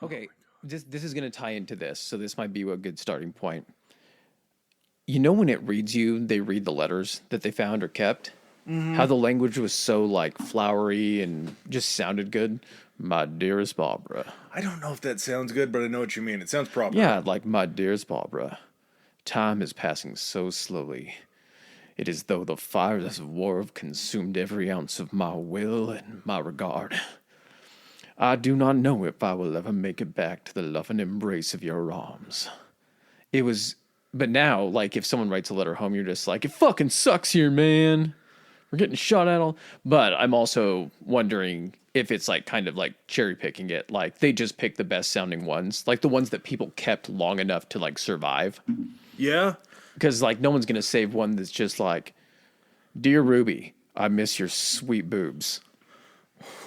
Okay, this is going to tie into this, so this might be a good starting point. You know, when it reads you, they read the letters that they found or kept. How the language was so like flowery and just sounded good. My dearest Barbara. I don't know if that sounds good, but I know what you mean. It sounds proper. Yeah, like my dearest Barbara. Time is passing so slowly. It is though the fires of war have consumed every ounce of my will and my regard. I do not know if I will ever make it back to the love and embrace of your arms. It was, but now, like, if someone writes a letter home, you're just like, it fucking sucks here, man. We're getting shot at all. But I'm also wondering if it's like kind of like cherry picking it. Like, they just pick the best sounding ones, like the ones that people kept long enough to like survive. Yeah. Because, like, no one's going to save one that's just like, Dear Ruby, I miss your sweet boobs.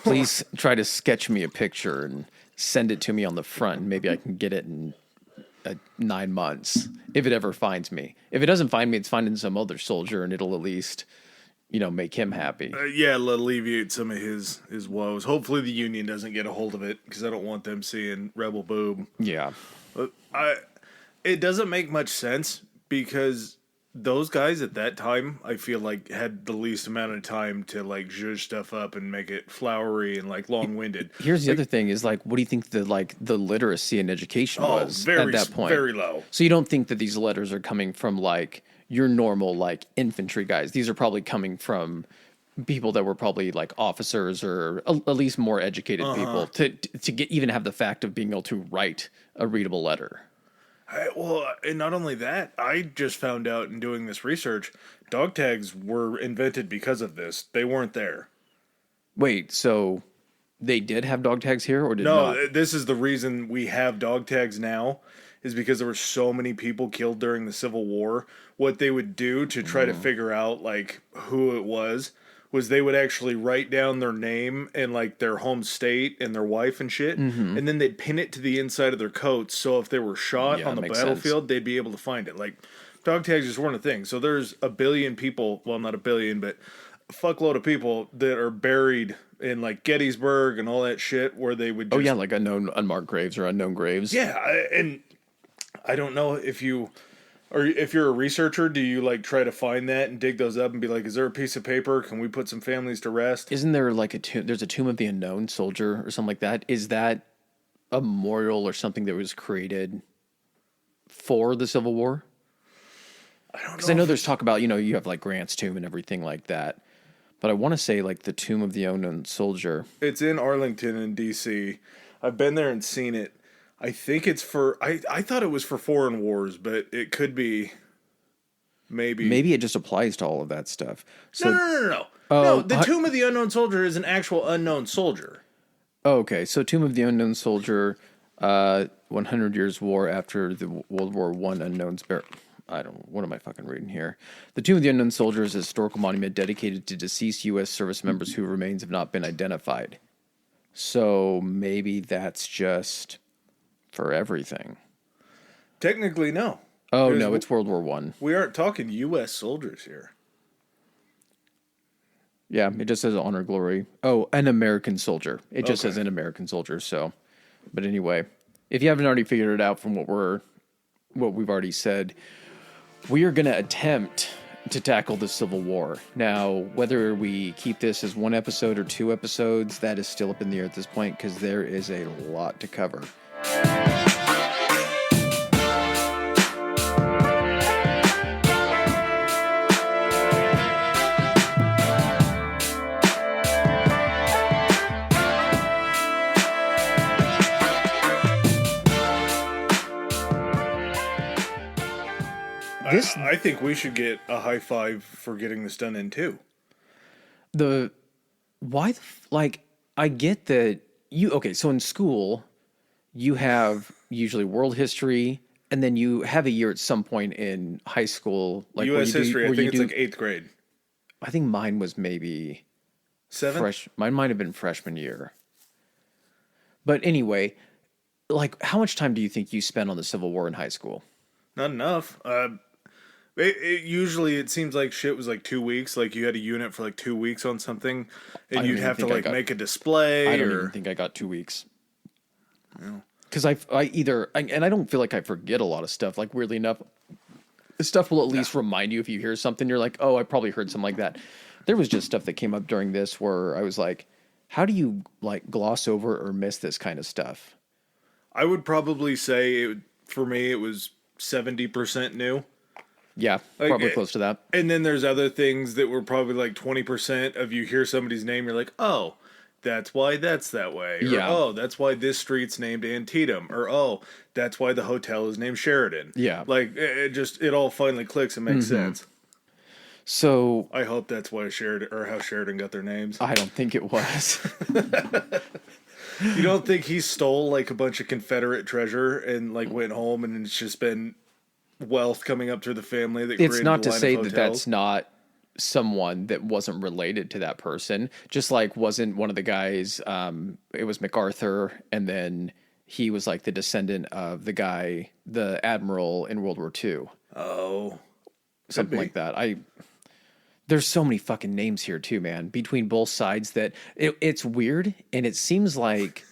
Please try to sketch me a picture and send it to me on the front. Maybe I can get it in 9 months if it ever finds me. If it doesn't find me, it's finding some other soldier, and it'll at least, make him happy. Yeah, it'll alleviate some of his woes. Hopefully the Union doesn't get a hold of it, because I don't want them seeing Rebel Boob. Yeah. But it doesn't make much sense, because those guys at that time, I feel like, had the least amount of time to, like, zhuzh stuff up and make it flowery and, like, long-winded. Here's the other thing is, like, what do you think the literacy and education was at that point? Very low. So you don't think that these letters are coming from, like, your normal, like, infantry guys. These are probably coming from people that were probably, like, officers or at least more educated people to get even have the fact of being able to write a readable letter. Well, and not only that, I just found out in doing this research, dog tags were invented because of this. They weren't there. Wait, so they did have dog tags here or did No, not? this is the reason we have dog tags now, is because there were so many people killed during the Civil War. What they would do to try to figure out, like, who it was they would actually write down their name and, like, their home state and their wife and shit, and then they'd pin it to the inside of their coats, so if they were shot Yeah, on the makes battlefield, they'd be able to find it. Like, dog tags just weren't a thing. So there's a billion people, well, not a billion, but a fuckload of people that are buried in, like, Gettysburg and all that shit, where they would just... Oh, yeah, like unknown, unmarked graves or unknown graves. Yeah, and I don't know if you... Or if you're a researcher, do you, like, try to find that and dig those up and be like, is there a piece of paper? Can we put some families to rest? Isn't there like a tomb? There's a tomb of the unknown soldier or something like that. Is that a memorial or something that was created for the Civil War? I don't know. Because I know there's talk about, you have like Grant's tomb and everything like that. But I want to say like the tomb of the unknown soldier. It's in Arlington in D.C. I've been there and seen it. I think it's for... I thought it was for foreign wars, but it could be... Maybe it just applies to all of that stuff. So, No. No, the Tomb of the Unknown Soldier is an actual unknown soldier. Oh, okay. So Tomb of the Unknown Soldier, 100 Years War after the World War I unknowns... what am I fucking reading here? The Tomb of the Unknown Soldier is a historical monument dedicated to deceased U.S. service members whose remains have not been identified. So maybe that's just for everything. Technically, no. Oh, no, it's World War I. We aren't talking U.S. soldiers here. Yeah, it just says honor, glory. Oh, an American soldier. It just says an American soldier, so... But anyway, if you haven't already figured it out from what we've already said, we are going to attempt to tackle the Civil War. Now, whether we keep this as 1 episode or 2 episodes, that is still up in the air at this point, because there is a lot to cover. I think we should get a high five for getting this done in 2. I get that so in school, you have usually world history, and then you have a year at some point in high school. Like U.S. history, I think it's like 8th grade. I think mine was maybe 7th? Mine might have been freshman year. But anyway, like, how much time do you think you spent on the Civil War in high school? Not enough. Usually it seems like shit was like 2 weeks. Like you had a unit for like 2 weeks on something, and you'd have to like make a display. I don't even think I got 2 weeks. Well, Because and I don't feel like I forget a lot of stuff. Like, weirdly enough, stuff will at least remind you if you hear something. You're like, oh, I probably heard something like that. There was just stuff that came up during this where I was like, how do you like gloss over or miss this kind of stuff? I would probably say for me it was 70% new. Yeah, Like, probably close to that. And then there's other things that were probably like 20% of you hear somebody's name, you're like, oh, that's why that's that way. Or, Yeah. oh, that's why this street's named Antietam. Or, oh, that's why the hotel is named Sheridan. Yeah. Like, it all finally clicks and makes sense. So I hope that's why Sheridan, or how Sheridan got their names. I don't think it was. You don't think he stole like a bunch of Confederate treasure and like went home and it's just been wealth coming up through the family that It's created not the to line say of that hotels? that's not someone that wasn't related to that person. Just like wasn't one of the guys, it was MacArthur, and then he was like the descendant of the guy, the admiral in World War II. Oh. Something like that. There's so many fucking names here too, man, between both sides that it's weird. And it seems like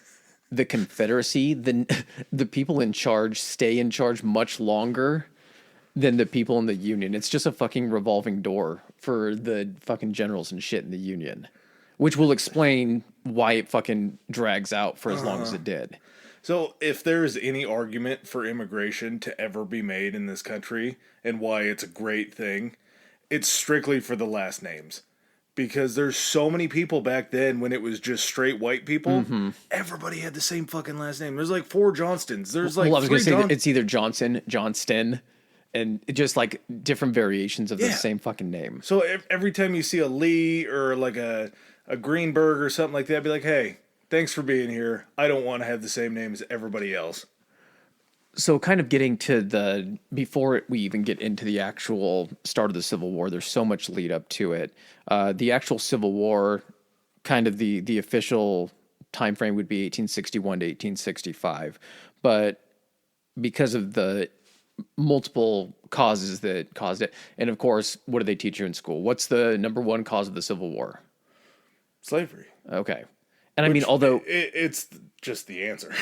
the Confederacy, the people in charge stay in charge much longer than the people in the Union. It's just a fucking revolving door for the fucking generals and shit in the Union, which will explain why it fucking drags out for as long as it did. So, if there is any argument for immigration to ever be made in this country and why it's a great thing, it's strictly for the last names. Because there's so many people back then when it was just straight white people, everybody had the same fucking last name. There's like 4 Johnstons. There's like Well, I was going to say that three it's either Johnson, Johnston, and just like different variations of the same fucking name. So every time you see a Lee or like a Greenberg or something like that, be like, hey, thanks for being here. I don't want to have the same name as everybody else. So kind of getting to before we even get into the actual start of the Civil War, there's so much lead up to it. The actual Civil War, kind of the official time frame would be 1861 to 1865. But because of the multiple causes that caused it, and of course, what do they teach you in school? What's the number one cause of the Civil War? Slavery. Okay. And I mean, although it's just the answer.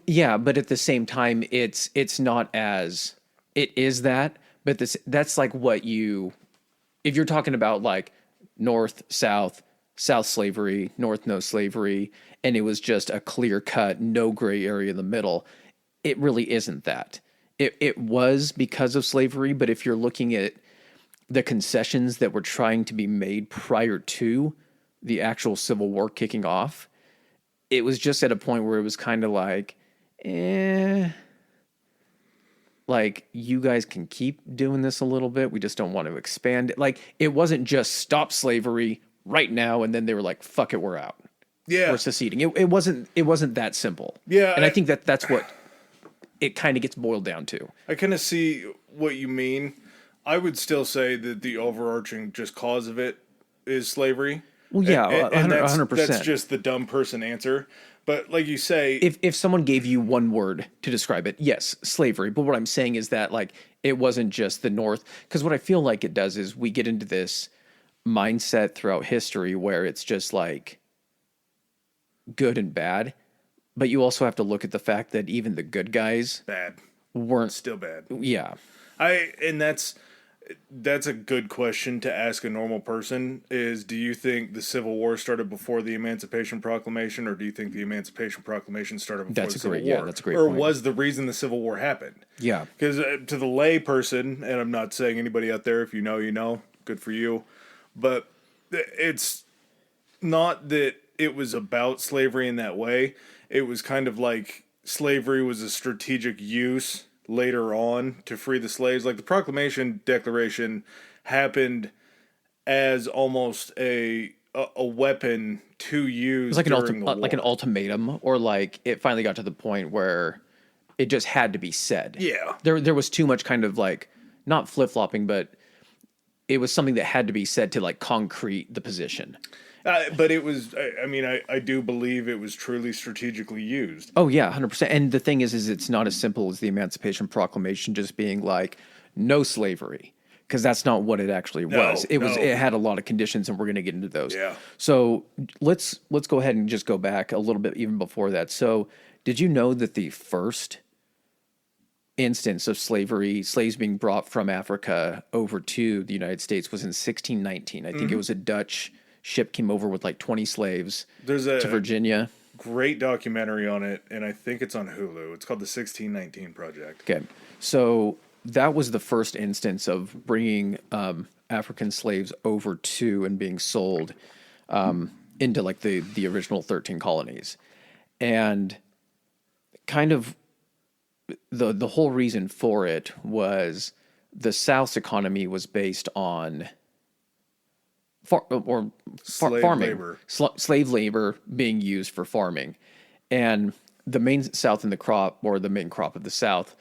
yeah, but at the same time, it's not as it is that, but that's like if you're talking about like North, South slavery, North no slavery, and it was just a clear cut, no gray area in the middle, it really isn't that. It was because of slavery, but if you're looking at the concessions that were trying to be made prior to the actual Civil War kicking off, it was just at a point where it was kind of like, like you guys can keep doing this a little bit. We just don't want to expand it. Like it wasn't just stop slavery right now. And then they were like, fuck it, we're out. Yeah. We're seceding. It wasn't that simple. Yeah. And I think that's what it kind of gets boiled down to. I kind of see what you mean. I would still say that the overarching just cause of it is slavery. Well, yeah, and 100%. That's just the dumb person answer. But like you say, if someone gave you one word to describe it, yes, slavery. But what I'm saying is that like it wasn't just the North, because what I feel like it does is we get into this mindset throughout history where it's just like good and bad, but you also have to look at the fact that even the good guys bad weren't still bad. Yeah, and that's a good question to ask a normal person is, do you think the Civil War started before the Emancipation Proclamation, or do you think the Emancipation Proclamation started before the Civil War? Yeah, that's a great or point. was the reason the Civil War happened? Yeah. Because to the lay person, and I'm not saying anybody out there, if you know, good for you, but it's not that it was about slavery in that way. It was kind of like slavery was a strategic use later on to free the slaves. Like the Proclamation Declaration happened as almost a weapon to use it was like during the war. like an ultimatum, or like it finally got to the point where it just had to be said. Yeah. There was too much kind of like not flip-flopping, but it was something that had to be said to like concrete the position. But it was, I do believe it was truly strategically used. Oh yeah, 100%. And the thing is it's not as simple as the Emancipation Proclamation just being like no slavery, because that's not what it actually was. It had a lot of conditions, and we're going to get into those. Yeah. So let's go ahead and just go back a little bit even before that. So Did you know that the first instance of slaves being brought from Africa over to the United States was in 1619? I think it was a Dutch ship came over with like 20 slaves There's to a Virginia. great documentary on it, and I think it's on Hulu. It's called the 1619 Project. Okay. So that was the first instance of bringing African slaves over to and being sold into like the original 13 colonies. And kind of the whole reason for it was the South's economy was based on farming, labor. Slave labor being used for farming. And the main South in the crop, or the main crop of the South,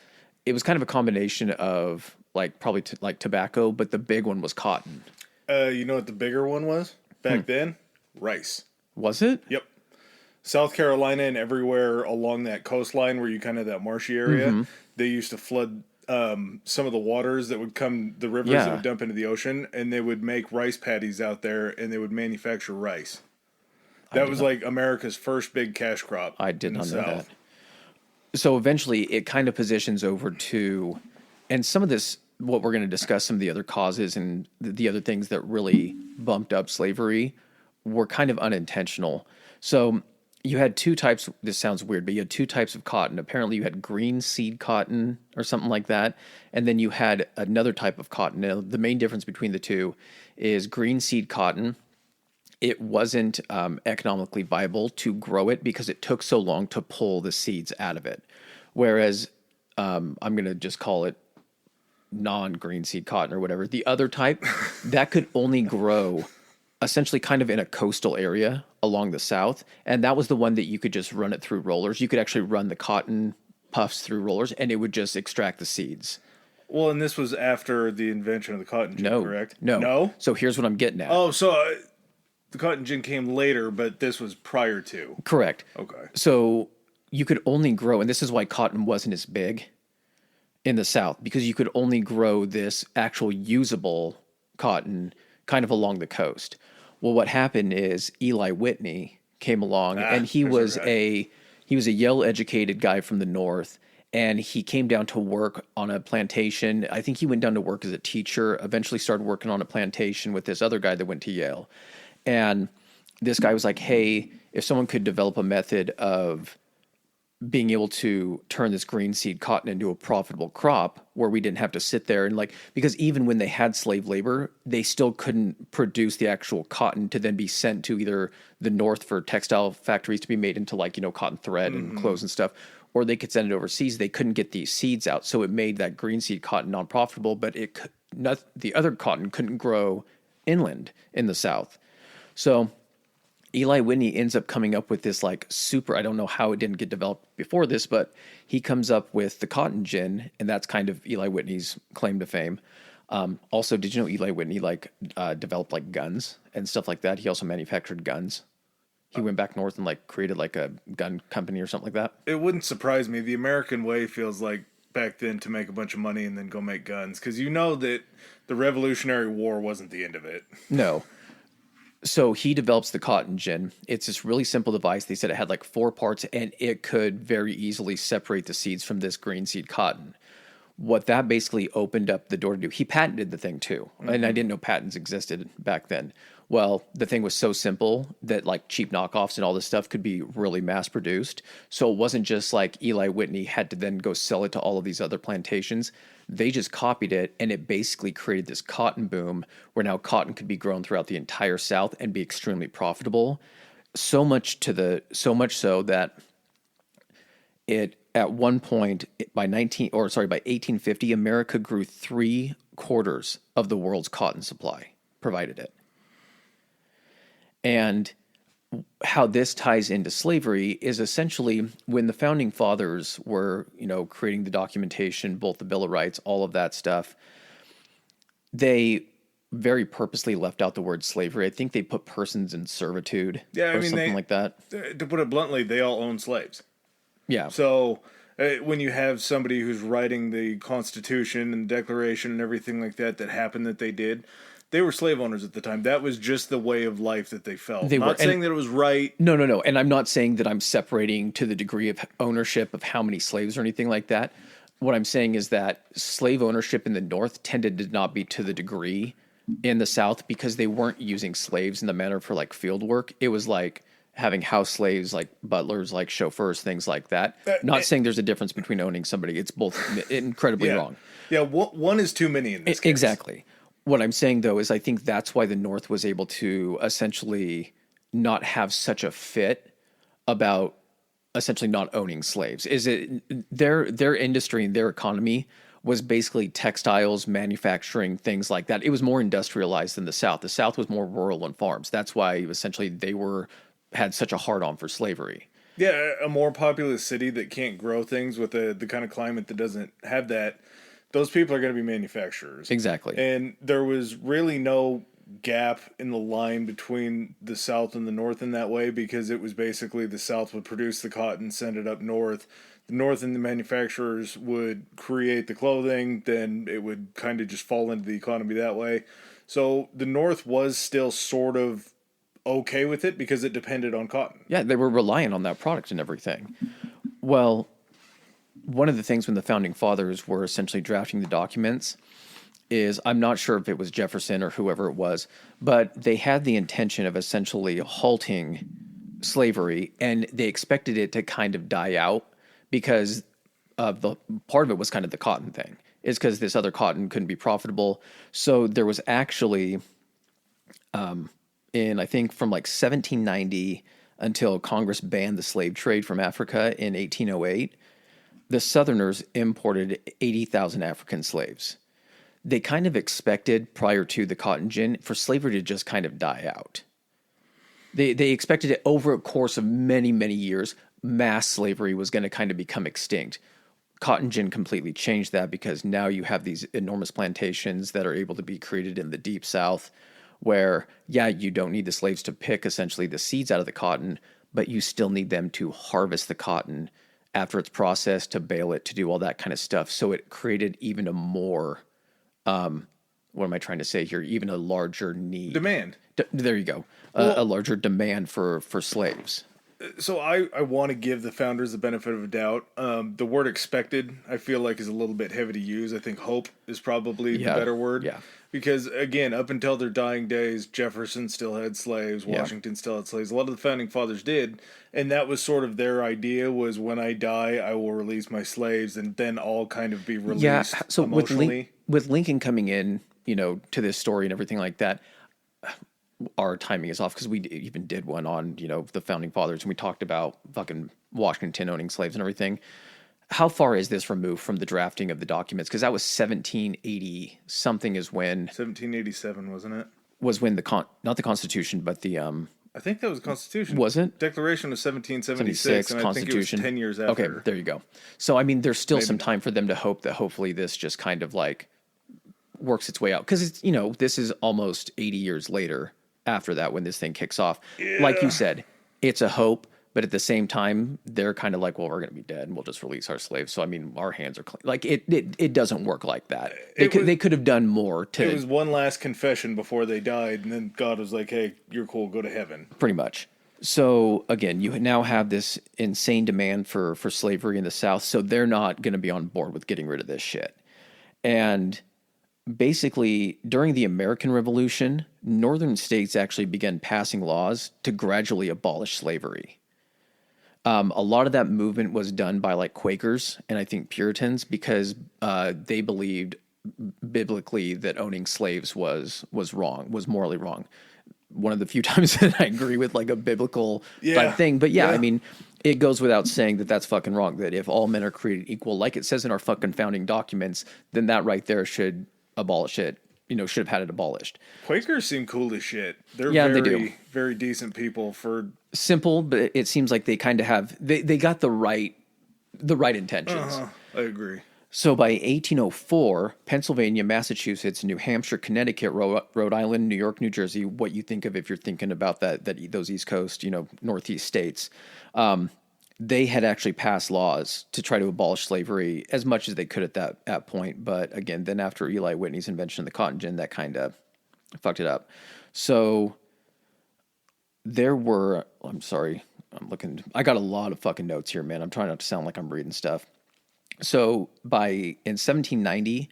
it was kind of a combination of like probably like tobacco, but the big one was cotton. You know what the bigger one was back then? Rice. Was it? Yep. South Carolina and everywhere along that coastline where you kind of that marshy area, they used to flood some of the waters that would come, the rivers that would dump into the ocean, and they would make rice paddies out there, and they would manufacture rice. That was like America's first big cash crop. I did not know South. that. So eventually it kind of positions over to, and some of this, what we're going to discuss, some of the other causes and the other things that really bumped up slavery were kind of unintentional. So you had two types, this sounds weird, but you had two types of cotton. Apparently you had green seed cotton or something like that. And then you had another type of cotton. Now, the main difference between the two is green seed cotton. It wasn't economically viable to grow it because it took so long to pull the seeds out of it. Whereas I'm going to just call it non-green seed cotton or whatever. The other type, that could only grow essentially kind of in a coastal area along the South. And that was the one that you could just run it through rollers. You could actually run the cotton puffs through rollers and it would just extract the seeds. Well, and this was after the invention of the cotton gin, correct? No. No? So here's what I'm getting at. Oh, so the cotton gin came later, but this was prior to. Correct. Okay. So you could only grow, and this is why cotton wasn't as big in the South, because you could only grow this actual usable cotton kind of along the coast. Well, what happened is Eli Whitney came along, and he was a Yale-educated guy from the North, and he came down to work on a plantation. I think he went down to work as a teacher, eventually started working on a plantation with this other guy that went to Yale. And this guy was like, hey, if someone could develop a method of being able to turn this green seed cotton into a profitable crop where we didn't have to sit there and like, because even when they had slave labor, they still couldn't produce the actual cotton to then be sent to either the North for textile factories to be made into like, cotton thread and clothes and stuff, or they could send it overseas. They couldn't get these seeds out. So it made that green seed cotton non-profitable, but the other cotton couldn't grow inland in the South. So Eli Whitney ends up coming up with this like super, I don't know how it didn't get developed before this, but he comes up with the cotton gin, and that's kind of Eli Whitney's claim to fame. Also, did you know Eli Whitney developed like guns and stuff like that? He also manufactured guns. He went back north and like created like a gun company or something like that. It wouldn't surprise me. The American way feels like back then to make a bunch of money and then go make guns, because you know that the Revolutionary War wasn't the end of it. No. So he develops the cotton gin. It's this really simple device. They said it had like 4 parts, and it could very easily separate the seeds from this green seed cotton. What that basically opened up the door to do, he patented the thing too. And I didn't know patents existed back then. Well, the thing was so simple that like cheap knockoffs and all this stuff could be really mass produced. So it wasn't just like Eli Whitney had to then go sell it to all of these other plantations. They just copied it, and it basically created this cotton boom where now cotton could be grown throughout the entire South and be extremely profitable. So much so that it at one point by 1850, America grew 3/4 of the world's cotton supply, provided it. And how this ties into slavery is essentially when the founding fathers were, creating the documentation, both the Bill of Rights, all of that stuff, they very purposely left out the word slavery. I think they put persons in servitude something like that. To put it bluntly, they all own slaves. Yeah. So when you have somebody who's writing the Constitution and Declaration and everything like that happened that they did, they were slave owners at the time. That was just the way of life that they felt. They were, Not saying that it was right. No, no, no. And I'm not saying that I'm separating to the degree of ownership of how many slaves or anything like that. What I'm saying is that slave ownership in the North tended to not be to the degree in the South because they weren't using slaves in the manner for like field work. It was like having house slaves, like butlers, like chauffeurs, things like that. Not saying there's a difference between owning somebody. It's both incredibly wrong. Yeah, one is too many in this case. Exactly. What I'm saying, though, is I think that's why the North was able to essentially not have such a fit about essentially not owning slaves. Is it their industry and their economy was basically textiles, manufacturing, things like that. It was more industrialized than the South. The South was more rural and farms. That's why essentially they had such a hard on for slavery. Yeah, a more populous city that can't grow things with the kind of climate that doesn't have that, those people are going to be manufacturers. Exactly. And there was really no gap in the line between the South and the North in that way, because it was basically the South would produce the cotton, send it up north. The North and the manufacturers would create the clothing, then it would kind of just fall into the economy that way. So the North was still sort of okay with it because it depended on cotton. Yeah, they were reliant on that product and everything. Well, one of the things when the founding fathers were essentially drafting the documents is, I'm not sure if it was Jefferson or whoever it was, but they had the intention of essentially halting slavery, and they expected it to kind of die out because of the part of it was kind of the cotton thing. Is because this other cotton couldn't be profitable. So there was actually, in I think from like 1790 until Congress banned the slave trade from Africa in 1808, the Southerners imported 80,000 African slaves. They kind of expected prior to the cotton gin for slavery to just kind of die out. They expected it over a course of many, many years, mass slavery was going to kind of become extinct. Cotton gin completely changed that because now you have these enormous plantations that are able to be created in the deep South where, yeah, you don't need the slaves to pick essentially the seeds out of the cotton, but you still need them to harvest the cotton after it's processed, to bale it, to do all that kind of stuff. So it created even a more, what am I trying to say here? Even a larger need. Demand. There you go. A larger demand for slaves. So I want to give the founders the benefit of a doubt. The word expected, I feel like, is a little bit heavy to use. I think hope is probably the better word. Yeah. Because, again, up until their dying days, Jefferson still had slaves, Washington still had slaves. A lot of the founding fathers did, and that was sort of their idea, was when I die, I will release my slaves, and then all kind of be released so emotionally. with Lincoln coming in, to this story and everything like that, our timing is off because we even did one on, the founding fathers, and we talked about fucking Washington owning slaves and everything. How far is this removed from the drafting of the documents? Because that was 1780 something is when 1787, wasn't it? Was when not the Constitution, but the I think that was the Constitution. Was it? Declaration of 1776, and Constitution. I think it was 10 years after. Okay, there you go. So I mean, there's still some time for them to hope that hopefully this just kind of like works its way out, because it's this is almost 80 years later after that when this thing kicks off. Yeah. Like you said, it's a hope. But at the same time, they're kind of like, well, we're going to be dead and we'll just release our slaves. So, I mean, our hands are clean. Like, it doesn't work like that. They could have done more to... It was one last confession before they died, and then God was like, hey, you're cool, go to heaven. Pretty much. So, again, you now have this insane demand for slavery in the South, so they're not going to be on board with getting rid of this shit. And basically, during the American Revolution, northern states actually began passing laws to gradually abolish slavery. A lot of that movement was done by like Quakers and I think Puritans because they believed biblically that owning slaves was wrong, was morally wrong. One of the few times that I agree with like a biblical type thing. But yeah, I mean, it goes without saying that that's fucking wrong. That if all men are created equal, like it says in our fucking founding documents, then that right there should abolish it. Should have had it abolished. Quakers seem cool as shit. They're they do. Very decent people for... Simple, but it seems like they kind of have... They got the right intentions. I agree. So by 1804, Pennsylvania, Massachusetts, New Hampshire, Connecticut, Rhode Island, New York, New Jersey, what you think of if you're thinking about those East Coast, Northeast states, they had actually passed laws to try to abolish slavery as much as they could at that point. But again, then after Eli Whitney's invention of the cotton gin, that kind of fucked it up. So there were, I'm sorry, I got a lot of fucking notes here, man. I'm trying not to sound like I'm reading stuff. So in 1790,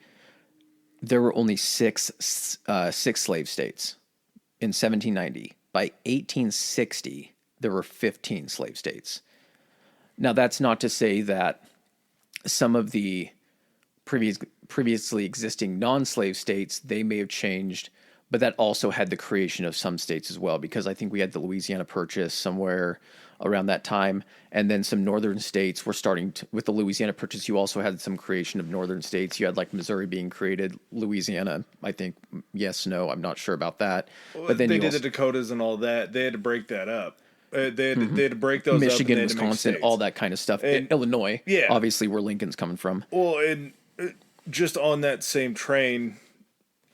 there were only six slave states in 1790. By 1860, there were 15 slave states. Now, that's not to say that some of the previously existing non-slave states, they may have changed, but that also had the creation of some states as well, because I think we had the Louisiana Purchase somewhere around that time, and then some northern states were with the Louisiana Purchase, you also had some creation of northern states. You had like Missouri being created, Louisiana, I think, yes, no, I'm not sure about that. But then they did the Dakotas and all that. They had to break that up. They had to break those Michigan, up. Wisconsin, all that kind of stuff. And Illinois, yeah, obviously where Lincoln's coming from. Well, and just on that same train,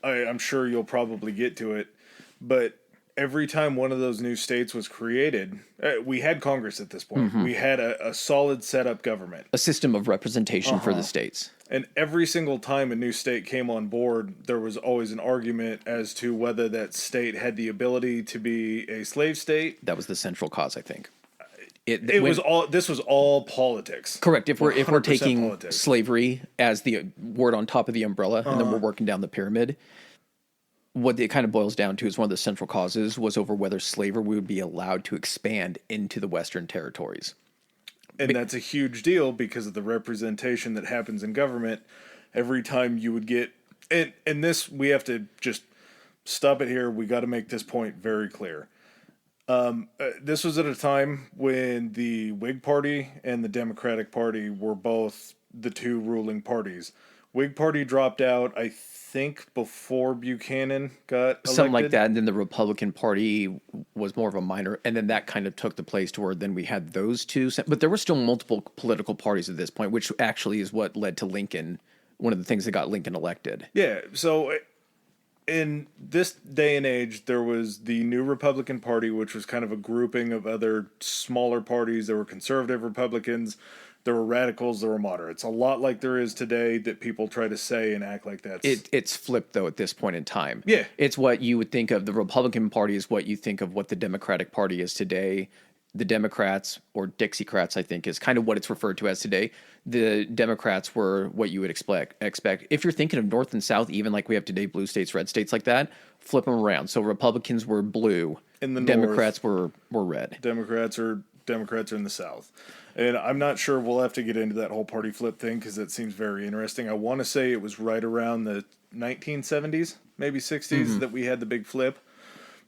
I'm sure you'll probably get to it, but every time one of those new states was created, we had Congress at this point. We had a solid set-up government. A system of representation for the states. And every single time a new state came on board, there was always an argument as to whether that state had the ability to be a slave state. That was the central cause, I think. This was all politics. Correct. If we're taking politics. Slavery as the word on top of the umbrella, and then we're working down the pyramid, what it kind of boils down to is one of the central causes was over whether slavery would be allowed to expand into the Western territories. And that's a huge deal because of the representation that happens in government. Every time you would get, and this, we have to just stop it here. We got to make this point very clear. This was at a time when the Whig Party and the Democratic Party were both the two ruling parties. Whig Party dropped out, I think, before Buchanan got elected. Something like that, and then the Republican Party was more of a minor, and then that kind of took the place to where then we had those two. But there were still multiple political parties at this point, which actually is what led to Lincoln, one of the things that got Lincoln elected. Yeah, so in this day and age, there was the New Republican Party, which was kind of a grouping of other smaller parties. There were conservative Republicans, there were radicals, there were moderates. A lot like there is today that people try to say and act like that's... It's flipped, though, at this point in time. Yeah. It's what you would think of. The Republican Party is what you think of what the Democratic Party is today. The Democrats, or Dixiecrats, I think, is kind of what it's referred to as today. The Democrats were what you would expect. If you're thinking of North and South, even like we have today, blue states, red states like that, flip them around. So Republicans were blue. In the Democrats North, were red. Democrats are in the South. And I'm not sure, we'll have to get into that whole party flip thing because it seems very interesting. I want to say it was right around the 1970s, maybe 60s, that we had the big flip.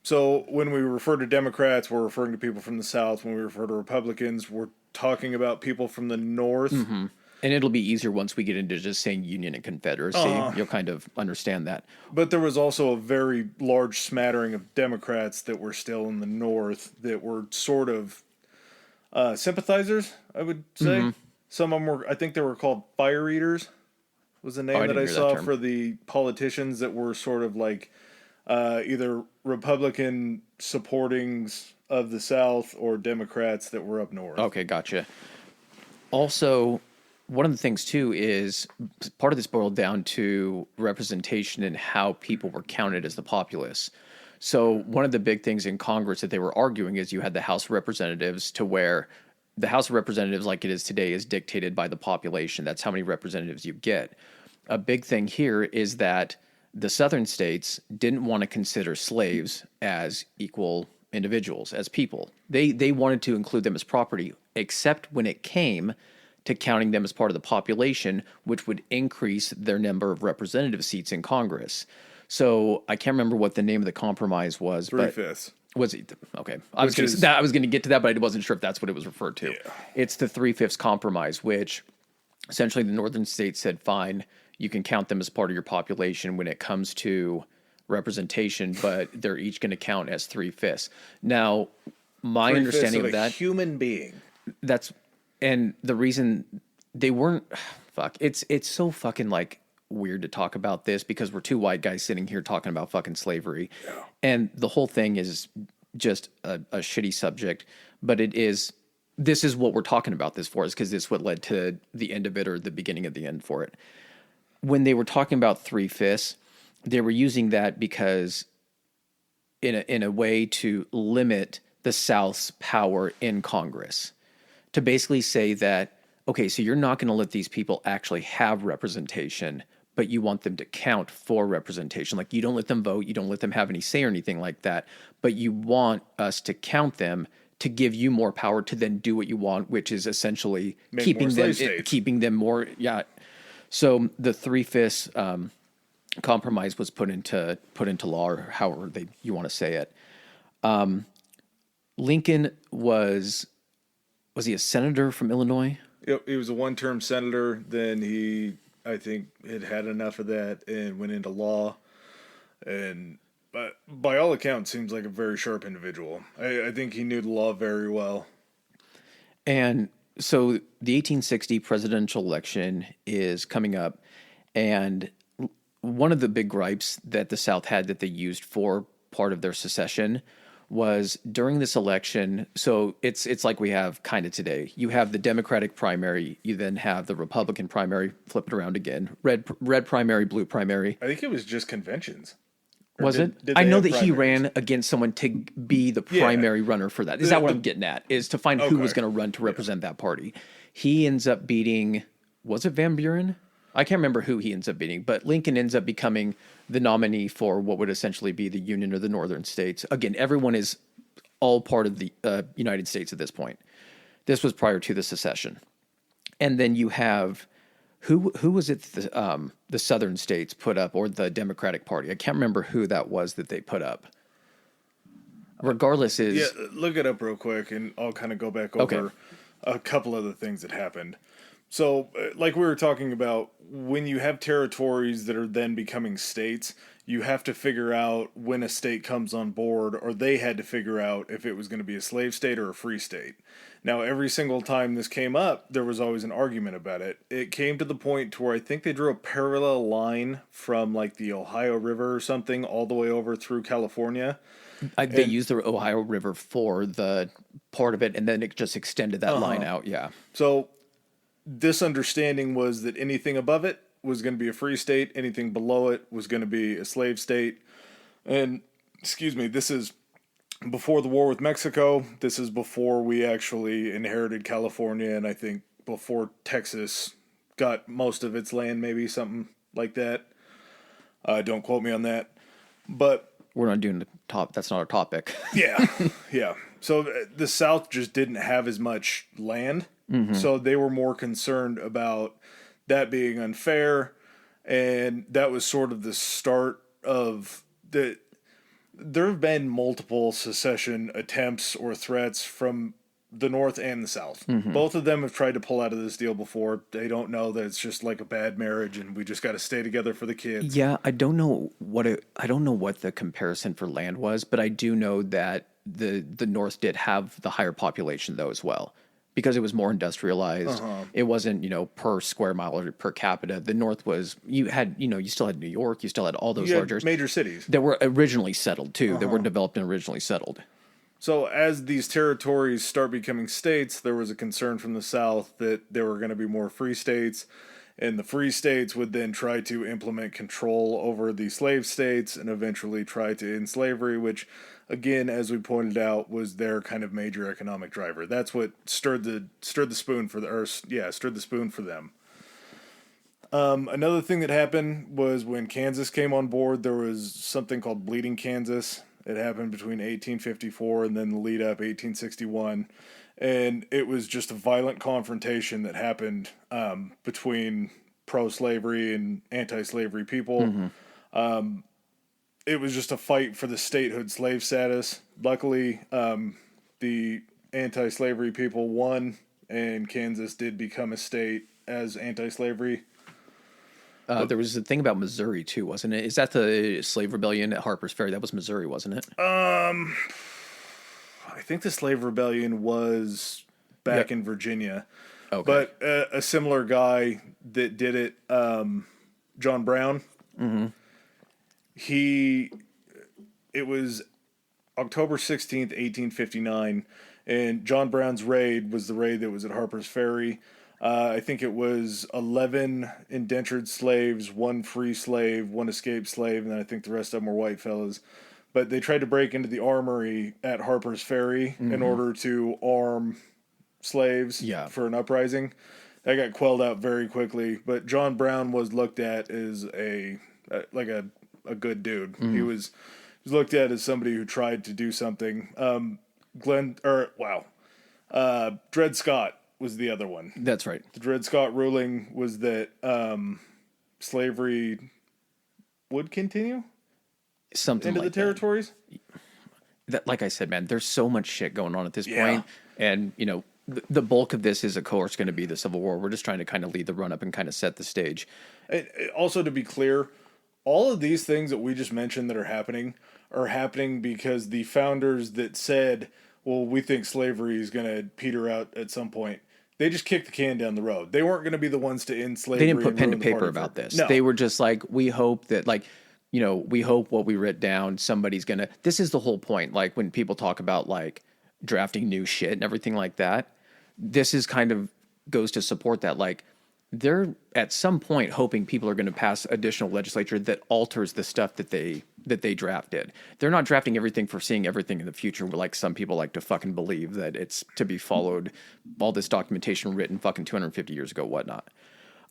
So when we refer to Democrats, we're referring to people from the South. When we refer to Republicans, we're talking about people from the North. And it'll be easier once we get into just saying Union and Confederacy. You'll kind of understand that. But there was also a very large smattering of Democrats that were still in the North that were sort of sympathizers, I would say. Some of them were, I think they were called fire eaters, was the name that I saw for the politicians that were sort of like either Republican supportings of the South or Democrats that were up north. Okay, gotcha. Also, one of the things, too, is part of this boiled down to representation and how people were counted as the populace. So one of the big things in Congress that they were arguing is you had the House of Representatives, to where the House of Representatives, like it is today, is dictated by the population. That's how many representatives you get. A big thing here is that the southern states didn't want to consider slaves as equal individuals, as people. They wanted to include them as property, except when it came to counting them as part of the population, which would increase their number of representative seats in Congress. So I can't remember what the name of the compromise was. Three-fifths. Was it? Okay. I was going to get to that, but I wasn't sure if that's what it was referred to. Yeah. It's the 3/5 compromise, which essentially the northern states said, fine, you can count them as part of your population when it comes to representation, but they're each going to count as 3/5. Now, my understanding of that, human being. And the reason they weren't, it's so fucking like weird to talk about this because we're two white guys sitting here talking about fucking slavery. Yeah. And the whole thing is just a shitty subject, but this is what we're talking about this for, is because this is what led to the end of it, or the beginning of the end for it. When they were talking about 3/5, they were using that because in a way to limit the South's power in Congress, to basically say that, okay, so you're not going to let these people actually have representation, but you want them to count for representation. Like, you don't let them vote, you don't let them have any say or anything like that, but you want us to count them to give you more power to then do what you want, which is essentially Make keeping them more. Yeah. So the three-fifths compromise was put into law, or however you want to say it. Lincoln was he a senator from Illinois? Yep, he was a one-term senator. Then he, I think, had enough of that and went into law. And by all accounts, seems like a very sharp individual. I think he knew the law very well. And so the 1860 presidential election is coming up, and one of the big gripes that the South had that they used for part of their secession was during this election. So it's like we have kind of today. You have the Democratic primary, you then have the Republican primary, flip it around again. Red primary, blue primary. I think it was just conventions. Was it? I know that he ran against someone to be the primary runner for that. Is that what I'm getting at? Is to find who was going to run to represent that party. He ends up beating, was it Van Buren? I can't remember who he ends up beating, but Lincoln ends up becoming the nominee for what would essentially be the Union of the Northern States. Again, everyone is all part of the United States at this point. This was prior to the secession. And then you have, who was it the Southern states put up, or the Democratic Party? I can't remember who that was that they put up. Regardless is... Yeah, look it up real quick, and I'll kind of go back over a couple of the things that happened. So, like we were talking about, when you have territories that are then becoming states, you have to figure out when a state comes on board, or they had to figure out if it was going to be a slave state or a free state. Now, every single time this came up, there was always an argument about it. It came to the point to where I think they drew a parallel line from like the Ohio River or something all the way over through California. They used the Ohio River for the part of it, and then it just extended that line out, yeah. So this understanding was that anything above it was going to be a free state, anything below it was going to be a slave state. And, this is before the war with Mexico. This is before we actually inherited California, and I think before Texas got most of its land, maybe something like that. Don't quote me on that. But we're not doing the top. That's not our topic. Yeah. So the South just didn't have as much land. Mm-hmm. So they were more concerned about that being unfair. And that was sort of the start of the... There have been multiple secession attempts or threats from the North and the South. Mm-hmm. Both of them have tried to pull out of this deal before. They don't know that it's just like a bad marriage and we just got to stay together for the kids. Yeah, I don't know what the comparison for land was, but I do know that the North did have the higher population though as well, because it was more industrialized. It wasn't, per square mile or per capita. The North was, you still had New York, you still had all those larger major cities that were originally settled too, that were developed and originally settled. So as these territories start becoming states, there was a concern from the South that there were going to be more free states, and the free states would then try to implement control over the slave states and eventually try to end slavery, which, again, as we pointed out, was their kind of major economic driver. That's what stirred the spoon for them. Another thing that happened was when Kansas came on board, there was something called Bleeding Kansas. It happened between 1854 and then the lead up 1861. And it was just a violent confrontation that happened between pro-slavery and anti-slavery people. Mm-hmm. It was just a fight for the statehood slave status. Luckily, the anti-slavery people won, and Kansas did become a state as anti-slavery. There was a thing about Missouri too, wasn't it? Is that the slave rebellion at Harper's Ferry? That was Missouri, wasn't it? I think the slave rebellion was back in Virginia. Okay. But a similar guy that did it, John Brown. Mm-hmm. It was October 16th, 1859, and John Brown's raid was the raid that was at Harper's Ferry. I think it was 11 indentured slaves, 1 free slave, 1 escaped slave, and then I think the rest of them were white fellas. but they tried to break into the armory at Harper's Ferry in order to arm slaves Yeah. for an uprising. That got quelled out very quickly, but John Brown was looked at as a good dude. He was looked at as somebody who tried to do something. Dred Scott was the other one. That's right. The Dred Scott ruling was that slavery would continue Something into like the territories. that. Like I said, man, there's so much shit going on at this Yeah. point. And, the bulk of this is, of course, going to be the Civil War. We're just trying to kind of lead the run up and kind of set the stage. Also, to be clear, all of these things that we just mentioned that are happening because the founders that said, well, we think slavery is going to peter out at some point, they just kicked the can down the road. They weren't going to be the ones to end slavery. They didn't put and pen to ruin the paper party about for- this. No. They were just like, we hope that, we hope what we wrote down, somebody's going to. This is the whole point. Like, when people talk about, drafting new shit and everything like that, this is kind of goes to support that. Like, they're at some point hoping people are going to pass additional legislature that alters the stuff that they drafted. They're not drafting everything for seeing everything in the future, like some people like to fucking believe that it's to be followed, all this documentation written fucking 250 years ago, whatnot.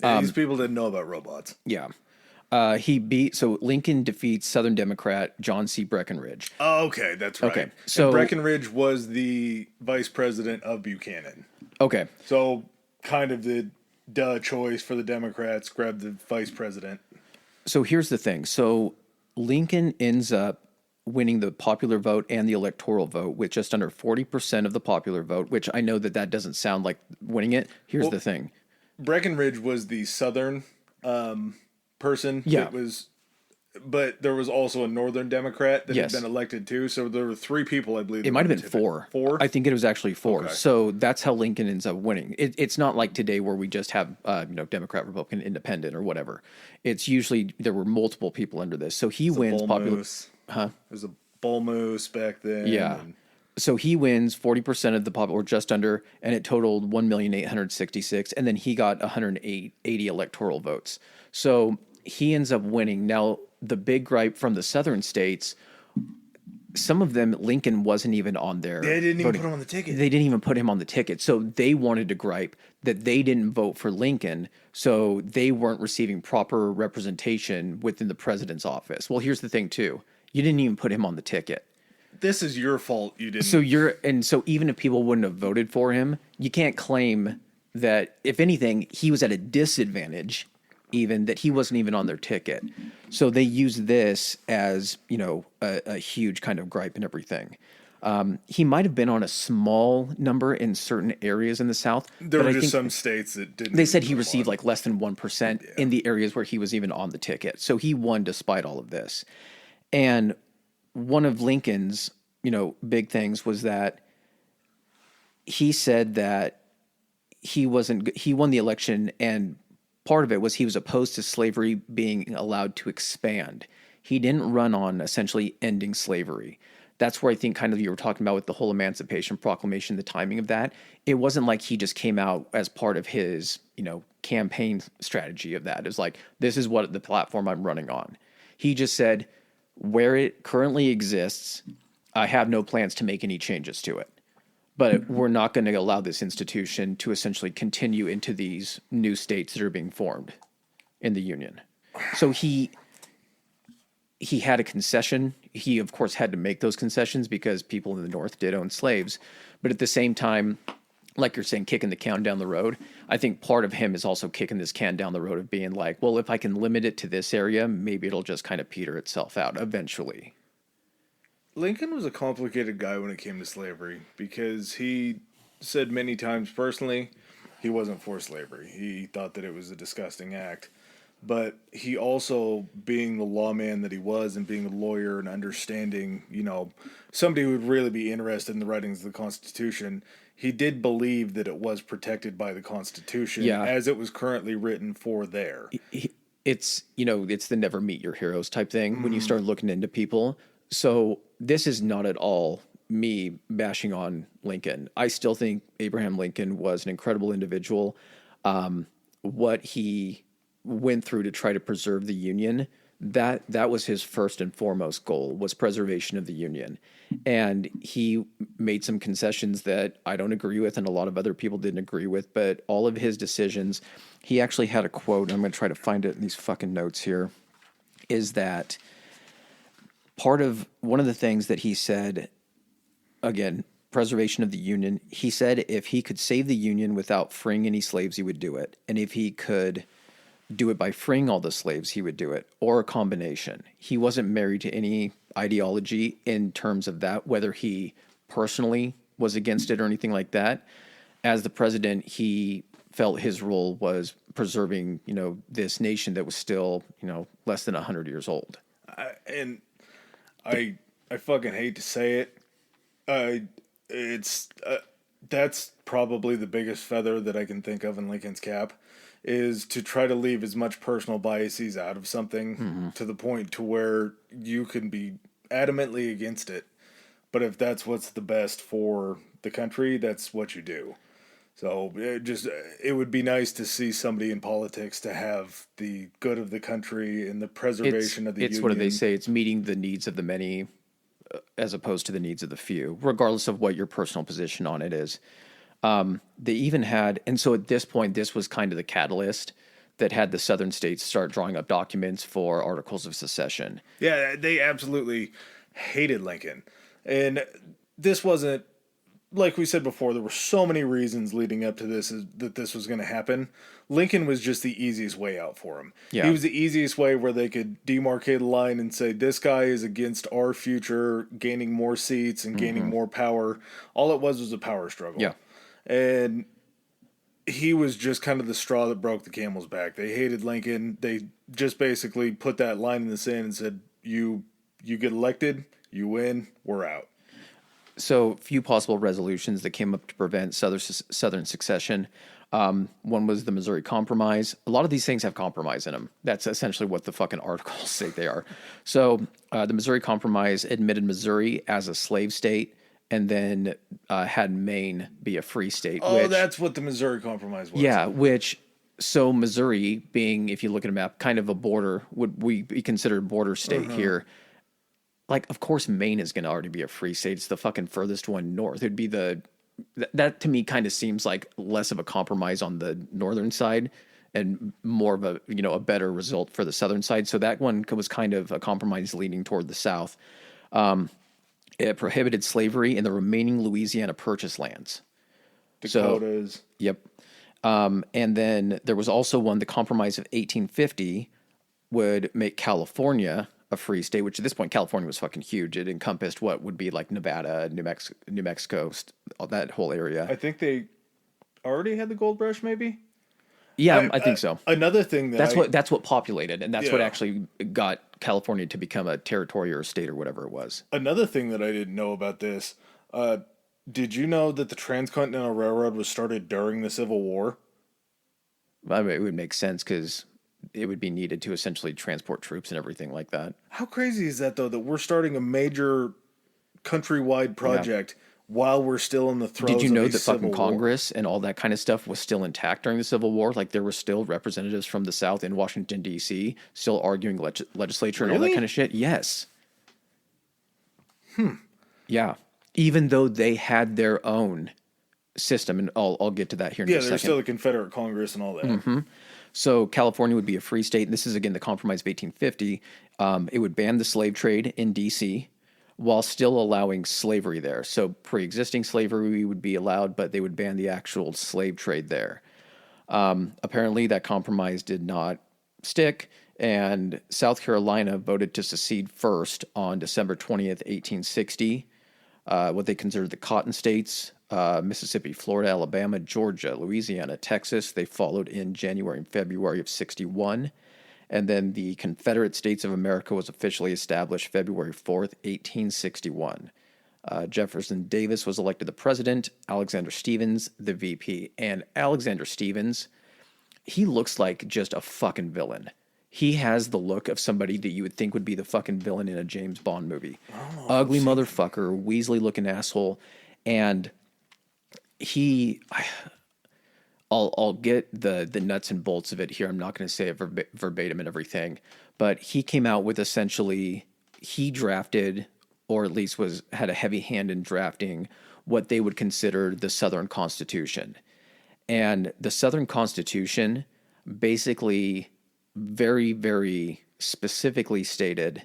These people didn't know about robots. Yeah. Lincoln defeats Southern Democrat John C. Breckinridge. Oh, okay, that's right. Okay, so- And Breckinridge was the vice president of Buchanan. Okay. So kind of the choice for the Democrats, grab the vice president. So here's the thing. So Lincoln ends up winning the popular vote and the electoral vote with just under 40% of the popular vote, which I know that doesn't sound like winning it. Here's the thing. Breckinridge was the Southern person. Yeah. That was, but there was also a Northern Democrat that Yes. had been elected too. So there were three people, I believe. It might have been four. Four? I think it was actually four. Okay. So that's how Lincoln ends up winning. It's not like today where we just have, Democrat, Republican, Independent, or whatever. It's usually there were multiple people under this. So he wins popular. Moose. Huh? There's a bull moose back then. Yeah. and- So he wins 40% of the popular, or just under, and it totaled 1,866,000, and then he got 180 electoral votes. So he ends up winning. Now, the big gripe from the southern states, some of them, Lincoln wasn't even on their They didn't even voting. put him on the ticket. They didn't even put him on the ticket. So they wanted to gripe that they didn't vote for Lincoln, so they weren't receiving proper representation within the president's office. Well, here's the thing, too. You didn't even put him on the ticket. This is your fault. You didn't. So even if people wouldn't have voted for him, you can't claim that, if anything, he was at a disadvantage, even that he wasn't even on their ticket. So they use this as, a huge kind of gripe and everything. He might have been on a small number in certain areas in the South. there but were I just think some states that didn't. they said he even received apply. like less than 1% in the areas where he was even on the ticket. So he won despite all of this. And one of Lincoln's, big things was that he said that he won the election, and part of it was he was opposed to slavery being allowed to expand. He didn't run on essentially ending slavery. That's where I think kind of you were talking about with the whole Emancipation Proclamation, the timing of that. It wasn't like he just came out as part of his, campaign strategy of that. It was like, this is what the platform I'm running on. He just said, where it currently exists, I have no plans to make any changes to it. But we're not going to allow this institution to essentially continue into these new states that are being formed in the Union. So he had a concession. He, of course, had to make those concessions because people in the North did own slaves. But at the same time, like you're saying, kicking the can down the road, I think part of him is also kicking this can down the road of being like, well, if I can limit it to this area, maybe it'll just kind of peter itself out eventually. Lincoln was a complicated guy when it came to slavery because he said many times personally he wasn't for slavery. He thought that it was a disgusting act. But he also, being the lawman that he was and being a lawyer and understanding, somebody who would really be interested in the writings of the Constitution, he did believe that it was protected by the Constitution as it was currently written for there. It's the never meet your heroes type thing when you start looking into people. So this is not at all me bashing on Lincoln. I still think Abraham Lincoln was an incredible individual. What he went through to try to preserve the Union, that was his first and foremost goal, was preservation of the Union. And he made some concessions that I don't agree with and a lot of other people didn't agree with, but all of his decisions, he actually had a quote, and I'm going to try to find it in these fucking notes here, is that one of the things that he said, again, preservation of the Union, he said if he could save the Union without freeing any slaves, he would do it. And if he could do it by freeing all the slaves, he would do it, or a combination. He wasn't married to any ideology in terms of that, whether he personally was against it or anything like that. As the president, he felt his role was preserving, this nation that was still, less than 100 years old. I fucking hate to say it. That's probably the biggest feather that I can think of in Lincoln's cap, is to try to leave as much personal biases out of something to the point to where you can be adamantly against it. But if that's what's the best for the country, that's what you do. So it would be nice to see somebody in politics to have the good of the country and the preservation of the union. What do they say? It's meeting the needs of the many as opposed to the needs of the few, regardless of what your personal position on it is. They even had, and so at this point, this was kind of the catalyst that had the southern states start drawing up documents for articles of secession. Yeah, they absolutely hated Lincoln. And this wasn't, like we said before, there were so many reasons leading up to this that this was going to happen. Lincoln was just the easiest way out for him. Yeah. He was the easiest way where they could demarcate a line and say, this guy is against our future, gaining more seats and gaining more power. All it was a power struggle. Yeah. And he was just kind of the straw that broke the camel's back. They hated Lincoln. They just basically put that line in the sand and said, you get elected, you win, we're out. So, few possible resolutions that came up to prevent Southern secession. One was the Missouri Compromise. A lot of these things have compromise in them. That's essentially what the fucking articles say they are. So, the Missouri Compromise admitted Missouri as a slave state and then had Maine be a free state. Oh, that's what the Missouri Compromise was. Yeah, so Missouri being, if you look at a map, kind of a border, would we be considered a border state here? Like, of course, Maine is going to already be a free state. It's the fucking furthest one north. It'd be that to me kind of seems like less of a compromise on the northern side and more of a, a better result for the southern side. So that one was kind of a compromise leaning toward the south. It prohibited slavery in the remaining Louisiana purchase lands. Dakotas. So, yep. And then there was also one, the Compromise of 1850 would make California a free state, which at this point, California was fucking huge. It encompassed what would be like Nevada, New Mexico, that whole area. I think they already had the gold rush, maybe? Yeah, I think so. Another thing that's what populated, and that's what actually got California to become a territory or a state or whatever it was. Another thing that I didn't know about this, did you know that the Transcontinental Railroad was started during the Civil War? I mean, it would make sense because it would be needed to essentially transport troops and everything like that. How crazy is that, though, that we're starting a major countrywide project while we're still in the throes of the Civil War? Did you know that fucking Congress and all that kind of stuff was still intact during the Civil War? Like, there were still representatives from the South in Washington, D.C., still arguing legislature and all that kind of shit? Yes. Yeah. Even though they had their own system, and I'll get to that here in a second. Yeah, there's still the Confederate Congress and all that. So California would be a free state. This is, again, the Compromise of 1850. It would ban the slave trade in D.C. while still allowing slavery there. So pre-existing slavery would be allowed, but they would ban the actual slave trade there. Apparently, that compromise did not stick, and South Carolina voted to secede first on December 20th, 1860. What they considered the Cotton States, Mississippi, Florida, Alabama, Georgia, Louisiana, Texas. They followed in January and February of 61. And then the Confederate States of America was officially established February 4th, 1861. Jefferson Davis was elected the president, Alexander Stephens the VP. And Alexander Stephens, he looks like just a fucking villain. He has the look of somebody that you would think would be the fucking villain in a James Bond movie. Ugly motherfucker, Weasley-looking asshole. And I'll get the nuts and bolts of it here. I'm not going to say it verbatim and everything, but he came out with essentially he drafted, or at least had a heavy hand in drafting what they would consider the Southern Constitution. And the Southern Constitution basically very, very specifically stated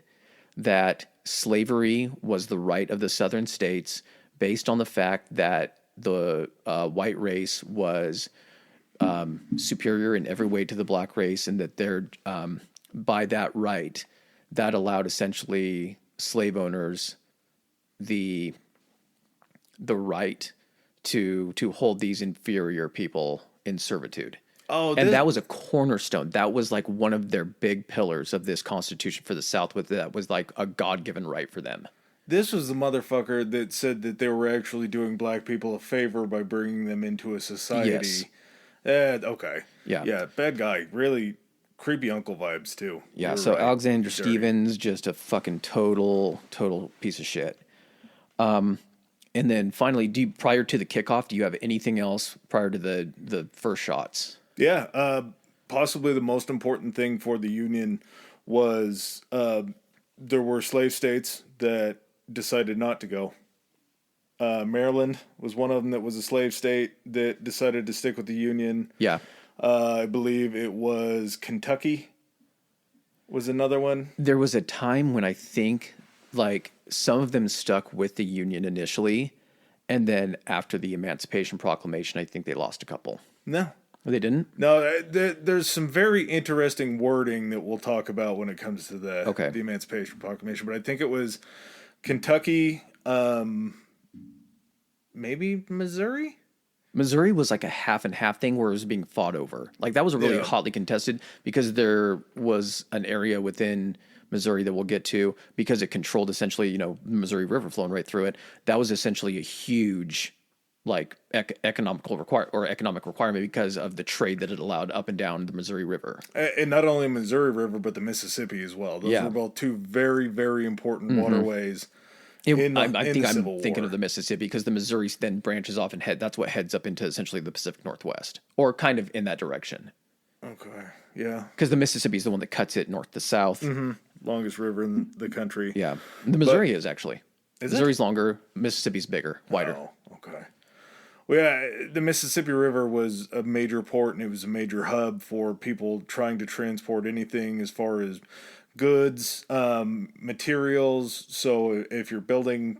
that slavery was the right of the Southern states based on the fact that the white race was superior in every way to the black race, and that they're by that right, that allowed essentially slave owners the right to hold these inferior people in servitude. Oh, and that was a cornerstone. That was like one of their big pillars of this Constitution for the South. That was like a God-given right for them. This was the motherfucker that said that they were actually doing black people a favor by bringing them into a society. Yes. Okay. Yeah. Yeah, bad guy. Really creepy uncle vibes, too. Yeah, You're so right. Alexander Dirty. Stevens, just a fucking total piece of shit. And then finally, prior to the kickoff, do you have anything else prior to the first shots? Yeah, possibly the most important thing for the Union was there were slave states that decided not to go. Maryland was one of them that was a slave state that decided to stick with the Union. Yeah. I believe it was Kentucky was another one. There was a time when I think like some of them stuck with the Union initially, and then after the Emancipation Proclamation, I think they lost a couple. No. They didn't? No, there's some very interesting wording that we'll talk about when it comes to the Emancipation Proclamation, but I think it was Kentucky, maybe Missouri? Missouri was like a half and half thing where it was being fought over. Like that was really hotly contested because there was an area within Missouri that we'll get to, because it controlled essentially, Missouri River flowing right through it. That was essentially a huge like economic requirement because of the trade that it allowed up and down the Missouri River. And not only Missouri River, but the Mississippi as well. Those were both two very, very important waterways. I think I'm thinking of the Mississippi because the Missouri then branches off and that's what heads up into essentially the Pacific Northwest, or kind of in that direction. Okay, yeah. Because the Mississippi is the one that cuts it north to south. Mm-hmm. Longest river in the country. Yeah. The Missouri is actually. Missouri's it? Longer. Mississippi's bigger, wider. Oh, okay. Well, yeah, the Mississippi River was a major port, and it was a major hub for people trying to transport anything as far as goods, materials. So if you're building,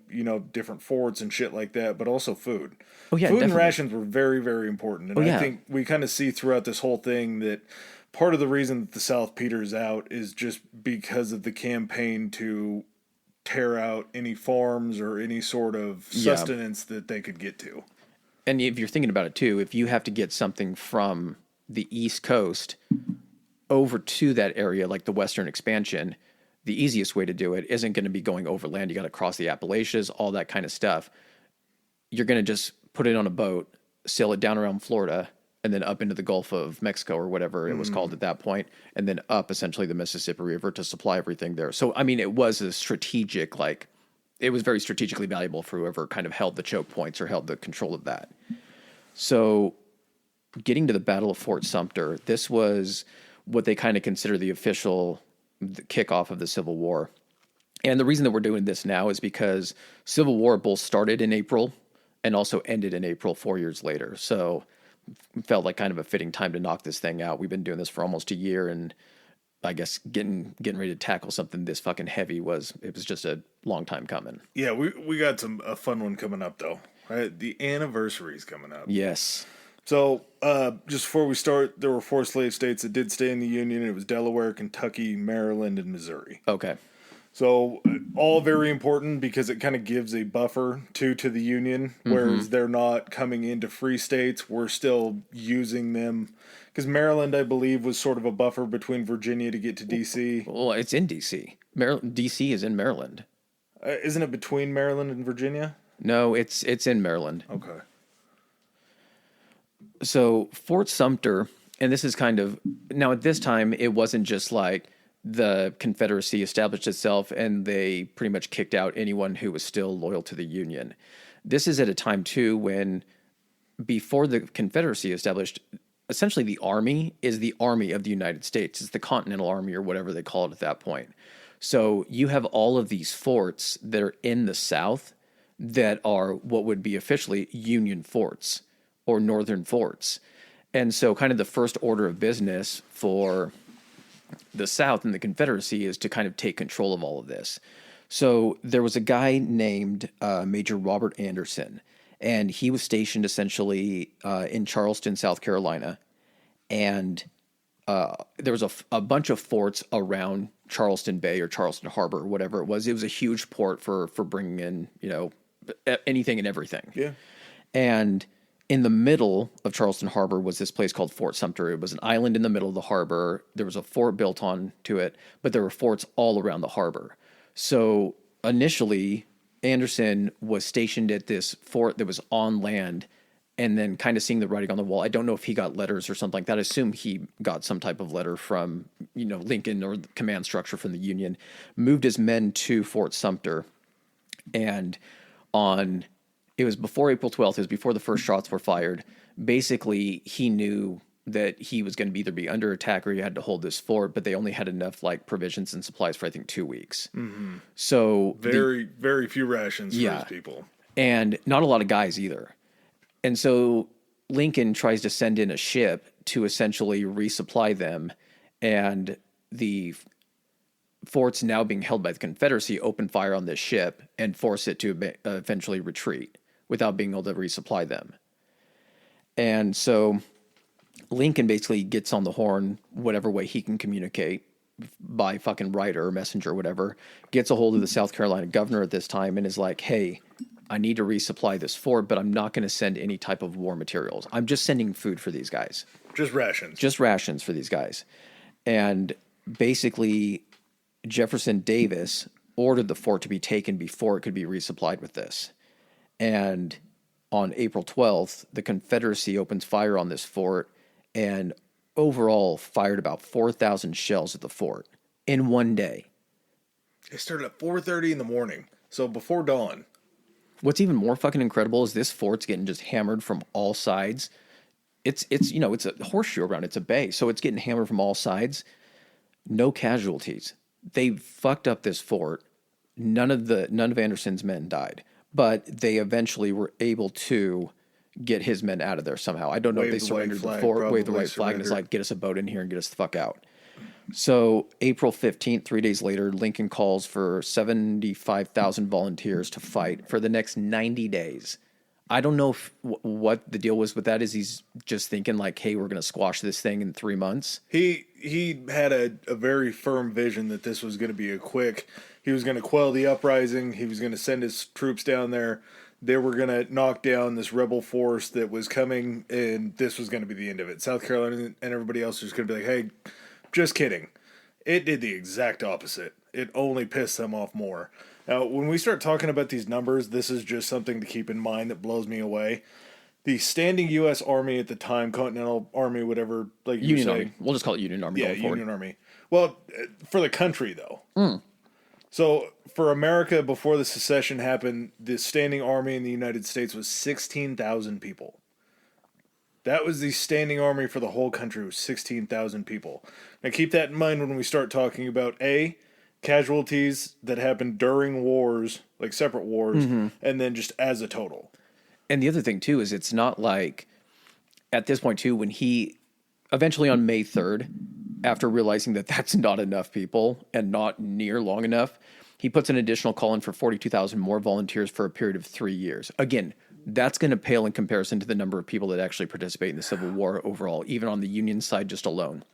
different forts and shit like that, but also food. Oh, yeah, food definitely. And rations were very, very important. And I think we kind of see throughout this whole thing that part of the reason that the South peters out is just because of the campaign to tear out any farms or any sort of sustenance that they could get to. And if you're thinking about it too, if you have to get something from the East Coast over to that area, like the Western expansion, the easiest way to do it isn't going to be going overland. You got to cross the Appalachians, all that kind of stuff. You're going to just put it on a boat, sail it down around Florida, and then up into the Gulf of Mexico or whatever it was called at that point, and then up essentially the Mississippi River to supply everything there. So, I mean, it was a strategic, it was very strategically valuable for whoever kind of held the choke points or held the control of that. So getting to the Battle of Fort Sumter, this was what they kind of consider the official kickoff of the Civil War. And the reason that we're doing this now is because Civil War both started in April and also ended in April 4 years later. So it felt like kind of a fitting time to knock this thing out. We've been doing this for almost a year, and I guess getting ready to tackle something this fucking heavy was just a long time coming. Yeah, we got a fun one coming up though. Right? The anniversary's coming up. Yes. So, just before we start, there were 4 slave states that did stay in the Union. It was Delaware, Kentucky, Maryland, and Missouri. Okay. So, all very important because it kind of gives a buffer to the Union, whereas they're not coming into free states. We're still using them. Because Maryland, I believe, was sort of a buffer between Virginia to get to D.C. Well, it's in D.C. D.C. is in Maryland. Isn't it between Maryland and Virginia? No, it's in Maryland. Okay. So Fort Sumter, and this is kind of, now at this time, it wasn't just like the Confederacy established itself and they pretty much kicked out anyone who was still loyal to the Union. This is at a time too when before the Confederacy established, essentially the Army is the Army of the United States. It's the Continental Army or whatever they call it at that point. So you have all of these forts that are in the South that are what would be officially Union forts or Northern forts. And so, kind of the first order of business for the South and the Confederacy is to kind of take control of all of this. So, there was a guy named Major Robert Anderson, and he was stationed essentially in Charleston, South Carolina. And there was a bunch of forts around Charleston Bay or Charleston Harbor or whatever it was. It was a huge port for bringing in, anything and everything. Yeah. And in the middle of Charleston Harbor was this place called Fort Sumter. It was an island in the middle of the harbor. There was a fort built on to it, but there were forts all around the harbor. So initially, Anderson was stationed at this fort that was on land, and then kind of seeing the writing on the wall. I don't know if he got letters or something like that. I assume he got some type of letter from, Lincoln or the command structure from the Union, moved his men to Fort Sumter. And it was before April 12th, it was before the first shots were fired. Basically, he knew that he was going to either be under attack or he had to hold this fort, but they only had enough provisions and supplies for, I think, 2 weeks. Mm-hmm. So very few rations for his people. And not a lot of guys either. And so Lincoln tries to send in a ship to essentially resupply them, and the forts now being held by the Confederacy open fire on this ship and force it to eventually retreat without being able to resupply them. And so Lincoln basically gets on the horn whatever way he can communicate, by fucking writer or messenger or whatever, gets a hold of the South Carolina governor at this time and is like, hey, I need to resupply this fort, but I'm not going to send any type of war materials. I'm just sending food for these guys. Just rations. Just rations for these guys. And basically, Jefferson Davis ordered the fort to be taken before it could be resupplied with this. And on April 12th, the Confederacy opens fire on this fort and overall fired about 4,000 shells at the fort in one day. It started at 4:30 in the morning, so before dawn. What's even more fucking incredible is this fort's getting just hammered from all sides. It's a horseshoe around. It's a bay, so it's getting hammered from all sides. No casualties. They fucked up this fort. None of Anderson's men died, but they eventually were able to get his men out of there somehow. I don't know if they surrendered the fort, waved the white flag, and it's like, get us a boat in here and get us the fuck out. So April 15th, 3 days later, Lincoln calls for 75,000 volunteers to fight for the next 90 days. I don't know what the deal was with that. Is he's just thinking like, hey, we're going to squash this thing in 3 months? He had a very firm vision that this was going to be he was going to quell the uprising. He was going to send his troops down there. They were going to knock down this rebel force that was coming, and this was going to be the end of it. South Carolina and everybody else was going to be like, hey, just kidding. It did the exact opposite. It only pissed them off more. Now, when we start talking about these numbers, this is just something to keep in mind that blows me away. The standing U.S. Army at the time, Continental Army, whatever, like you Union say. Army. We'll just call it Union Army. Yeah, going forward. Union Army. Well, for the country, though. So, for America, before the secession happened, the standing army in the United States was 16,000 people. That was the standing army for the whole country, was 16,000 people. Now, keep that in mind when we start talking about, casualties that happened during wars, like separate wars, and then just as a total. And the other thing, too, is it's not like, at this point, too, when he, eventually on May 3rd, after realizing that that's not enough people and not near long enough, he puts an additional call in for 42,000 more volunteers for a period of 3 years. Again, that's going to pale in comparison to the number of people that actually participate in the Civil War overall, even on the Union side just alone.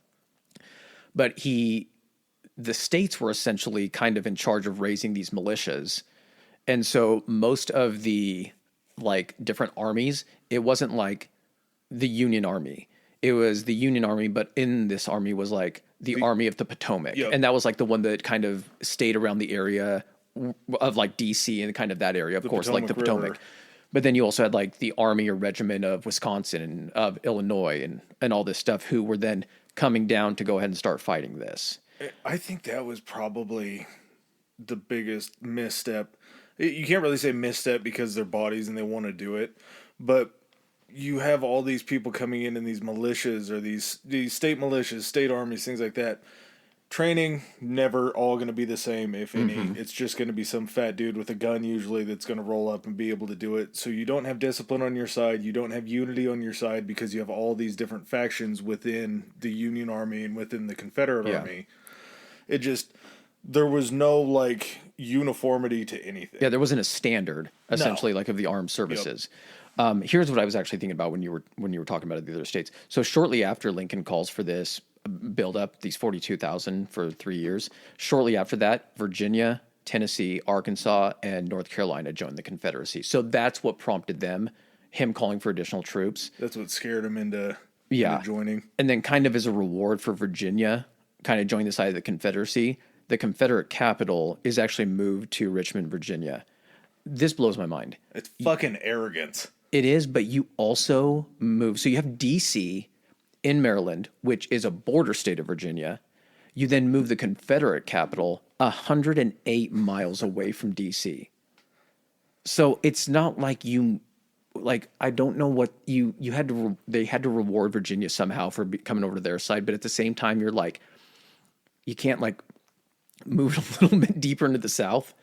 But the states were essentially kind of in charge of raising these militias. And so most of the different armies, it wasn't like the Union Army. It was the Union Army, but in this army was the Army of the Potomac. Yep. And that was the one that kind of stayed around the area of DC and kind of that area, of course, Potomac the Potomac. River. But then you also had the Army or Regiment of Wisconsin and of Illinois and all this stuff who were then coming down to go ahead and start fighting this. I think that was probably the biggest misstep. You can't really say misstep because they're bodies and they want to do it, but you have all these people coming in these militias or these state militias, state armies, things like that. Training, never all going to be the same, if any. It's just going to be some fat dude with a gun, usually, that's going to roll up and be able to do it. So you don't have discipline on your side. You don't have unity on your side because you have all these different factions within the Union Army and within the Confederate Army. It just, there was no, like, uniformity to anything. Yeah, there wasn't a standard, essentially, like of the armed services. Here's what I was actually thinking about when you were talking about the other states. So shortly after Lincoln calls for this build up, these 42,000 for 3 years, shortly after that, Virginia, Tennessee, Arkansas, and North Carolina joined the Confederacy. So that's what prompted him calling for additional troops. That's what scared him into joining. And then kind of as a reward for Virginia, kind of joining the side of the Confederacy, the Confederate capital is actually moved to Richmond, Virginia. This blows my mind. It's fucking arrogance. It is, but you also move. So you have D.C. in Maryland, which is a border state of Virginia. You then move the Confederate capital 108 miles away from D.C. So it's not like I don't know what you had to, they had to reward Virginia somehow for coming over to their side. But at the same time, you're like, you can't like move a little bit deeper into the South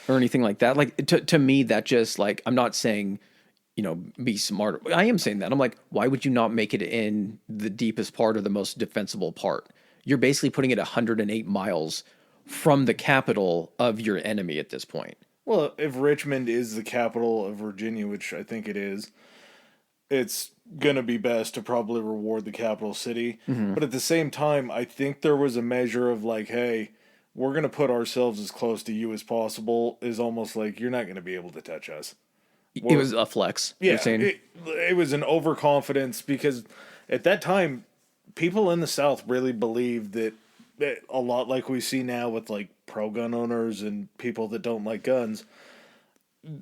or anything like that. Like to me, that just like, I'm not saying, be smart. I am saying that. I'm like, why would you not make it in the deepest part or the most defensible part? You're basically putting it 108 miles from the capital of your enemy at this point. Well, if Richmond is the capital of Virginia, which I think it is, it's going to be best to probably reward the capital city. But at the same time, I think there was a measure of like, hey, we're going to put ourselves as close to you as possible, is almost like you're not going to be able to touch us. It was a flex. Yeah, you're saying? It was an overconfidence because at that time, people in the South really believed that a lot like we see now with like pro-gun owners and people that don't like guns,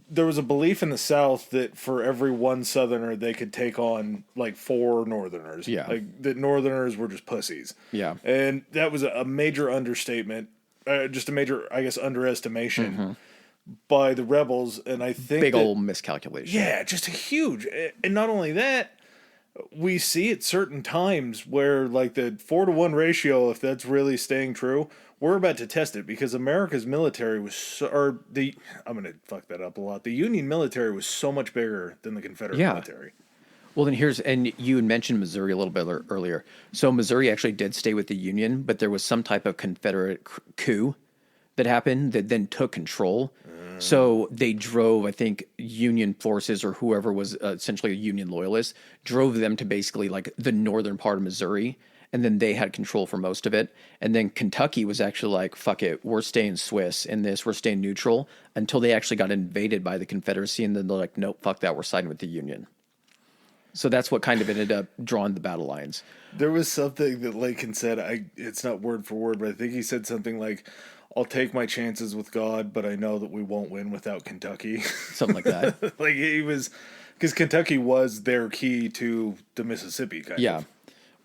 there was a belief in the South that for every one Southerner, they could take on like 4 Northerners. Yeah. Like that Northerners were just pussies. Yeah. And that was a major understatement, just a major, I guess, underestimation by the rebels. And I think big old miscalculation. Yeah, just a huge. And not only that, we see at certain times where like the 4-to-1 ratio, if that's really staying true, we're about to test it because America's military was I'm going to fuck that up a lot. The Union military was so much bigger than the Confederate military. Well, then and you had mentioned Missouri a little bit earlier. So Missouri actually did stay with the Union, but there was some type of Confederate coup that happened that then took control. So they drove, I think, Union forces or whoever was essentially a Union loyalist, drove them to basically like the northern part of Missouri. And then they had control for most of it. And then Kentucky was actually like, fuck it, we're staying Swiss in this, we're staying neutral until they actually got invaded by the Confederacy. And then they're like, nope, fuck that, we're siding with the Union. So that's what kind of ended up drawing the battle lines. There was something that Lincoln said, it's not word for word, but I think he said something like, I'll take my chances with God, but I know that we won't win without Kentucky. Something like that. Like he was, because Kentucky was their key to the Mississippi kind of. Yeah.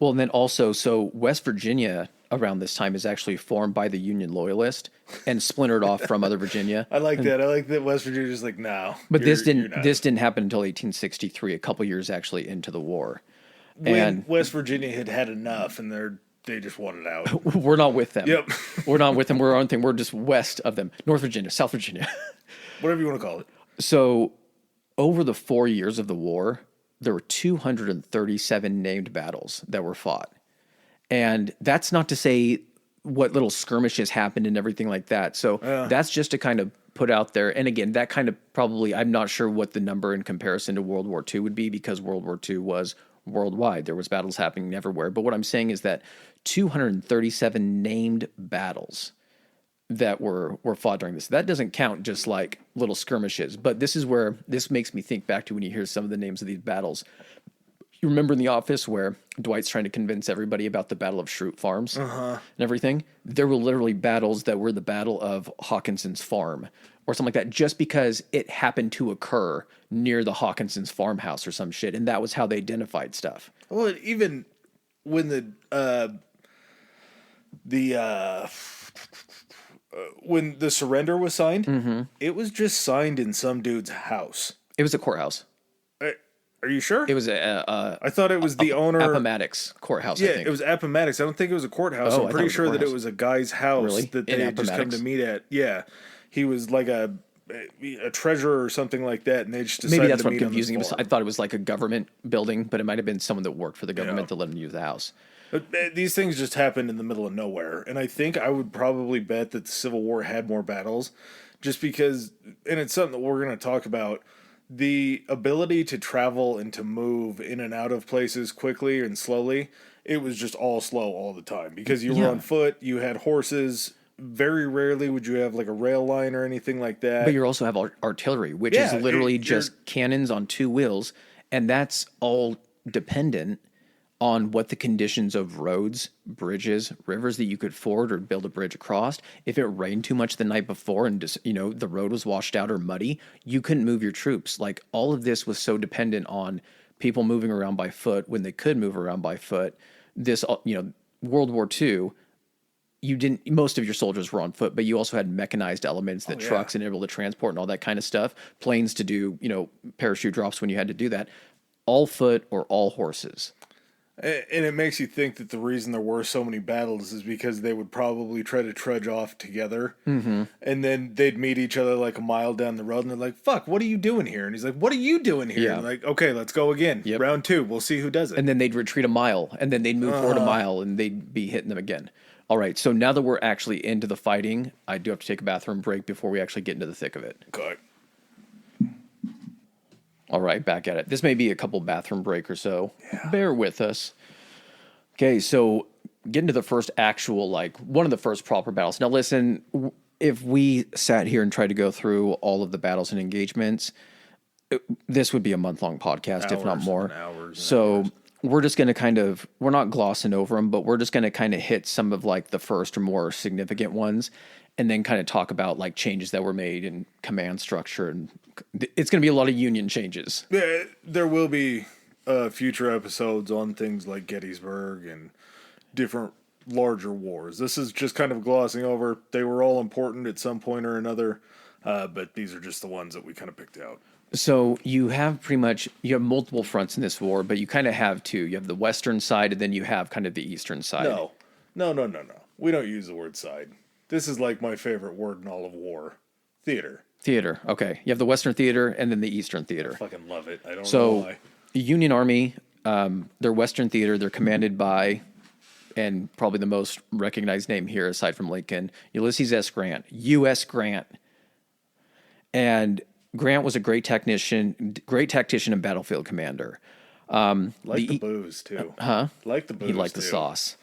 Well, and then also, so West Virginia around this time is actually formed by the Union Loyalist and splintered off from other Virginia. I like that. I like that West Virginia's like, no. But this didn't happen until 1863, a couple years actually into the war. When West Virginia had enough and they just wanted out. We're not with them. Yep. We're not with them. We're our own thing. We're just west of them. North Virginia, South Virginia. Whatever you want to call it. So over the 4 years of the war, there were 237 named battles that were fought. And that's not to say what little skirmishes happened and everything like that. So that's just to kind of put out there. And again, that kind of probably, I'm not sure what the number in comparison to World War II would be because World War II was worldwide. There was battles happening everywhere. But what I'm saying is that 237 named battles that were fought during this. That doesn't count just like little skirmishes. But this is where this makes me think back to when you hear some of the names of these battles. You remember in The Office where Dwight's trying to convince everybody about the Battle of Schrute Farms and everything? There were literally battles that were the Battle of Hawkinson's Farm or something like that just because it happened to occur near the Hawkinson's farmhouse or some shit. And that was how they identified stuff. Well, even when when the surrender was signed, it was just signed in some dude's house. It was a courthouse. Are you sure? It was I thought it was the owner. Appomattox Courthouse, I Yeah, think. it was Appomattox. I don't think it was a courthouse. Oh, I'm I thought pretty it was a sure that it courthouse. was a guy's house Really? that In they had just come to Appomattox? meet at. Yeah, he was like a treasurer or something like that, and they just decided Maybe that's to what I'm meet on this confusing. I farm. thought it was like a government building, but it might have been someone that worked for the government Yeah. that let him use the house. But these things just happened in the middle of nowhere, and I think I would probably bet that the Civil War had more battles, just because, and it's something that we're going to talk about. The ability to travel and to move in and out of places quickly and slowly, it was just all slow all the time because you were Yeah. on foot, you had horses. Very rarely would you have like a rail line or anything like that. But you also have artillery, which is Yeah, literally you're just cannons on two wheels, and that's all dependent on what the conditions of roads, bridges, rivers that you could ford or build a bridge across. If it rained too much the night before and just, the road was washed out or muddy, you couldn't move your troops. Like all of this was so dependent on people moving around by foot when they could move around by foot. This, World War II, you didn't, most of your soldiers were on foot, but you also had mechanized elements that yeah. trucks and able to transport and all that kind of stuff, planes to do, parachute drops when you had to do that, all foot or all horses. And it makes you think that the reason there were so many battles is because they would probably try to trudge off together. Mm-hmm. And then they'd meet each other like a mile down the road and they're like, fuck, what are you doing here? And he's like, what are you doing here? Yeah. And like, okay, let's go again. Yep. Round 2. We'll see who does it. And then they'd retreat a mile, and then they'd move forward a mile, and they'd be hitting them again. All right, so now that we're actually into the fighting, I do have to take a bathroom break before we actually get into the thick of it. Okay. All right, back at it. This may be a couple bathroom break or so. Yeah. Bear with us. Okay, so getting to the first actual, one of the first proper battles. Now, listen, if we sat here and tried to go through all of the battles and engagements, this would be a month-long podcast, if not more. Hours. We're just going to we're not glossing over them, but we're just going to kind of hit some of the first or more significant ones and then kind of talk about changes that were made in command structure. And it's going to be a lot of Union changes. Yeah, there will be future episodes on things like Gettysburg and different larger wars. This is just kind of glossing over. They were all important at some point or another, but these are just the ones that we kind of picked out. So you have multiple fronts in this war, but you kind of have two. You have the western side, and then you have kind of the eastern side. No. We don't use the word side. This is like my favorite word in all of war. Theater. Theater. Okay. You have the western theater and then the eastern theater. I fucking love it. I don't know So why. the Union Army, their western theater, they're commanded by, and probably the most recognized name here aside from Lincoln, Ulysses S. Grant, U.S. Grant. And Grant was a great tactician and battlefield commander. The booze, too. Like the booze, He liked the too. sauce.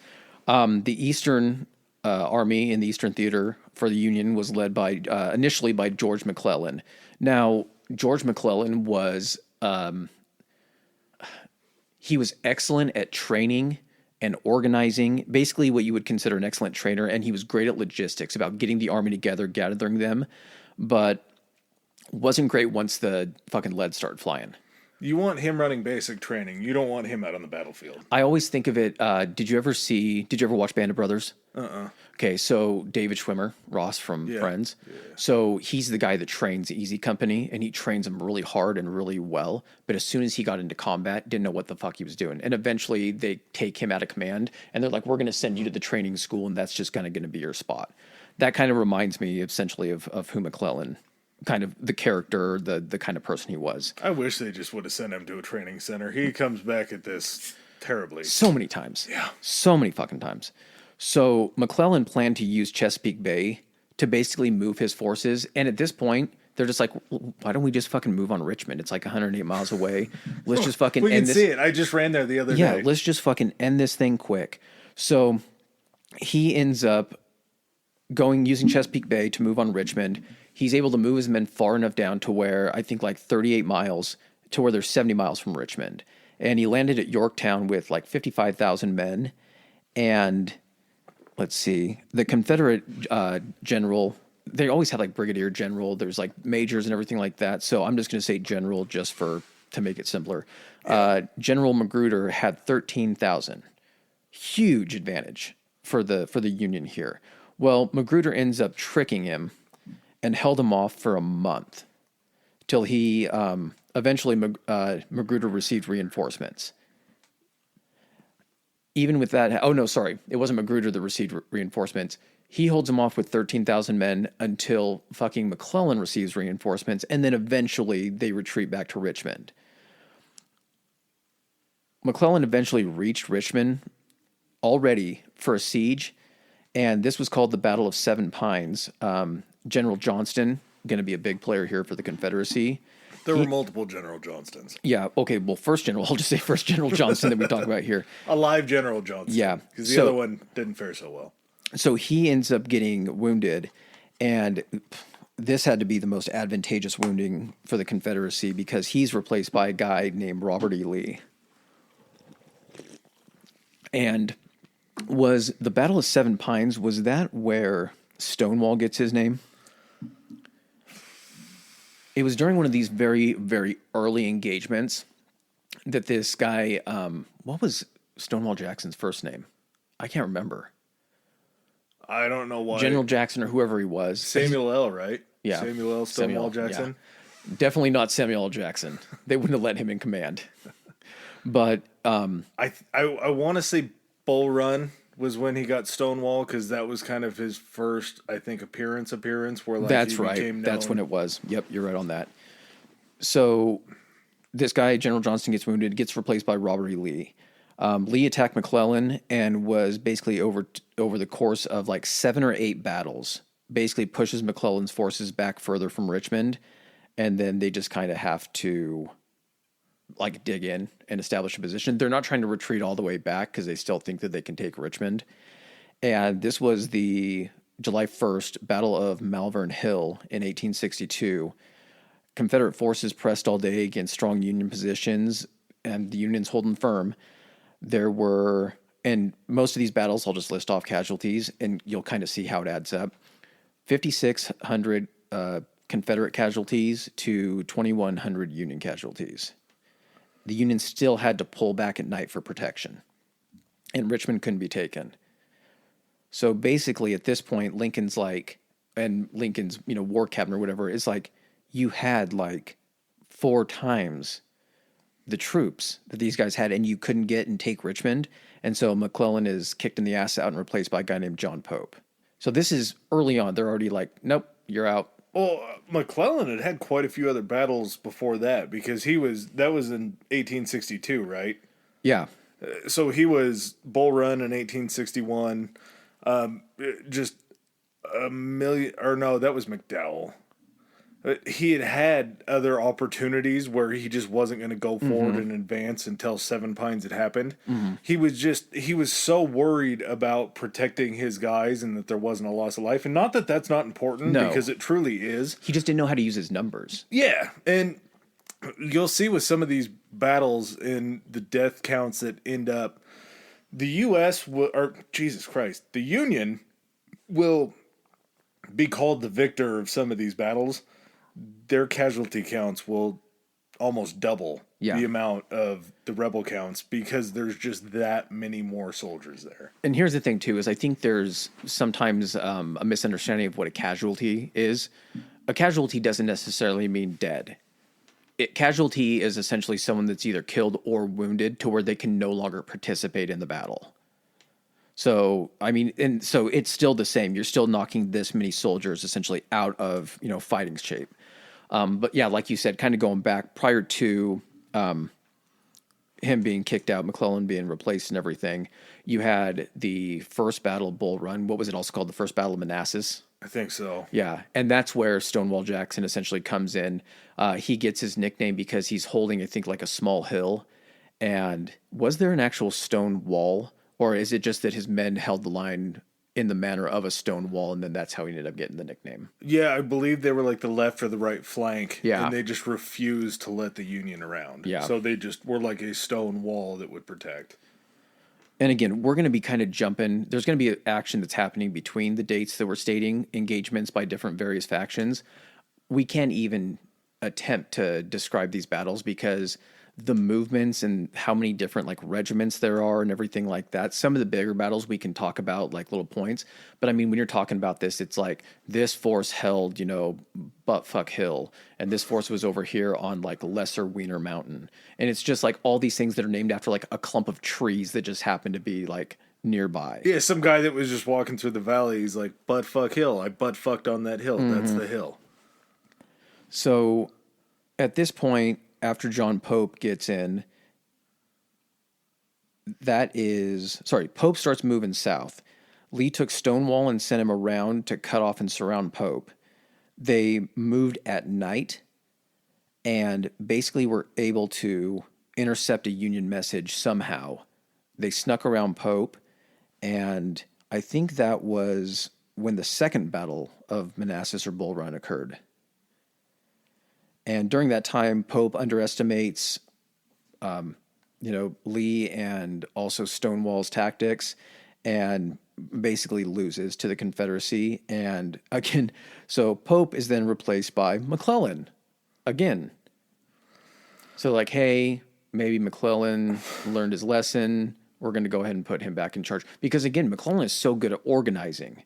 The Eastern Army in the Eastern Theater for the Union was led by initially by George McClellan. Now, George McClellan was he was excellent at training and organizing, basically what you would consider an excellent trainer, and he was great at logistics, about getting the army together, gathering them, but wasn't great once the fucking lead started flying. You want him running basic training. You don't want him out on the battlefield. I always think of it, did you ever watch Band of Brothers? Okay, so David Schwimmer, Ross from Friends. Yeah. So he's the guy that trains Easy Company, and he trains them really hard and really well. But as soon as he got into combat, didn't know what the fuck he was doing. And eventually they take him out of command, and they're like, we're going to send you to the training school, and that's just going to be your spot. That kind of reminds me essentially of who McClellan, kind of the character, the kind of person he was. I wish they just would have sent him to a training center. He comes back at this terribly. So many times. Yeah. So many fucking times. So McClellan planned to use Chesapeake Bay to basically move his forces. And at this point, they're just like, why don't we just fucking move on Richmond? It's like 108 miles away. Let's just fucking we end can this. see it. I just ran there the other day. Yeah, let's just fucking end this thing quick. So he ends up using Chesapeake Bay to move on Richmond. He's able to move his men far enough down to where, I think 38 miles, to where they're 70 miles from Richmond. And he landed at Yorktown with 55,000 men. And let's see, the Confederate general, they always have brigadier general. There's majors and everything like that. So I'm just going to say general just to make it simpler. General Magruder had 13,000. Huge advantage for the Union here. Well, Magruder ends up tricking him and held him off for a month till he eventually Magruder received reinforcements. Even with that, oh no, sorry, it wasn't Magruder that received reinforcements. He holds him off with 13,000 men until fucking McClellan receives reinforcements, and then eventually they retreat back to Richmond. McClellan eventually reached Richmond already for a siege, and this was called the Battle of Seven Pines. General Johnston, going to be a big player here for the Confederacy. There were multiple General Johnstons. Yeah, okay, well, I'll just say First General Johnston that we talk about here. A live General Johnston. Yeah. Because the other one didn't fare so well. So he ends up getting wounded, and this had to be the most advantageous wounding for the Confederacy because he's replaced by a guy named Robert E. Lee. And was the Battle of Seven Pines, was that where Stonewall gets his name? It was during one of these very, very early engagements that this guy, what was Stonewall Jackson's first name? I can't remember. I don't know why. General Jackson or whoever he was. Samuel L., right? Yeah. Samuel L. Stonewall Jackson. Yeah. Definitely not Samuel L. Jackson. They wouldn't have let him in command. But I want to say Bull Run was when he got Stonewall because that was kind of his first, I think, appearance where like that's he right. became known. That's when it was. Yep, you're right on that. So this guy, General Johnston, gets wounded, gets replaced by Robert E. Lee. Lee attacked McClellan and was basically over the course of like 7 or 8 battles, basically pushes McClellan's forces back further from Richmond, and then they just kind of have to like dig in and establish a position. They're not trying to retreat all the way back because they still think that they can take Richmond. And this was the July 1st Battle of Malvern Hill in 1862. Confederate forces pressed all day against strong Union positions, and the Unions holding firm. There were, and most of these battles, I'll just list off casualties, and you'll kind of see how it adds up. 5,600 Confederate casualties to 2,100 Union casualties. The Union still had to pull back at night for protection, and Richmond couldn't be taken. So basically, at this point, Lincoln's war cabinet or whatever is like, you had like 4 times the troops that these guys had, and you couldn't get and take Richmond. And so McClellan is kicked in the ass out and replaced by a guy named John Pope. So this is early on. They're already like, nope, you're out. Well, McClellan had quite a few other battles before that because that was in 1862, right? Yeah. So he was Bull Run in 1861. Just a million, or no, that was McDowell. He had other opportunities where he just wasn't going to go forward and advance until Seven Pines had happened. Mm-hmm. He was so worried about protecting his guys and that there wasn't a loss of life. And not that that's not important, because it truly is. He just didn't know how to use his numbers. Yeah. And you'll see with some of these battles and the death counts that end up, the the Union will be called the victor of some of these battles. Their casualty counts will almost double the amount of the rebel counts because there's just that many more soldiers there. And here's the thing, too, is I think there's sometimes a misunderstanding of what a casualty is. A casualty doesn't necessarily mean dead. Casualty is essentially someone that's either killed or wounded to where they can no longer participate in the battle. So, I mean, and so it's still the same. You're still knocking this many soldiers essentially out of, fighting shape. But yeah, like you said, kind of going back prior to him being kicked out, McClellan being replaced and everything, you had the first Battle of Bull Run. What was it also called? The First Battle of Manassas? I think so. Yeah, and that's where Stonewall Jackson essentially comes in. He gets his nickname because he's holding, I think, like a small hill. And was there an actual stone wall? Or is it just that his men held the line in the manner of a stone wall, and then that's how he ended up getting the nickname? Yeah, I believe they were like the left or the right flank. Yeah. And they just refused to let the Union around. Yeah. So they just were like a stone wall that would protect. And again, we're going to be kind of jumping. There's going to be action that's happening between the dates that we're stating, engagements by different various factions. We can't even attempt to describe these battles because the movements and how many different like regiments there are and everything like that. Some of the bigger battles we can talk about like little points, but I mean when you're talking about this, it's like this force held, Buttfuck Hill, and this force was over here on like Lesser Wiener Mountain, and it's just like all these things that are named after like a clump of trees that just happen to be like nearby. Yeah, some guy that was just walking through the valley, he's like, Buttfuck Hill. I butt fucked on that hill. That's the hill. So at this point, after John Pope gets in, Pope starts moving south. Lee took Stonewall and sent him around to cut off and surround Pope. They moved at night and basically were able to intercept a Union message somehow. They snuck around Pope, and I think that was when the Second Battle of Manassas or Bull Run occurred. And during that time, Pope underestimates, Lee and also Stonewall's tactics, and basically loses to the Confederacy. And again, so Pope is then replaced by McClellan again. So like, hey, maybe McClellan learned his lesson. We're going to go ahead and put him back in charge. Because again, McClellan is so good at organizing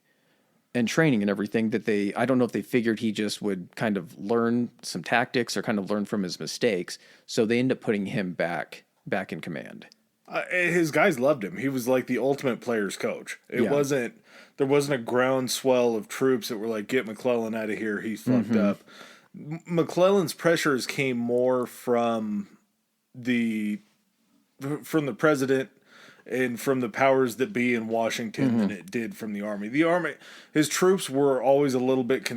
and training and everything that I don't know if they figured he just would kind of learn some tactics or kind of learn from his mistakes. So they end up putting him back in command. His guys loved him. He was like the ultimate player's coach. There wasn't a groundswell of troops that were like, get McClellan out of here. He's fucked up. McClellan's pressures came more from the president and from the powers that be in Washington than it did from the army. The army, his troops were always a little bit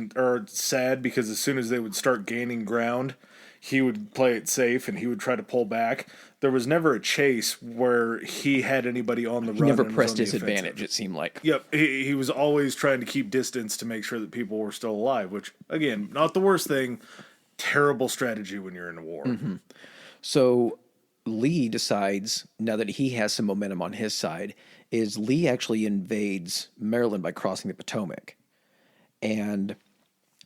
sad because as soon as they would start gaining ground, he would play it safe and he would try to pull back. There was never a chase where he had anybody on the run. He never pressed his advantage, it seemed like. Yep, he was always trying to keep distance to make sure that people were still alive, which, again, not the worst thing. Terrible strategy when you're in a war. So Lee decides, now that he has some momentum on his side, is Lee actually invades Maryland by crossing the Potomac. And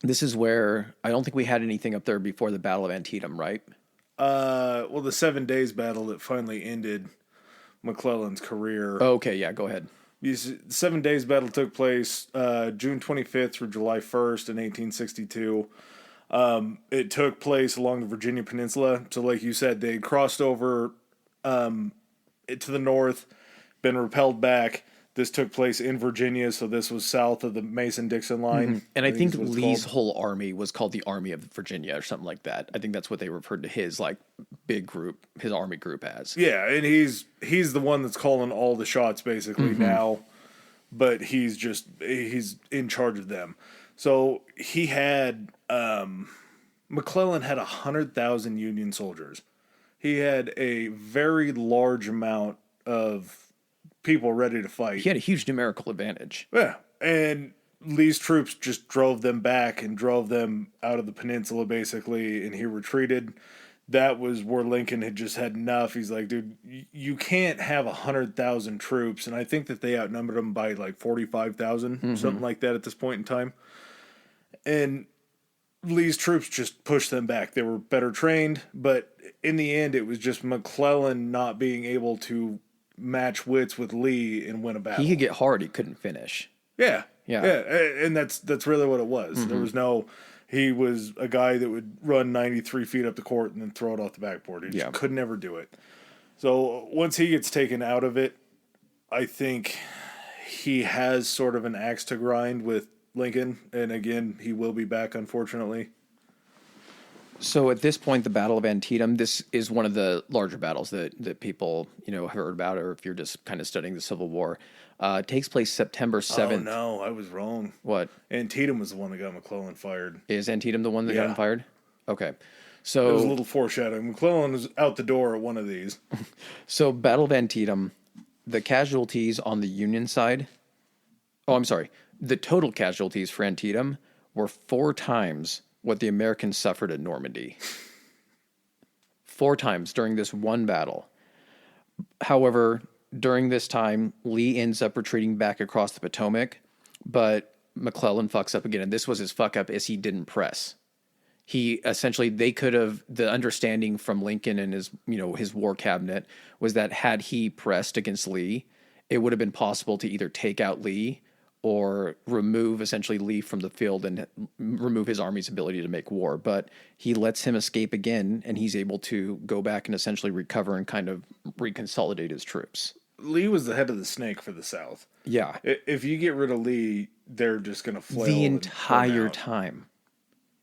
this is where, I don't think we had anything up there before the Battle of Antietam, right? Well, the 7 Days battle that finally ended McClellan's career. Okay, yeah, go ahead. The 7 Days battle took place June 25th through July 1st in 1862. It took place along the Virginia Peninsula. So like you said, they crossed over to the north, been repelled back. This took place in Virginia, so this was south of the Mason-Dixon line. And I think Lee's whole army was called the Army of Virginia or something like that. I think that's what they referred to his like big group, his army group as. Yeah, and he's the one that's calling all the shots basically now, but he's in charge of them. So he had McClellan had 100,000 Union soldiers. He had a very large amount of people ready to fight. He had a huge numerical advantage. Yeah, and Lee's troops just drove them back and drove them out of the peninsula basically, and he retreated. That was where Lincoln had just had enough. He's like, dude, you can't have 100,000 troops, and I think that they outnumbered them by like 45,000, something like that at this point in time. And Lee's troops just pushed them back. They were better trained, but in the end, it was just McClellan not being able to match wits with Lee and win a battle. He could get hard, he couldn't finish. Yeah, and that's really what it was. There was he was a guy that would run 93 feet up the court and then throw it off the backboard. He just could never do it. So once he gets taken out of it, I think he has sort of an axe to grind with Lincoln, and again, he will be back, unfortunately. So at this point, the Battle of Antietam, this is one of the larger battles that people, have heard about, or if you're just kind of studying the Civil War. Takes place September 7th. Oh, no, I was wrong. What? Antietam was the one that got McClellan fired. Is Antietam the one that got him fired? Okay. So it was a little foreshadowing. McClellan was out the door at one of these. So Battle of Antietam, the casualties on the Union side, the total casualties for Antietam were 4 times what the Americans suffered at Normandy. 4 times during this one battle. However, during this time, Lee ends up retreating back across the Potomac, but McClellan fucks up again. And this was his fuck up, is he didn't press. He essentially, they could have, the understanding from Lincoln and his, his war cabinet was that had he pressed against Lee, it would have been possible to either take out Lee or remove essentially Lee from the field and remove his army's ability to make war. But he lets him escape again, and he's able to go back and essentially recover and kind of reconsolidate his troops. Lee was the head of the snake for the South. Yeah. If you get rid of Lee, they're just going to flail The and entire burn out. time.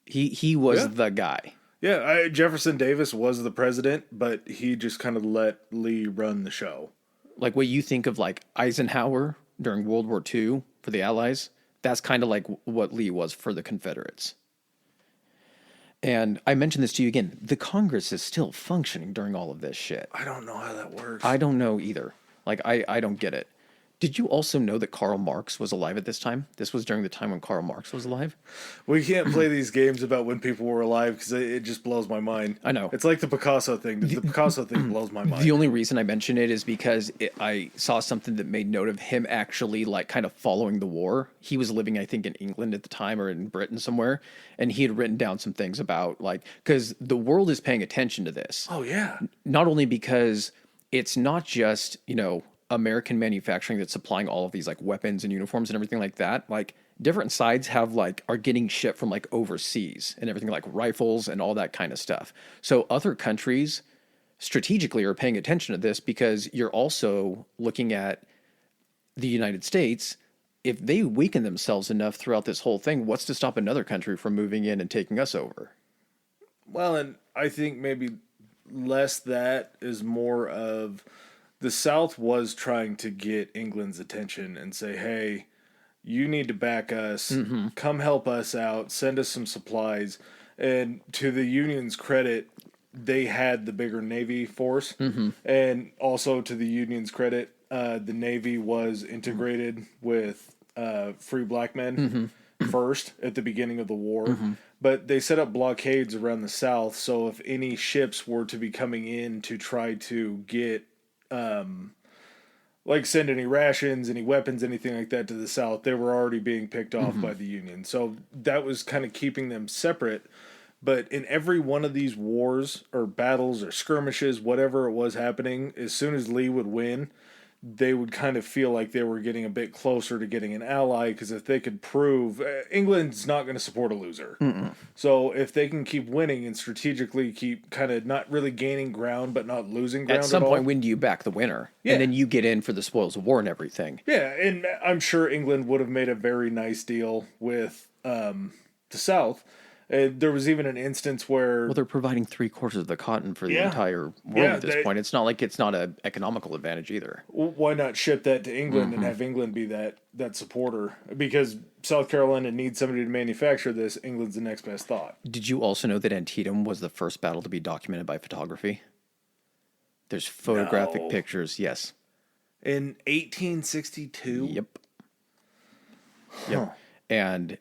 He was the guy. Yeah, Jefferson Davis was the president, but he just kind of let Lee run the show. Like what you think of like Eisenhower during World War II for the Allies, that's kind of like what Lee was for the Confederates. And I mentioned this to you again. The Congress is still functioning during all of this shit. I don't know how that works. I don't know either. Like, I don't get it. Did you also know that Karl Marx was alive at this time? This was during the time when Karl Marx was alive? We can't play these games about when people were alive because it just blows my mind. I know. It's like the Picasso thing. The Picasso thing blows my mind. The only reason I mention it is because I saw something that made note of him actually like kind of following the war. He was living, I think, in England at the time or in Britain somewhere. And he had written down some things about like, because the world is paying attention to this. Oh, yeah. Not only because it's not just, American manufacturing that's supplying all of these like weapons and uniforms and everything like that. Like different sides are getting shipped from like overseas and everything like rifles and all that kind of stuff. So other countries strategically are paying attention to this because you're also looking at the United States. If they weaken themselves enough throughout this whole thing, what's to stop another country from moving in and taking us over? Well, and I think maybe less that is more of the South was trying to get England's attention and say, hey, you need to back us, come help us out, send us some supplies. And to the Union's credit, they had the bigger Navy force. And also to the Union's credit, the Navy was integrated with free black men first at the beginning of the war. But they set up blockades around the South, so if any ships were to be coming in to try to get like send any rations, any weapons, anything like that to the South, they were already being picked off by the Union. So that was kind of keeping them separate. But in every one of these wars or battles or skirmishes, whatever it was happening, as soon as Lee would win, they would kind of feel like they were getting a bit closer to getting an ally, because if they could prove England's not going to support a loser. So if they can keep winning and strategically keep kind of not really gaining ground but not losing ground At some all, point, when do you back the winner? Yeah. And then you get in for the spoils of war and everything. Yeah, and I'm sure England would have made a very nice deal with the South. There was even an instance where... Well, they're providing 3/4 of the cotton for the entire world at this point. It's not like it's not an economical advantage either. Why not ship that to England and have England be that supporter? Because South Carolina needs somebody to manufacture this. England's the next best thought. Did you also know that Antietam was the first battle to be documented by photography? There's photographic pictures, yes. In 1862? Yep. Huh. And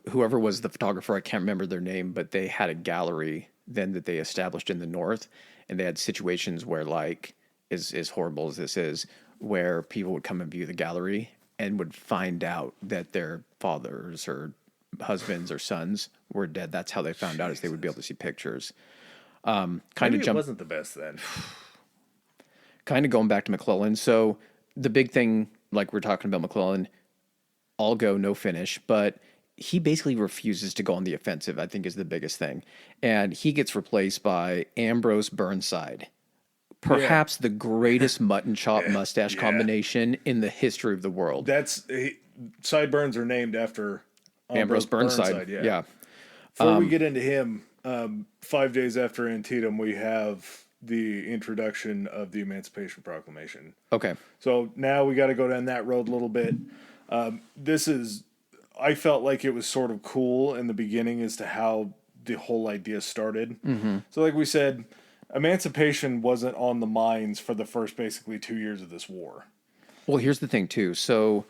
whoever was the photographer, I can't remember their name, but they had a gallery then that they established in the North. And they had situations where, like, as horrible as this is, where people would come and view the gallery and would find out that their fathers or husbands or sons were dead. That's how they found out, is they would be able to see pictures. Maybe it wasn't the best then. Kind of going back to McClellan. So the big thing, like we're talking about McClellan, all go, no finish, but he basically refuses to go on the offensive, I think is the biggest thing. And he gets replaced by Ambrose Burnside, perhaps the greatest mutton chop mustache combination in the history of the world. Sideburns are named after Ambrose Burnside. Yeah. Before we get into him, 5 days after Antietam, we have the introduction of the Emancipation Proclamation. Okay. So now we got to go down that road a little bit. I felt like it was sort of cool in the beginning as to how the whole idea started. So like we said, emancipation wasn't on the minds for the first basically 2 years of this war. Well, here's the thing too. So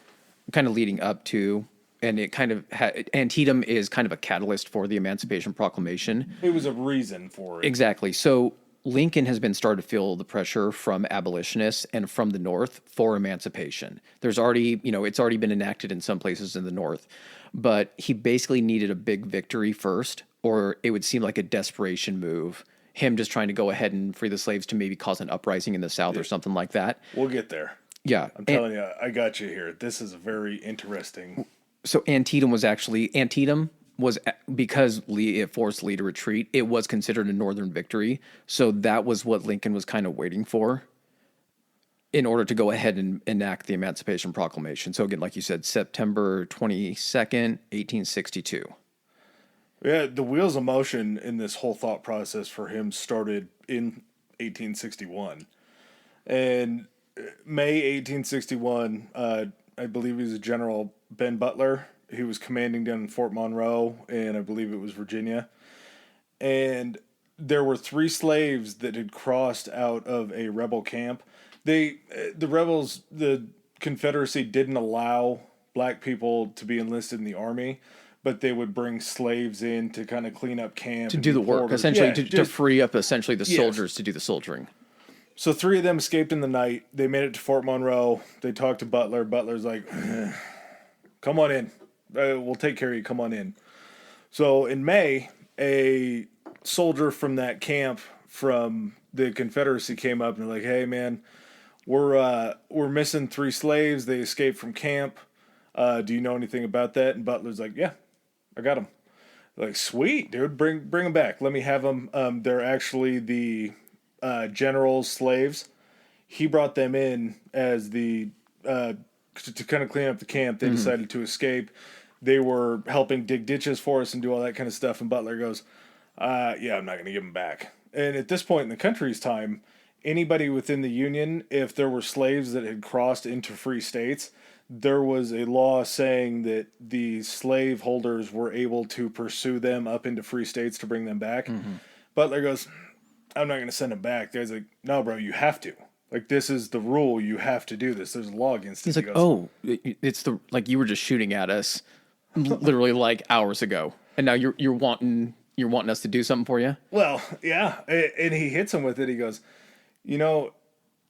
kind of leading up to, and it kind of Antietam is kind of a catalyst for the Emancipation Proclamation. It was a reason for it. Exactly. So Lincoln has been starting to feel the pressure from abolitionists and from the North for emancipation. There's already, it's already been enacted in some places in the North, but he basically needed a big victory first, or it would seem like a desperation move. Him just trying to go ahead and free the slaves to maybe cause an uprising in the South or something like that. We'll get there. Yeah. I'm telling you, I got you here. This is very interesting. So Antietam was because it forced Lee to retreat. It was considered a Northern victory. So that was what Lincoln was kind of waiting for in order to go ahead and enact the Emancipation Proclamation. So again, like you said, September 22nd, 1862. Yeah, the wheels of motion in this whole thought process for him started in 1861. And May 1861, I believe he was General Ben Butler. He was commanding down in Fort Monroe, and I believe it was Virginia. And there were 3 slaves that had crossed out of a rebel camp. The Confederacy didn't allow black people to be enlisted in the army, but they would bring slaves in to kind of clean up camp. To do the work, essentially, to free up essentially the soldiers to do the soldiering. So 3 of them escaped in the night. They made it to Fort Monroe. They talked to Butler. Butler's like, come on in. We'll take care of you. Come on in. So in May, a soldier from that camp from the Confederacy came up and they're like, hey, man, we're missing 3 slaves. They escaped from camp. Do you know anything about that? And Butler's like, yeah, I got them. Like, sweet, dude. Bring them back. Let me have them. They're actually the general's slaves. He brought them in as the to kind of clean up the camp. They decided to escape. They were helping dig ditches for us and do all that kind of stuff. And Butler goes, yeah, I'm not going to give them back. And at this point in the country's time, anybody within the Union, if there were slaves that had crossed into free states, there was a law saying that the slave holders were able to pursue them up into free states to bring them back. Butler goes, I'm not going to send them back. The guy's like, no, bro, you have to. Like, this is the rule. You have to do this. There's a law against it. He's like, it's like you were just shooting at us literally like hours ago. And now you're wanting us to do something for you? Well, yeah. And he hits him with it. He goes,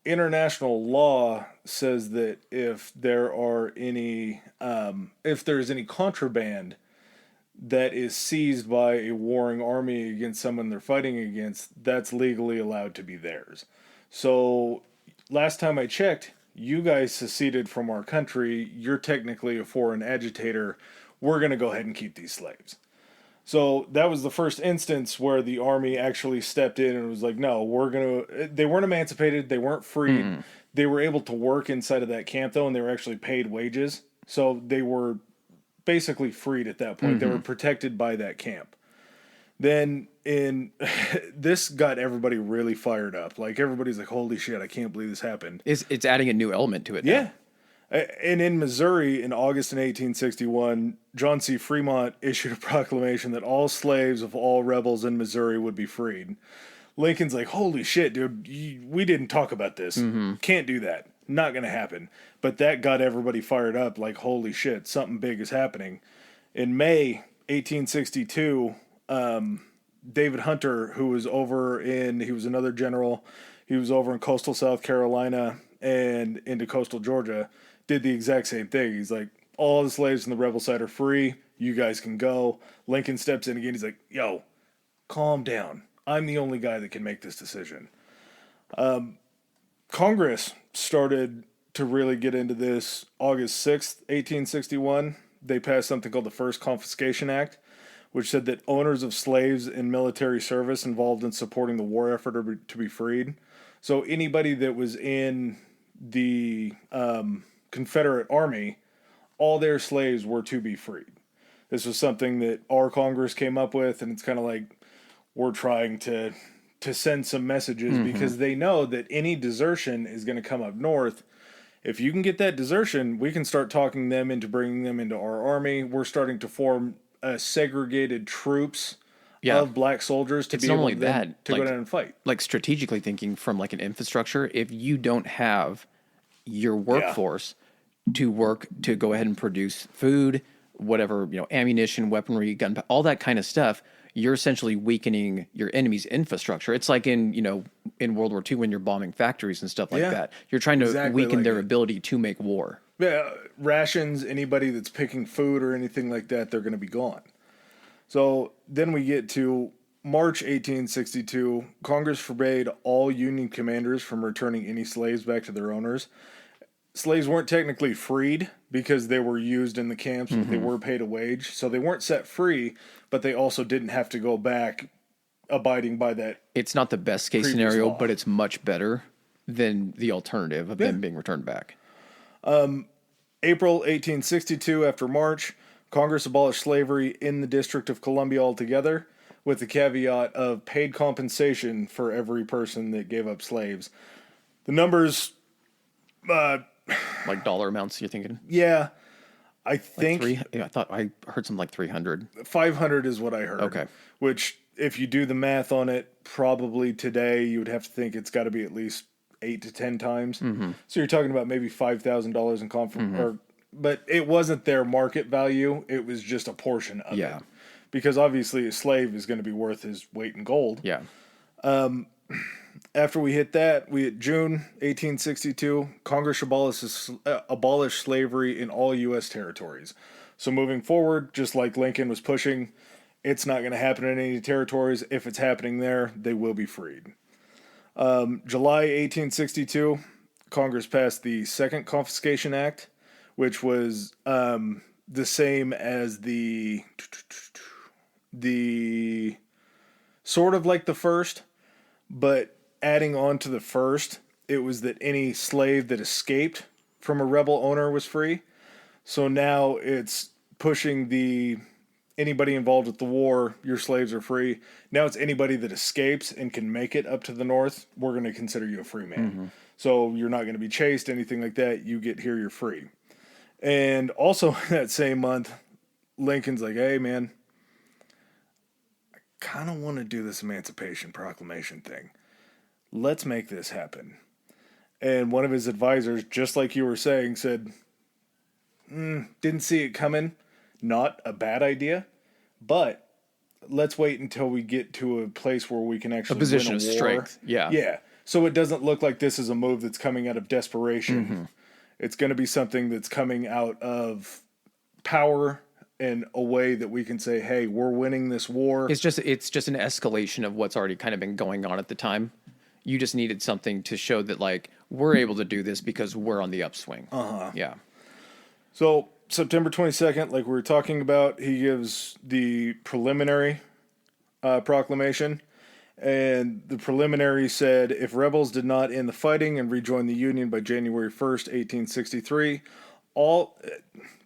international law says that if there's any contraband that is seized by a warring army against someone they're fighting against, that's legally allowed to be theirs. So last time I checked, you guys seceded from our country. You're technically a foreign agitator. We're going to go ahead and keep these slaves. So that was the first instance where the army actually stepped in and was like, no, they weren't emancipated. They weren't freed. They were able to work inside of that camp though, and they were actually paid wages. So they were basically freed at that point. They were protected by that camp. Then this got everybody really fired up. Like, everybody's like, holy shit, I can't believe this happened. It's adding a new element to it. Yeah. And in Missouri, in August in 1861, John C. Fremont issued a proclamation that all slaves of all rebels in Missouri would be freed. Lincoln's like, holy shit, dude, we didn't talk about this. Can't do that. Not going to happen. But that got everybody fired up, like, holy shit, something big is happening. In May 1862, David Hunter, he was another general. He was over in coastal South Carolina and into coastal Georgia, did the exact same thing. He's like, all the slaves on the rebel side are free. You guys can go. Lincoln steps in again. He's like, yo, calm down. I'm the only guy that can make this decision. Congress started to really get into this August 6th, 1861. They passed something called the First Confiscation Act, which said that owners of slaves in military service involved in supporting the war effort are to be freed. So anybody that was in the Confederate Army, all their slaves were to be freed. This was something that our Congress came up with, and it's kind of like we're trying to send some messages because they know that any desertion is going to come up north. If you can get that desertion, we can start talking them into bringing them into our army. We're starting to form segregated troops of black soldiers to be able to go down and fight. Like, strategically thinking from like an infrastructure, if you don't have your workforce to work to go ahead and produce food, whatever, ammunition, weaponry, gun, all that kind of stuff, you're essentially weakening your enemy's infrastructure. It's like in World War II when you're bombing factories and stuff like that. You're trying to weaken their ability to make war. Yeah, rations, anybody that's picking food or anything like that, they're going to be gone. So then we get to March 1862. Congress forbade all Union commanders from returning any slaves back to their owners. Slaves weren't technically freed because they were used in the camps, but they were paid a wage. So they weren't set free, but they also didn't have to go back abiding by that. It's not the best case Previous scenario, law. but it's much better than the alternative of them being returned back. April 1862, after March, Congress abolished slavery in the District of Columbia altogether, with the caveat of paid compensation for every person that gave up slaves. The numbers, Like dollar amounts, you're thinking? yeah, I think I thought I heard something like 300. 500 is what I heard. Okay. Which, if you do the math on it, probably today you would have to think it's got to be at least 8 to 10 times. So you're talking about maybe $5,000 in but it wasn't their market value. It was just a portion of Yeah. it. Because obviously a slave is going to be worth his weight in gold. Yeah. After we hit that, we hit June 1862. Congress abolished slavery in all U.S. territories. So moving forward, just like Lincoln was pushing, it's not going to happen in any territories. If it's happening there, they will be freed. July 1862, Congress passed the Second Confiscation Act, which was the same as the sort of like the first, but adding on to the first, it was that any slave that escaped from a rebel owner was free. So now it's pushing anybody involved with the war, your slaves are free. Now it's anybody that escapes and can make it up to the north, we're going to consider you a free man. So you're not going to be chased, anything like that. You get here, you're free. And also that same month, Lincoln's like, hey, man, I kind of want to do this Emancipation Proclamation thing. Let's make this happen. And one of his advisors, just like you were saying, said, didn't see it coming. Not a bad idea, but let's wait until we get to a place where we can actually A position win of a war. strength. Yeah. Yeah. So it doesn't look like this is a move that's coming out of desperation. It's going to be something that's coming out of power in a way that we can say, hey, we're winning this war. It's just an escalation of what's already kind of been going on at the time. You just needed something to show that, like, we're able to do this because we're on the upswing. Yeah. So September 22nd, like we were talking about, he gives the preliminary proclamation. And the preliminary said, if rebels did not end the fighting and rejoin the Union by January 1st, 1863,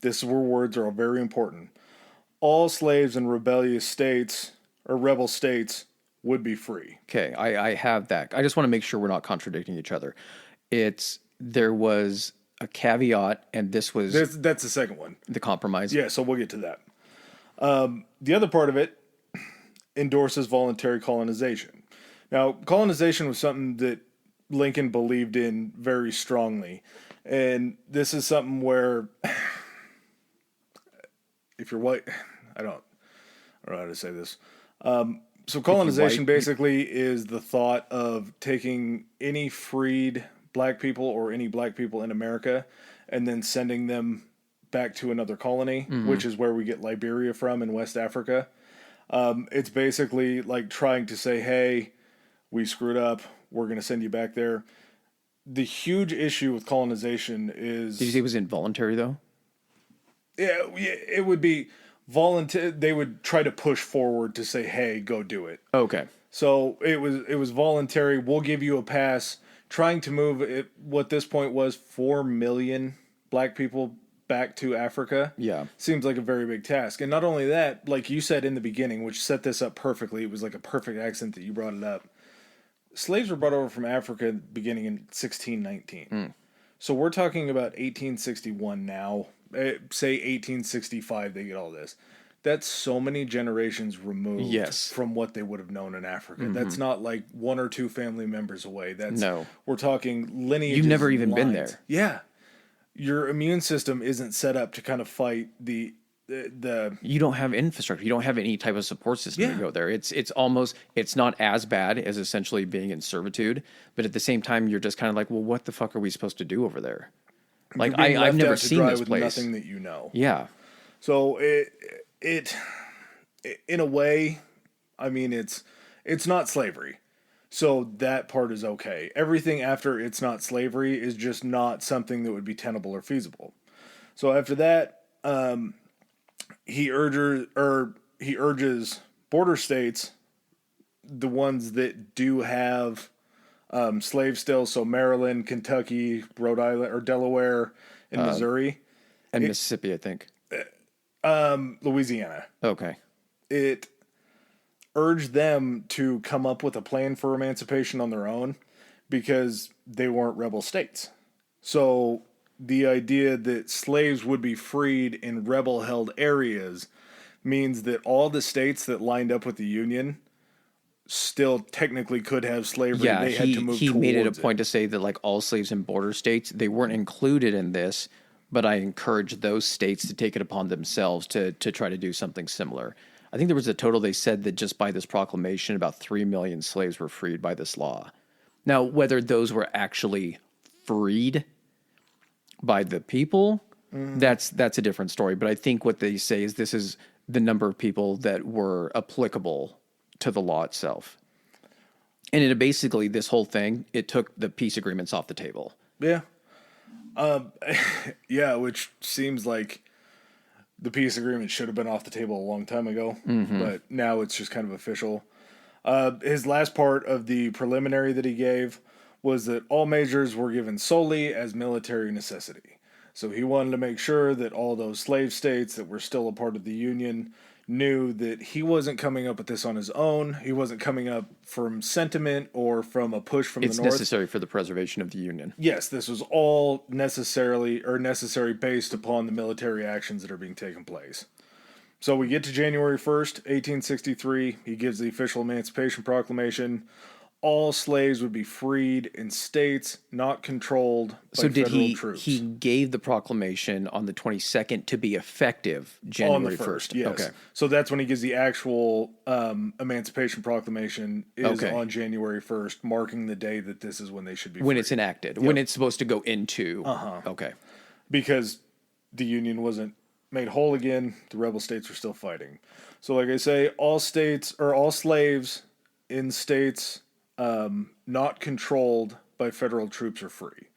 this is where words are very important, all slaves in rebellious states or rebel states would be free. Okay, I have that. I just want to make sure we're not contradicting each other. There was a caveat, and this was That's the second one. the compromise. Yeah, so we'll get to that. The other part of it endorses voluntary colonization. Now, colonization was something that Lincoln believed in very strongly. And this is something where, if you're white, I don't know how to say this. So colonization basically is the thought of taking any freed black people or any black people in America and then sending them back to another colony, which is where we get Liberia from in West Africa. It's basically like trying to say, hey, we screwed up. We're going to send you back there. The huge issue with colonization is... Did you say it was involuntary, though? Yeah, it would be voluntary. They would try to push forward to say, hey, go do it. Okay. So it was voluntary. We'll give you a pass. Trying to move it, what this point was 4 million black people back to Africa. Yeah. Seems like a very big task. And not only that, like you said in the beginning, which set this up perfectly, it was like a perfect accent that you brought it up. Slaves were brought over from Africa beginning in 1619. So we're talking about 1861 now. Say 1865, they get all this. That's so many generations removed from what they would have known in Africa. That's not like one or two family members away. We're talking lineages. You've never even been there. Yeah. Your immune system isn't set up to kind of fight the You don't have infrastructure. You don't have any type of support system to go there. It's not as bad as essentially being in servitude, but at the same time, you're just kind of like, well, what the fuck are we supposed to do over there? Like I've never seen this place. Nothing that you know. Yeah. So in a way, I mean, it's not slavery. So that part is okay. Everything after it's not slavery is just not something that would be tenable or feasible. So after that, he urges border states, the ones that do have slaves still, so Maryland, Kentucky, Rhode Island, or Delaware, and Missouri, And Mississippi, I think. Louisiana. Okay. It urged them to come up with a plan for emancipation on their own because they weren't rebel states. So the idea that slaves would be freed in rebel held areas means that all the states that lined up with the Union still technically could have slavery. Yeah, They had to move he made it a towards point to say that like all slaves in border states, they weren't included in this, but I encourage those states to take it upon themselves to try to do something similar. I think there was a total, they said that just by this proclamation, about 3 million slaves were freed by this law. Now, whether those were actually freed by the people, that's a different story. But I think what they say is this is the number of people that were applicable to the law itself. And it basically, this whole thing, it took the peace agreements off the table. Yeah. Yeah, which seems like the peace agreement should have been off the table a long time ago, but now it's just kind of official. His last part of the preliminary that he gave was that all measures were given solely as military necessity. So he wanted to make sure that all those slave states that were still a part of the Union knew that he wasn't coming up with this on his own. He wasn't coming up from sentiment or from a push from It's the North. necessary for the preservation of the Union. Yes, this was all necessary based upon the military actions that are being taken place. So we get to January 1st, 1863. He gives the official Emancipation Proclamation. All slaves would be freed in states not controlled by federal troops. He gave the proclamation on the 22nd to be effective January On the 1st? yes. Okay. So that's when he gives the actual Emancipation Proclamation is Okay. on January 1st, marking the day that this is when they should be When free. it's enacted, when it's supposed to go into. Okay. Because the Union wasn't made whole again, the rebel states were still fighting. So like I say, all slaves in states not controlled by federal troops are free.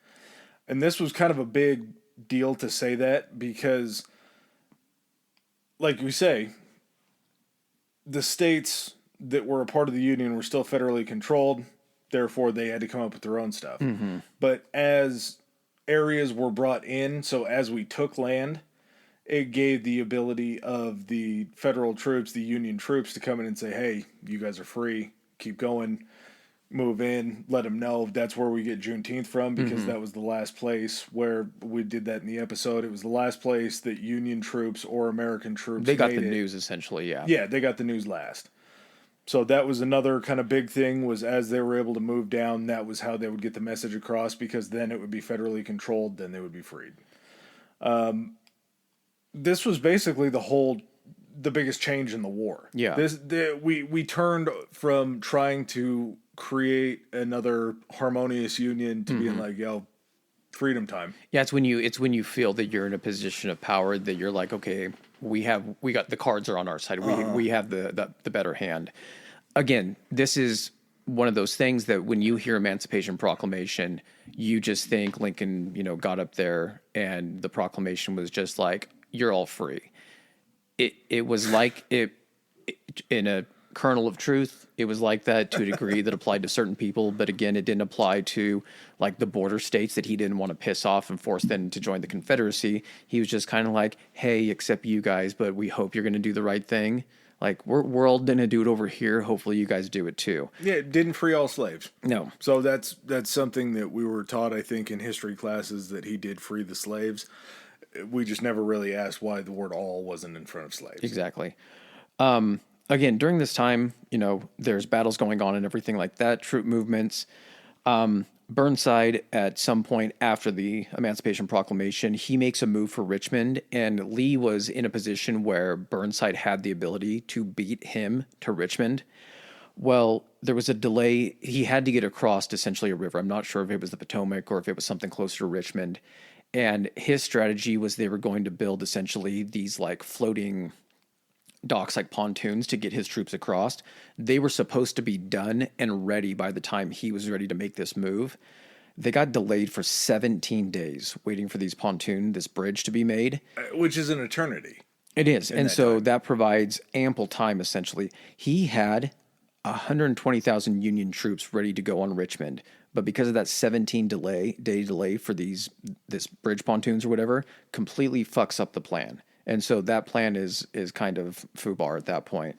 And this was kind of a big deal to say that because, like we say, the states that were a part of the Union were still federally controlled, therefore they had to come up with their own stuff. But as areas were brought in, so as we took land, it gave the ability of the federal troops, the Union troops, to come in and say, hey, you guys are free, keep going. Move in, let them know. That's where we get Juneteenth from because that was the last place where we did that in the episode. It was the last place that Union troops or American troops They got made the it. news, essentially, yeah. Yeah, they got the news last. So that was another kind of big thing was as they were able to move down, that was how they would get the message across because then it would be federally controlled, then they would be freed. This was basically the biggest change in the war. Yeah. We turned from trying to create another harmonious union to being like, yo, freedom time. Yeah, it's when you feel that you're in a position of power that you're like, okay, we got the cards are on our side. We have the better hand. Again, this is one of those things that when you hear Emancipation Proclamation, you just think Lincoln, got up there and the proclamation was just like, you're all free. It was like it in a kernel of truth. It was like that to a degree that applied to certain people, but again, it didn't apply to like the border states that he didn't want to piss off and force them to join the Confederacy. He was just kind of like, hey, except you guys, but we hope you're going to do the right thing. Like we're all going to do it over here. Hopefully you guys do it too. Yeah, it didn't free all slaves. No. So that's something that we were taught, I think, in history classes that he did free the slaves. We just never really asked why the word all wasn't in front of slaves. Exactly. Again, during this time, there's battles going on and everything like that, troop movements. Burnside, at some point after the Emancipation Proclamation, he makes a move for Richmond, and Lee was in a position where Burnside had the ability to beat him to Richmond. Well, there was a delay. He had to get across essentially a river. I'm not sure if it was the Potomac or if it was something closer to Richmond. And his strategy was they were going to build essentially these like floating docks like pontoons to get his troops across. They were supposed to be done and ready by the time he was ready to make this move. They got delayed for 17 days waiting for this bridge to be made. Which is an eternity. It is. And that so time. that provides ample time, essentially. He had 120,000 Union troops ready to go on Richmond. But because of that 17-day delay for this bridge pontoons or whatever, completely fucks up the plan. And so that plan is kind of foobar at that point.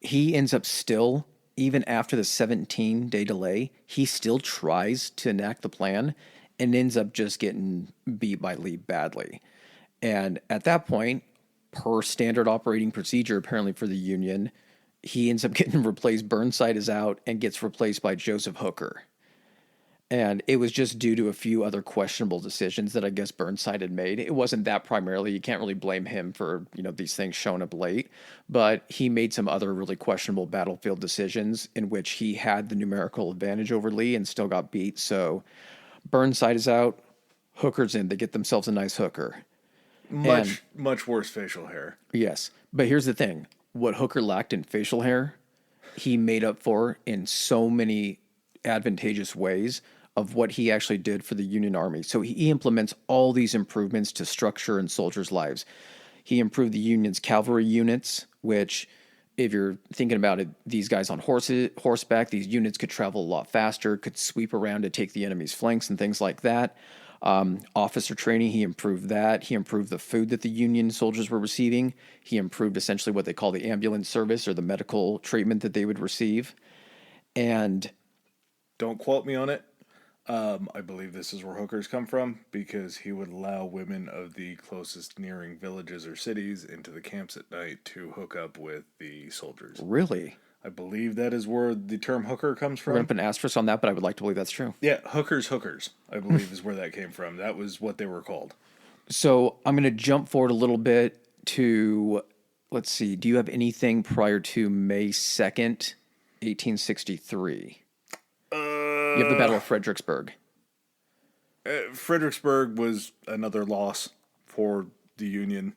He ends up still, even after the 17-day delay, he still tries to enact the plan and ends up just getting beat by Lee badly. And at that point, per standard operating procedure, apparently for the Union, he ends up getting replaced. Burnside is out and gets replaced by Joseph Hooker. And it was just due to a few other questionable decisions that I guess Burnside had made. It wasn't that primarily. You can't really blame him for, these things showing up late. But he made some other really questionable battlefield decisions in which he had the numerical advantage over Lee and still got beat. So Burnside is out. Hooker's in. They get themselves a nice Hooker. Much worse facial hair. Yes. But here's the thing. What Hooker lacked in facial hair, he made up for in so many advantageous ways of what he actually did for the Union Army. So he implements all these improvements to structure and soldiers' lives. He improved the Union's cavalry units, which, if you're thinking about it, these guys on horseback, these units could travel a lot faster, could sweep around to take the enemy's flanks and things like that. Officer training, he improved that. He improved the food that the Union soldiers were receiving. He improved essentially what they call the ambulance service or the medical treatment that they would receive. And don't quote me on it. I believe this is where hookers come from, because he would allow women of the closest nearing villages or cities into the camps at night to hook up with the soldiers. Really? I believe that is where the term hooker comes from. We're going to put an asterisk on that, but I would like to believe that's true. Yeah, hookers, I believe is where that came from. That was what they were called. So I'm going to jump forward a little bit to, let's see, do you have anything prior to May 2nd, 1863? You have the Battle of Fredericksburg. Fredericksburg was another loss for the Union.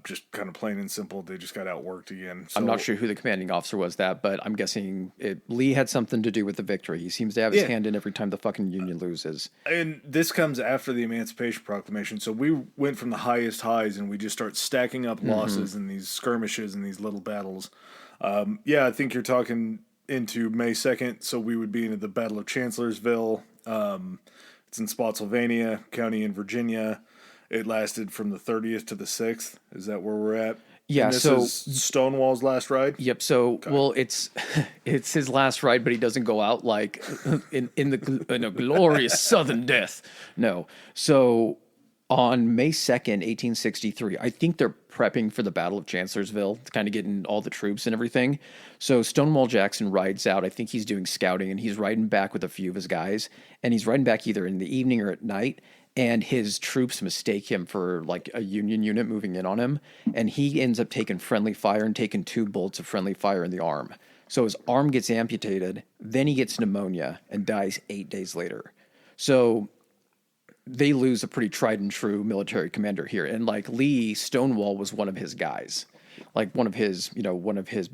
Just kind of plain and simple, they just got outworked again. So, I'm not sure who the commanding officer was but I'm guessing Lee had something to do with the victory. He seems to have his hand in every time the fucking Union loses. And this comes after the Emancipation Proclamation, so we went from the highest highs and we just start stacking up losses in these skirmishes and these little battles. I think you're talking into May 2nd, so we would be into the Battle of Chancellorsville. It's in Spotsylvania County in Virginia. It lasted from the 30th to the 6th. Is that where we're at? Yeah, and this is Stonewall's last ride? Yep, so, well, it's his last ride, but he doesn't go out like in a glorious Southern death. No. So on May 2nd, 1863, I think they're prepping for the Battle of Chancellorsville, kind of getting all the troops and everything. So Stonewall Jackson rides out. I think he's doing scouting, and he's riding back with a few of his guys, and he's riding back either in the evening or at night, and his troops mistake him for like a Union unit moving in on him, and he ends up taking friendly fire and taking 2 bullets of friendly fire in the arm. So his arm gets amputated, then he gets pneumonia and dies 8 days later. So they lose a pretty tried and true military commander here. And like Lee, Stonewall was one of his guys, like one of his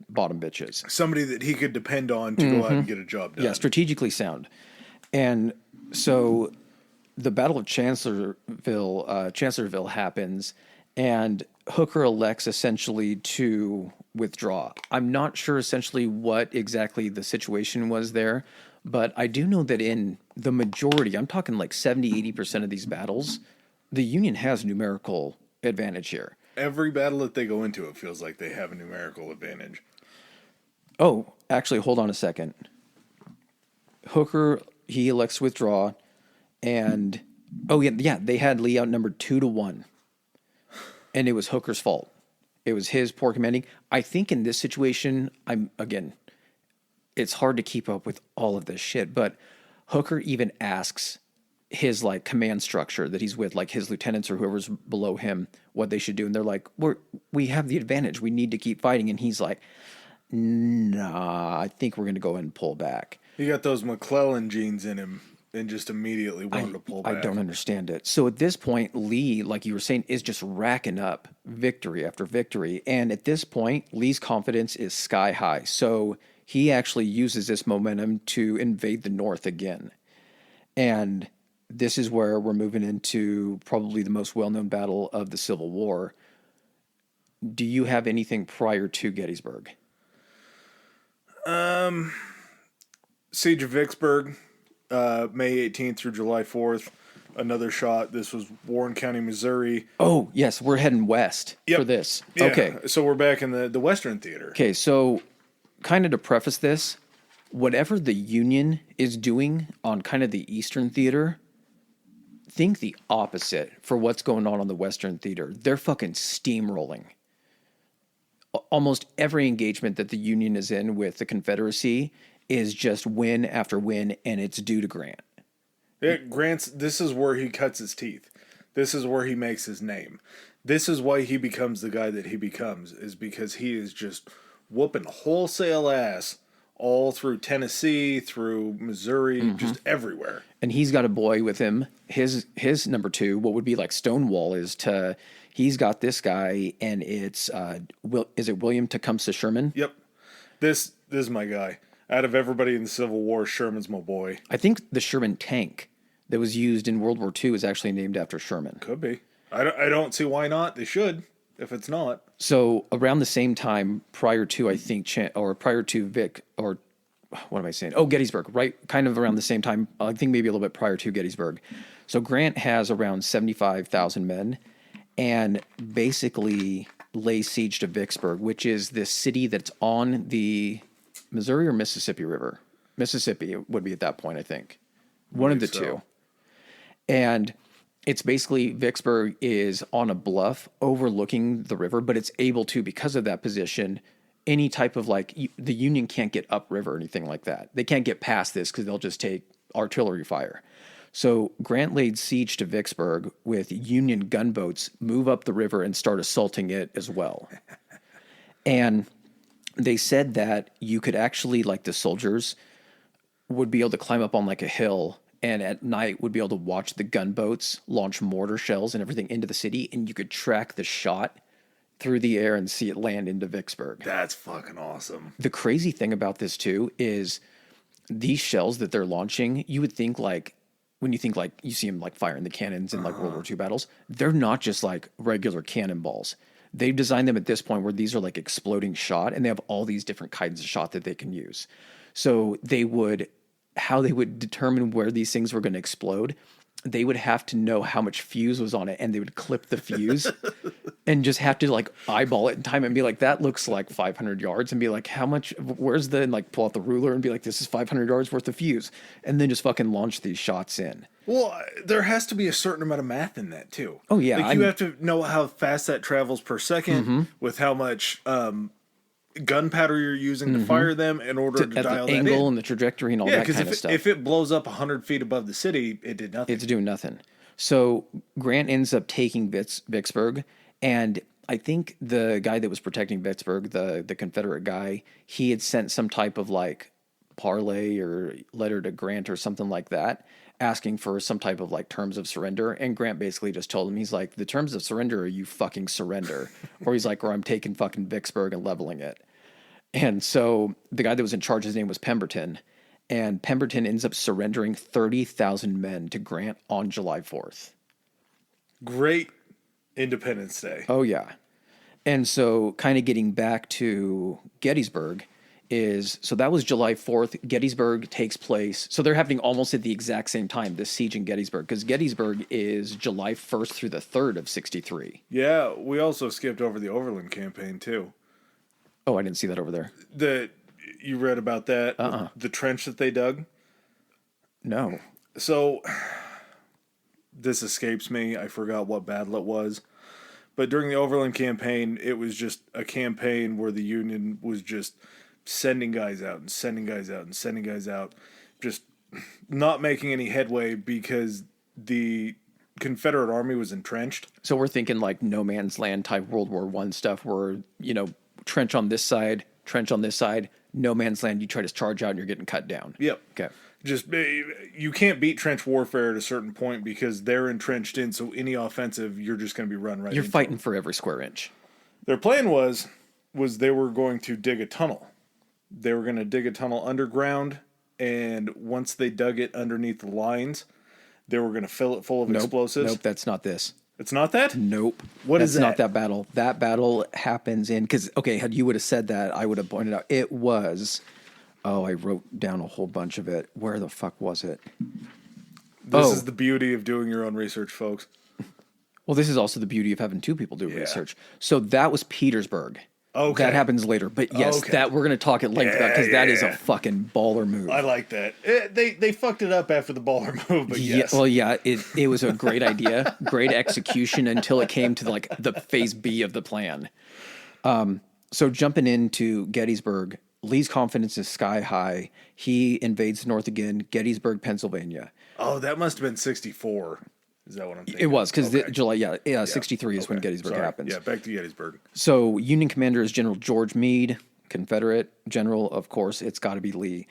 bottom bitches. Somebody that he could depend on to go out and get a job done. Yeah, strategically sound. And so the Battle of Chancellorsville happens, and Hooker elects essentially to withdraw. I'm not sure essentially what exactly the situation was there, but I do know that in the majority, I'm talking like 70, 80% of these battles, the Union has numerical advantage here. Every battle that they go into, it feels like they have a numerical advantage. Oh, actually, hold on a second. Hooker, he elects to withdraw, and they had Lee outnumbered 2-1, and it was Hooker's fault. It was his poor commanding. I think in this situation, it's hard to keep up with all of this shit, but Hooker even asks his like command structure that he's with, like his lieutenants or whoever's below him, what they should do, and they're like, we have the advantage. We need to keep fighting, and he's like, nah, I think we're going to go ahead and pull back. He got those McClellan genes in him. and just immediately wanted to pull back. I don't understand it. So at this point, Lee, like you were saying, is just racking up victory after victory. And at this point, Lee's confidence is sky high. So he actually uses this momentum to invade the North again. And this is where we're moving into probably the most well-known battle of the Civil War. Do you have anything prior to Gettysburg? Siege of Vicksburg, May 18th through July 4th. Another shot. This was Warren County, Missouri. Oh, yes. We're heading west for this. Yeah, okay. So we're back in the Western Theater. Okay. So kind of to preface this, whatever the Union is doing on kind of the Eastern Theater, think the opposite for what's going on the Western Theater. They're fucking steamrolling. Almost every engagement that the Union is in with the Confederacy is just win after win, and it's due to Grant. Yeah, this is where he cuts his teeth. This is where he makes his name. This is why he becomes the guy that he becomes, is because he is just whooping wholesale ass all through Tennessee, through Missouri, just everywhere. And he's got a boy with him. His number two, what would be like Stonewall, he's got this guy, and it's is it William Tecumseh Sherman? Yep. This is my guy. Out of everybody in the Civil War, Sherman's my boy. I think the Sherman tank that was used in World War II is actually named after Sherman. Could be. I don't see why not. They should, if it's not. So around the same time, prior to Vic, or what am I saying? Oh, Gettysburg, right? Kind of around the same time. I think maybe a little bit prior to Gettysburg. So Grant has around 75,000 men, and basically lays siege to Vicksburg, which is this city that's on the Missouri or Mississippi River. Mississippi would be at that point, I think. One of the two. And it's basically, Vicksburg is on a bluff overlooking the river, but it's able to, because of that position, any type of the Union can't get upriver or anything like that. They can't get past this because they'll just take artillery fire. So Grant laid siege to Vicksburg with Union gunboats, move up the river and start assaulting it as well. And they said that you could actually, the soldiers would be able to climb up on a hill, and at night would be able to watch the gunboats launch mortar shells and everything into the city, and you could track the shot through the air and see it land into Vicksburg. That's fucking awesome. The crazy thing about this too is these shells that they're launching, you would think when you think you see them firing the cannons in World War II battles, they're not just regular cannonballs. They've designed them at this point where these are exploding shot, and they have all these different kinds of shot that they can use. So how they would determine where these things were going to explode, they would have to know how much fuse was on it, and they would clip the fuse and just have to eyeball it in time and be that looks like 500 yards, and be how much, where's pull out the ruler and be this is 500 yards worth of fuse, and then just fucking launch these shots in. Well, there has to be a certain amount of math in that too. Oh yeah. You have to know how fast that travels per second, with how much gunpowder you're using to fire them in order to dial the that angle in. And the trajectory and all that kind of stuff. If it blows up 100 feet above the city, it did nothing. It's doing nothing. So Grant ends up taking Vicksburg, and I think the guy that was protecting Vicksburg, the Confederate guy, he had sent some type of parlay or letter to Grant or something like that, asking for some type of terms of surrender. And Grant basically just told him, he's the terms of surrender are you fucking surrender. Or he's or I'm taking fucking Vicksburg and leveling it. And so the guy that was in charge, his name was Pemberton. And Pemberton ends up surrendering 30,000 men to Grant on July 4th. Great Independence Day. Oh, yeah. And so kind of getting back to Gettysburg, so that was July 4th. Gettysburg takes place. So they're happening almost at the exact same time, this siege in Gettysburg, because Gettysburg is July 1st through the 3rd of 63. Yeah, we also skipped over the Overland Campaign, too. Oh, I didn't see that over there. You read about that? The trench that they dug? No. So, this escapes me. I forgot what battle it was. But during the Overland Campaign, it was just a campaign where the Union was just sending guys out and sending guys out and sending guys out, just not making any headway because the Confederate Army was entrenched. So we're thinking no man's land type World War I stuff where, trench on this side, no man's land, you try to charge out and you're getting cut down. Yep. Okay. Just you can't beat trench warfare at a certain point because they're entrenched in. So any offensive, you're just going to be run right. You're into fighting them. for every square inch. Their plan was they were going to dig a tunnel. They were going to dig a tunnel underground, and once they dug it underneath the lines, they were going to fill it full of explosives. Nope, that's not this. It's not that? Nope. What is That's that? not that battle. That battle happens in, because, okay, had you would have said that, I would have pointed out. It was, I wrote down a whole bunch of it. Where the fuck was it? This is the beauty of doing your own research, folks. Well, this is also the beauty of having two people do research. So that was Petersburg. Okay. That happens later. But yes, that we're going to talk at length about, because that is a fucking baller move. I like that. They fucked it up after the baller move, but yes. Well, yeah, it was a great idea, great execution until it came to like the phase B of the plan. So jumping into Gettysburg, Lee's confidence is sky high. He invades north again, Gettysburg, Pennsylvania. Oh, that must have been 64. Is that what I'm thinking? It was, because July, 63 is when Gettysburg happens. Yeah, back to Gettysburg. So Union commander is General George Meade. Confederate general, of course, it's got to be Lee.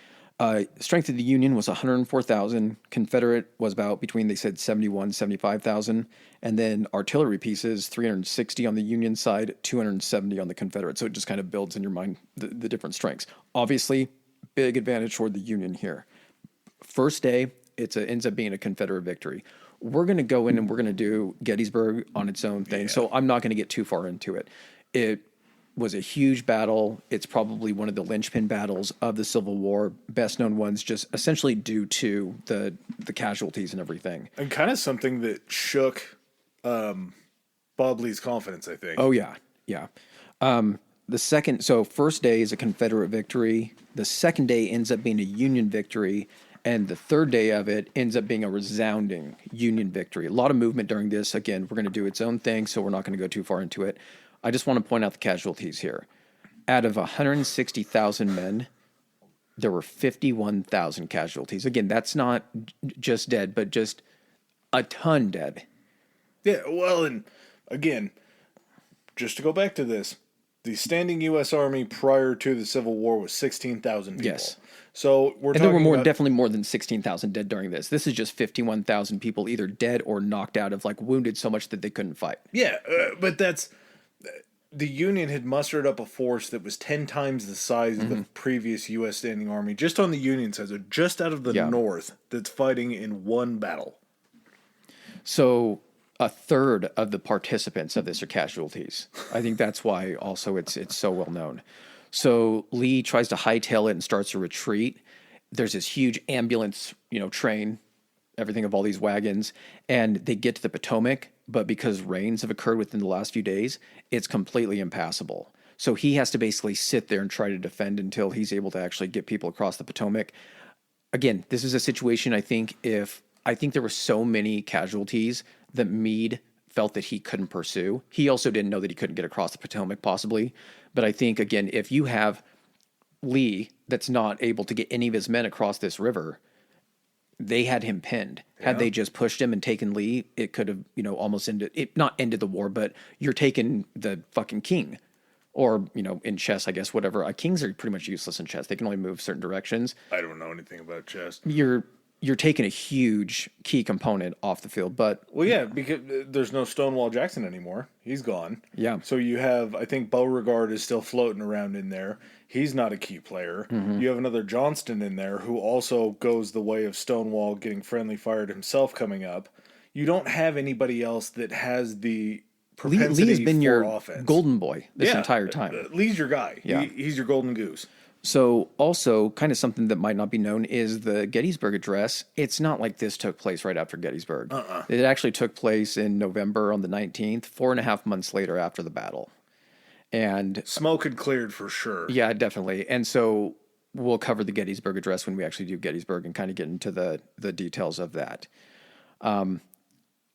Strength of the Union was 104,000. Confederate was about between, they said, 71, 75,000. And then artillery pieces, 360 on the Union side, 270 on the Confederate. So it just kind of builds in your mind the different strengths. Obviously, big advantage toward the Union here. First day, it ends up being a Confederate victory. We're going to go in and we're going to do Gettysburg on its own thing. Yeah. So I'm not going to get too far into it. It was a huge battle. It's probably one of the linchpin battles of the Civil War, best known ones, just essentially due to the casualties and everything. And kind of something that shook Bob Lee's confidence, I think. Oh, yeah. Yeah. First day is a Confederate victory. The second day ends up being a Union victory. And the third day of it ends up being a resounding Union victory. A lot of movement during this. Again, we're going to do its own thing, so we're not going to go too far into it. I just want to point out the casualties here. Out of 160,000 men, there were 51,000 casualties. Again, that's not just dead, but just a ton dead. Yeah, well, and again, just to go back to this, the standing U.S. Army prior to the Civil War was 16,000 people. Yes. So there were definitely more than 16,000 dead during this. This is just 51,000 people either dead or knocked out of, like, wounded so much that they couldn't fight. Yeah, but the Union had mustered up a force that was 10 times the size of the previous U.S. standing army, just on the Union side, so just out of the North, that's fighting in one battle. So a third of the participants of this are casualties. I think that's why also it's so well known. So Lee tries to hightail it and starts a retreat. There's this huge ambulance, train, everything of all these wagons, and they get to the Potomac, but because rains have occurred within the last few days, it's completely impassable. So he has to basically sit there and try to defend until he's able to actually get people across the Potomac. Again, this is a situation, I think there were so many casualties that Meade felt that he couldn't pursue. He also didn't know that he couldn't get across the Potomac possibly. But I think, again, if you have Lee that's not able to get any of his men across this river, they had him pinned. Yeah. Had they just pushed him and taken Lee, it could have, almost not ended the war, but you're taking the fucking king. Or, in chess, I guess, whatever. Kings are pretty much useless in chess. They can only move certain directions. I don't know anything about chess. You're taking a huge key component off the field, but... Well, yeah, because there's no Stonewall Jackson anymore. He's gone. Yeah. So you have, I think Beauregard is still floating around in there. He's not a key player. Mm-hmm. You have another Johnston in there who also goes the way of Stonewall getting friendly fired himself coming up. You don't have anybody else that has the propensity Lee has been your offense. Golden boy this entire time. Lee's your guy. Yeah. He's your golden goose. So also kind of something that might not be known is the Gettysburg Address. It's not like this took place right after Gettysburg. It actually took place in November on the 19th, 4.5 months later after the battle. And smoke had cleared for sure. Yeah, definitely. And so we'll cover the Gettysburg Address when we actually do Gettysburg and kind of get into the details of that.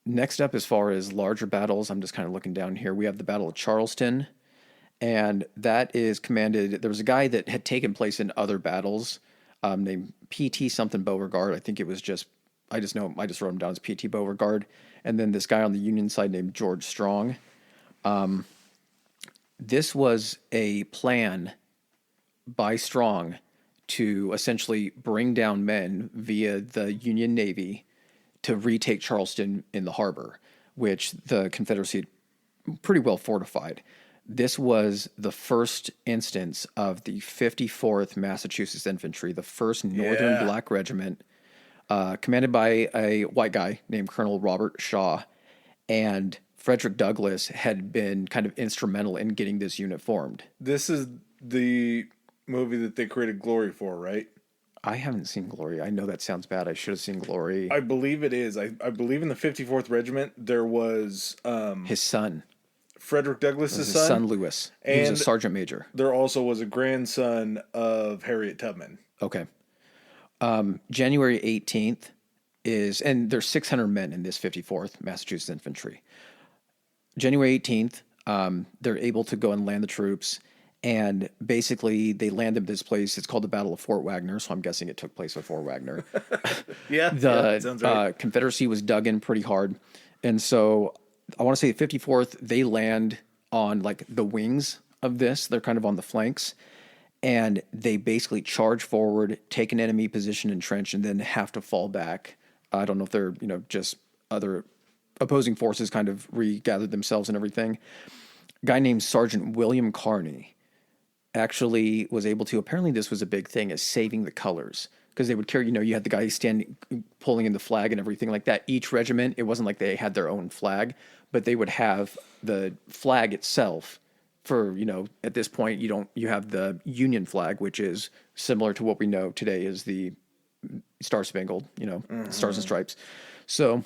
Next up, as far as larger battles, I'm just kind of looking down here. We have the Battle of Charleston. And that is commanded, there was a guy that had taken place in other battles named P.T. something Beauregard. I think it was I just wrote him down as P.T. Beauregard. And then this guy on the Union side named George Strong. This was a plan by Strong to essentially bring down men via the Union Navy to retake Charleston in the harbor, which the Confederacy had pretty well fortified. This was the first instance of the 54th Massachusetts Infantry, the first Northern Black Regiment, commanded by a white guy named Colonel Robert Shaw. And Frederick Douglass had been kind of instrumental in getting this unit formed. This is the movie that they created Glory for, right? I haven't seen Glory. I know that sounds bad. I should have seen Glory. I believe it is. I believe in the 54th Regiment there was his son. Frederick Douglass's His son Lewis. He was a sergeant major. There also was a grandson of Harriet Tubman. Okay. January 18th is, and there's 600 men in this 54th Massachusetts Infantry. January 18th, they're able to go and land the troops, and basically they land at this place. It's called the Battle of Fort Wagner, so I'm guessing it took place before Wagner. That sounds right. Confederacy was dug in pretty hard, and so I want to say the 54th, they land on like the wings of this. They're kind of on the flanks, and they basically charge forward, take an enemy position and trench, and then have to fall back. I don't know if they're, just other opposing forces kind of regathered themselves and everything. A guy named Sergeant William Carney actually was able to, apparently this was a big thing, is saving the colors. Because they would carry, you had the guy standing, pulling in the flag and everything like that. Each regiment, it wasn't like they had their own flag, but they would have the flag itself for, at this point, you have the Union flag, which is similar to what we know today as the Star Spangled, Stars and Stripes. So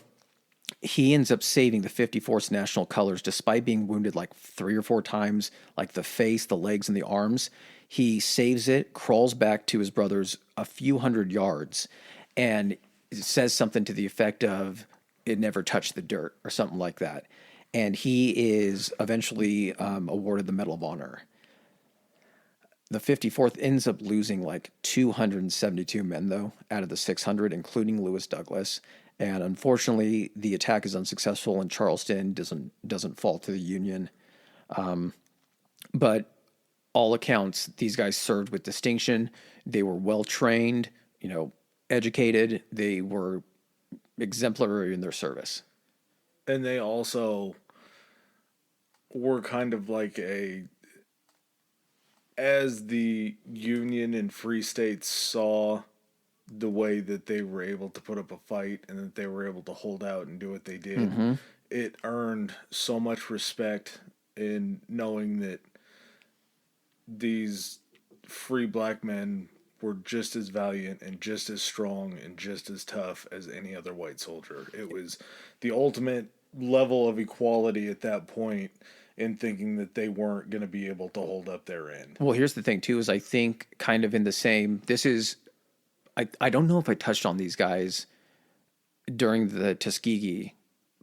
he ends up saving the 54th national colors despite being wounded like 3 or 4 times, like the face, the legs, and the arms. He saves it, crawls back to his brothers a few hundred yards, and says something to the effect of, "It never touched the dirt," or something like that. And he is eventually awarded the Medal of Honor. The 54th ends up losing like 272 men, though, out of the 600, including Lewis Douglass. And unfortunately, the attack is unsuccessful, and Charleston doesn't fall to the Union. But all accounts, these guys served with distinction. They were well trained, educated. They were exemplary in their service. And they also were kind of like as the Union and Free States saw the way that they were able to put up a fight and that they were able to hold out and do what they did, it earned so much respect in knowing that these free black men were just as valiant and just as strong and just as tough as any other white soldier. It was the ultimate level of equality at that point in thinking that they weren't going to be able to hold up their end. Well, here's the thing, too, is I think kind of in the same, I don't know if I touched on these guys during the Tuskegee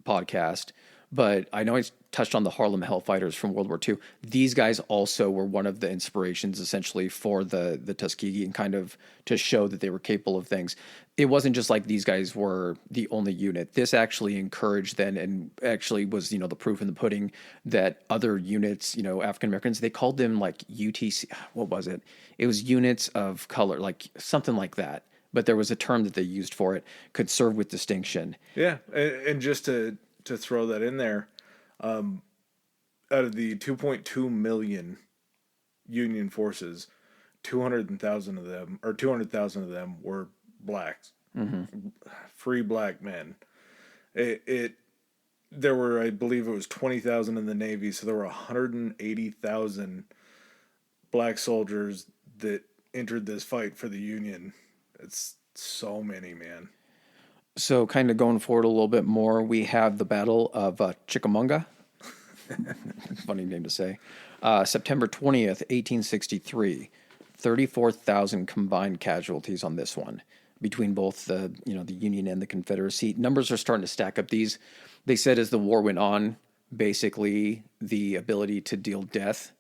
podcast, but I know I touched on the Harlem Hellfighters from World War II. These guys also were one of the inspirations essentially for the Tuskegee, and kind of to show that they were capable of things. It wasn't just like these guys were the only unit. This actually encouraged then, and actually was, the proof in the pudding that other units, African Americans, they called them like UTC. What was it? It was units of color, like something like that. But there was a term that they used for it, could serve with distinction. Yeah. And just to throw that in there, out of the 2.2 million Union forces, 200,000 of them were blacks, free black men. There were, I believe it was 20,000 in the Navy, so there were 180,000 black soldiers that entered this fight for the Union. It's so many, man. So kind of going forward a little bit more, we have the Battle of Chickamauga. Funny name to say. September 20th, 1863. 34,000 combined casualties on this one between both the Union and the Confederacy. Numbers are starting to stack up. They said as the war went on, basically the ability to deal death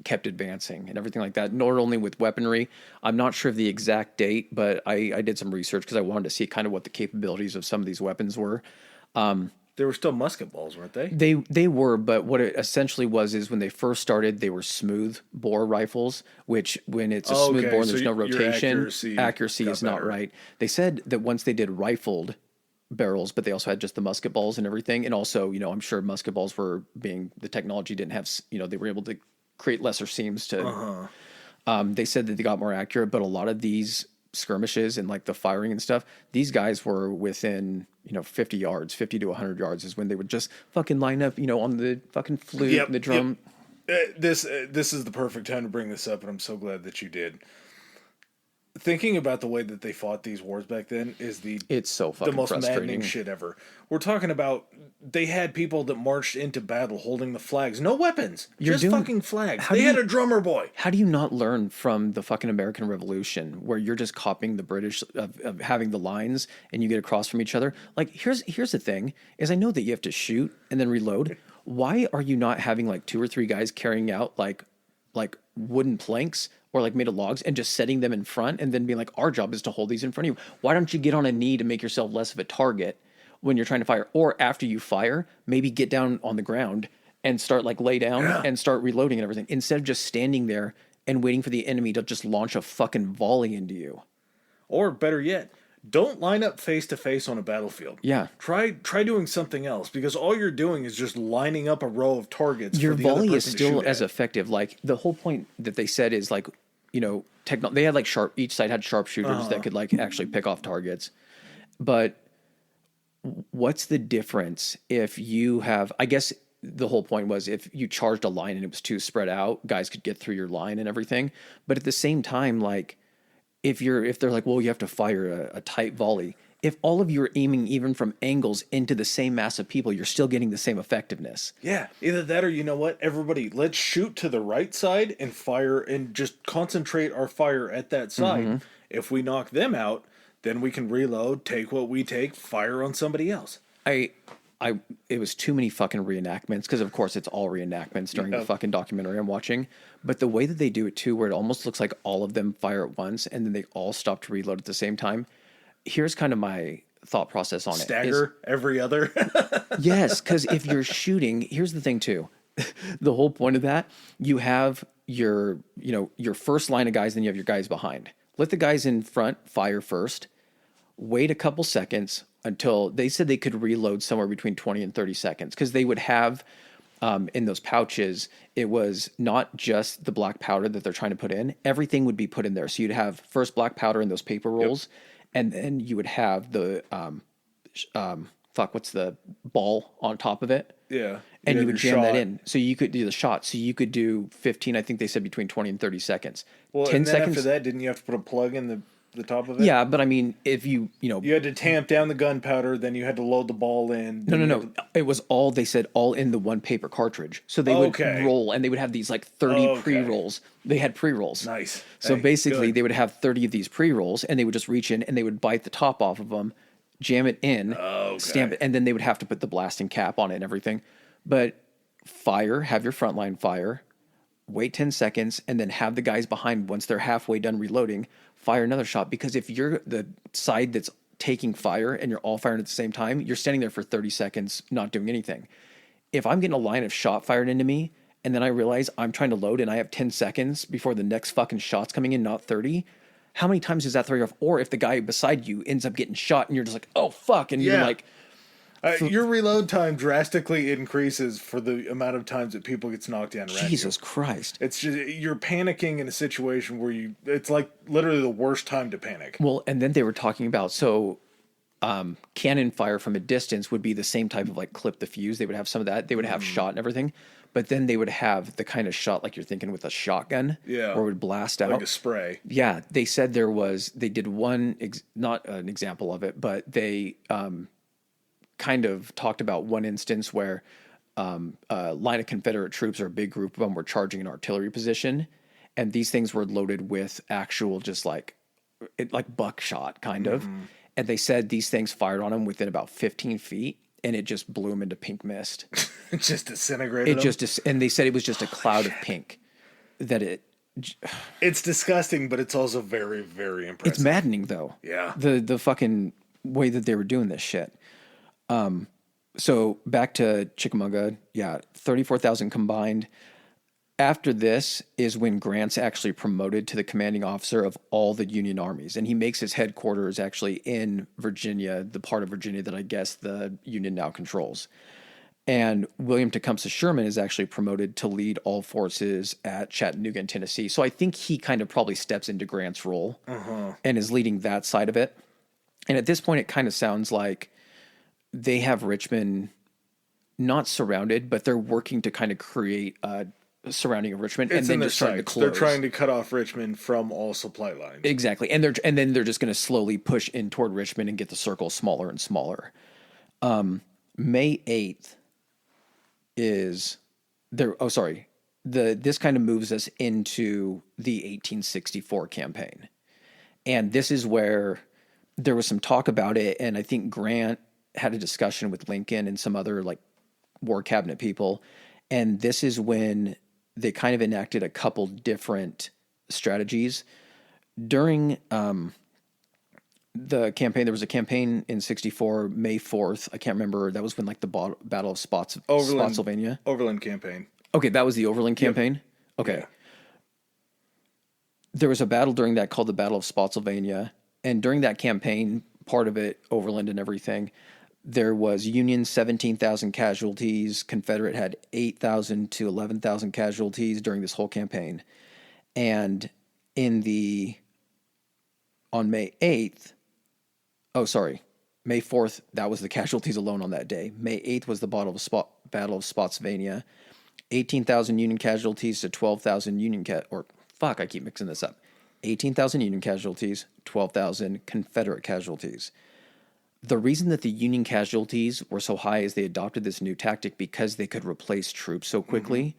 kept advancing and everything like that, not only with weaponry. I'm not sure of the exact date, but I did some research because I wanted to see kind of what the capabilities of some of these weapons were. They were still musket balls, weren't they? They were, but what it essentially was is when they first started, they were smooth bore rifles, which when it's a smooth bore and there's no rotation, accuracy is not right. They said that once they did rifled barrels, but they also had just the musket balls and everything. And also, I'm sure musket balls were the technology didn't have, they were able to create lesser seams to, they said that they got more accurate, but a lot of these skirmishes and like the firing and stuff, these guys were within 50 yards, 50 to 100 yards is when they would just fucking line up on the fucking flute and the drum. This is the perfect time to bring this up, and I'm so glad that you did. Thinking about the way that they fought these wars back then it's so fucking the most frustrating maddening shit ever. We're talking about they had people that marched into battle holding the flags, no weapons, fucking flags. They had a drummer boy. How do you not learn from the fucking American Revolution, where you're just copying the British of having the lines and you get across from each other? Like here's the thing: is I know that you have to shoot and then reload. Why are you not having like 2 or 3 guys carrying out like wooden planks or like made of logs and just setting them in front and then being like, our job is to hold these in front of you? Why don't you get on a knee to make yourself less of a target when you're trying to fire? Or after you fire, maybe get down on the ground and start like lay down and start reloading and everything, instead of just standing there and waiting for the enemy to just launch a fucking volley into you. Or better yet, don't line up face to face on a battlefield. Yeah. Try doing something else, because all you're doing is just lining up a row of targets. Your for the volley other is person still to shoot as at. effective. Like the whole point that they said is like, they had like each side had sharpshooters that could like actually pick off targets. But what's the difference if you have, I guess the whole point was if you charged a line and it was too spread out, guys could get through your line and everything. But at the same time, like if they're like, well, you have to fire a tight volley. If all of you are aiming even from angles into the same mass of people, you're still getting the same effectiveness. Yeah, either that or, you know what, everybody, let's shoot to the right side and fire and just concentrate our fire at that side. Mm-hmm. If we knock them out, then we can reload, take what we take, fire on somebody else. It was too many fucking reenactments, because of course it's all reenactments during the fucking documentary I'm watching. But the way that they do it too, where it almost looks like all of them fire at once and then they all stop to reload at the same time. Here's kind of my thought process on Stagger every other. Yes, because if you're shooting, here's the thing too. The whole point of that, you have your first line of guys, then you have your guys behind. Let the guys in front fire first. Wait a couple seconds until they said they could reload somewhere between 20 and 30 seconds, because they would have in those pouches, it was not just the black powder that they're trying to put in. Everything would be put in there. So you'd have first black powder in those paper rolls. Yep. And then you would have the, what's the ball on top of it? Yeah. And you would jam that in. So you could do the shot. So you could do 15, I think they said between 20 and 30 seconds. Well, 10 and then seconds. After that, didn't you have to put a plug in the top of it? Yeah, but I mean, if you had to tamp down the gunpowder, then you had to load the ball in. No. It was all, they said, all in the one paper cartridge. So they would roll, and they would have these like 30 pre-rolls. They had pre-rolls. Nice. So basically, they would have 30 of these pre-rolls, and they would just reach in, and they would bite the top off of them, jam it in, stamp it, and then they would have to put the blasting cap on it and everything. But have your frontline fire, wait 10 seconds, and then have the guys behind, once they're halfway done reloading, fire another shot. Because if you're the side that's taking fire and you're all firing at the same time, you're standing there for 30 seconds not doing anything. If I'm getting a line of shot fired into me and then I realize I'm trying to load and I have 10 seconds before the next fucking shot's coming in, not 30, how many times does that throw you off? Or if the guy beside you ends up getting shot and you're just like, oh fuck, and you're like, your reload time drastically increases for the amount of times that people gets knocked down around Jesus Christ. It's just, you're panicking in a situation where it's like literally the worst time to panic. Well, and then they were talking about, cannon fire from a distance would be the same type of like clip the fuse. They would have some of that. They would have shot and everything. But then they would have the kind of shot like you're thinking with a shotgun. Yeah. Where it would blast out. Like a spray. Yeah. They said they did one, not an example of it, but they kind of talked about one instance where a line of Confederate troops, or a big group of them, were charging an artillery position. And these things were loaded with actual just like buckshot kind of. And they said these things fired on them within about 15 feet. And it just blew them into pink mist. It just disintegrated them? And they said it was just a cloud of pink. It's disgusting, but it's also very, very impressive. It's maddening, though. Yeah. The fucking way that they were doing this shit. So back to Chickamauga, yeah, 34,000 combined. After this is when Grant's actually promoted to the commanding officer of all the Union armies. And he makes his headquarters actually in Virginia, the part of Virginia that I guess the Union now controls. And William Tecumseh Sherman is actually promoted to lead all forces at Chattanooga in Tennessee. So I think he kind of probably steps into Grant's role and is leading that side of it. And at this point, it kind of sounds like they have Richmond not surrounded, but they're working to kind of create a surrounding of Richmond, It's and then in their just starting to sights. close. They're trying to cut off Richmond from all supply lines. Exactly, and then they're just going to slowly push in toward Richmond and get the circle smaller and smaller. May 8th is there. Oh, sorry. This kind of moves us into the 1864 campaign, and this is where there was some talk about it, and I think Grant had a discussion with Lincoln and some other like war cabinet people, and this is when they kind of enacted a couple different strategies during the campaign. There was a campaign in 64, May 4th. I can't remember. That was when like the Battle of Spotsylvania. Overland campaign. Okay, that was the Overland campaign. Okay. Yeah. There was a battle during that called the Battle of Spotsylvania. And during that campaign, part of it, Overland and everything, there was Union 17,000 casualties. Confederate had 8,000 to 11,000 casualties during this whole campaign. And on May 8th, May 4th, that was the casualties alone on that day. May 8th was the Battle of Spotsylvania. 18,000 Union casualties to 12,000 I keep mixing this up. 18,000 Union casualties, 12,000 Confederate casualties. The reason that the Union casualties were so high is they adopted this new tactic because they could replace troops so quickly,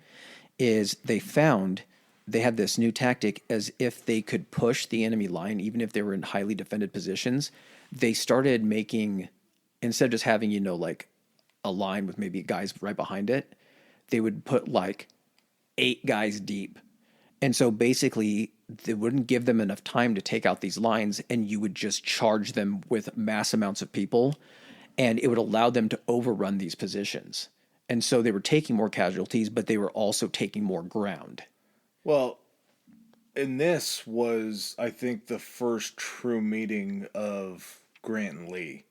is they found they had this new tactic as if they could push the enemy line, even if they were in highly defended positions. They started making, instead of just having, like a line with maybe guys right behind it, they would put like 8 guys deep. And so basically, they wouldn't give them enough time to take out these lines, and you would just charge them with mass amounts of people, and it would allow them to overrun these positions. And so they were taking more casualties, but they were also taking more ground. Well, and this was, I think, the first true meeting of Grant and Lee.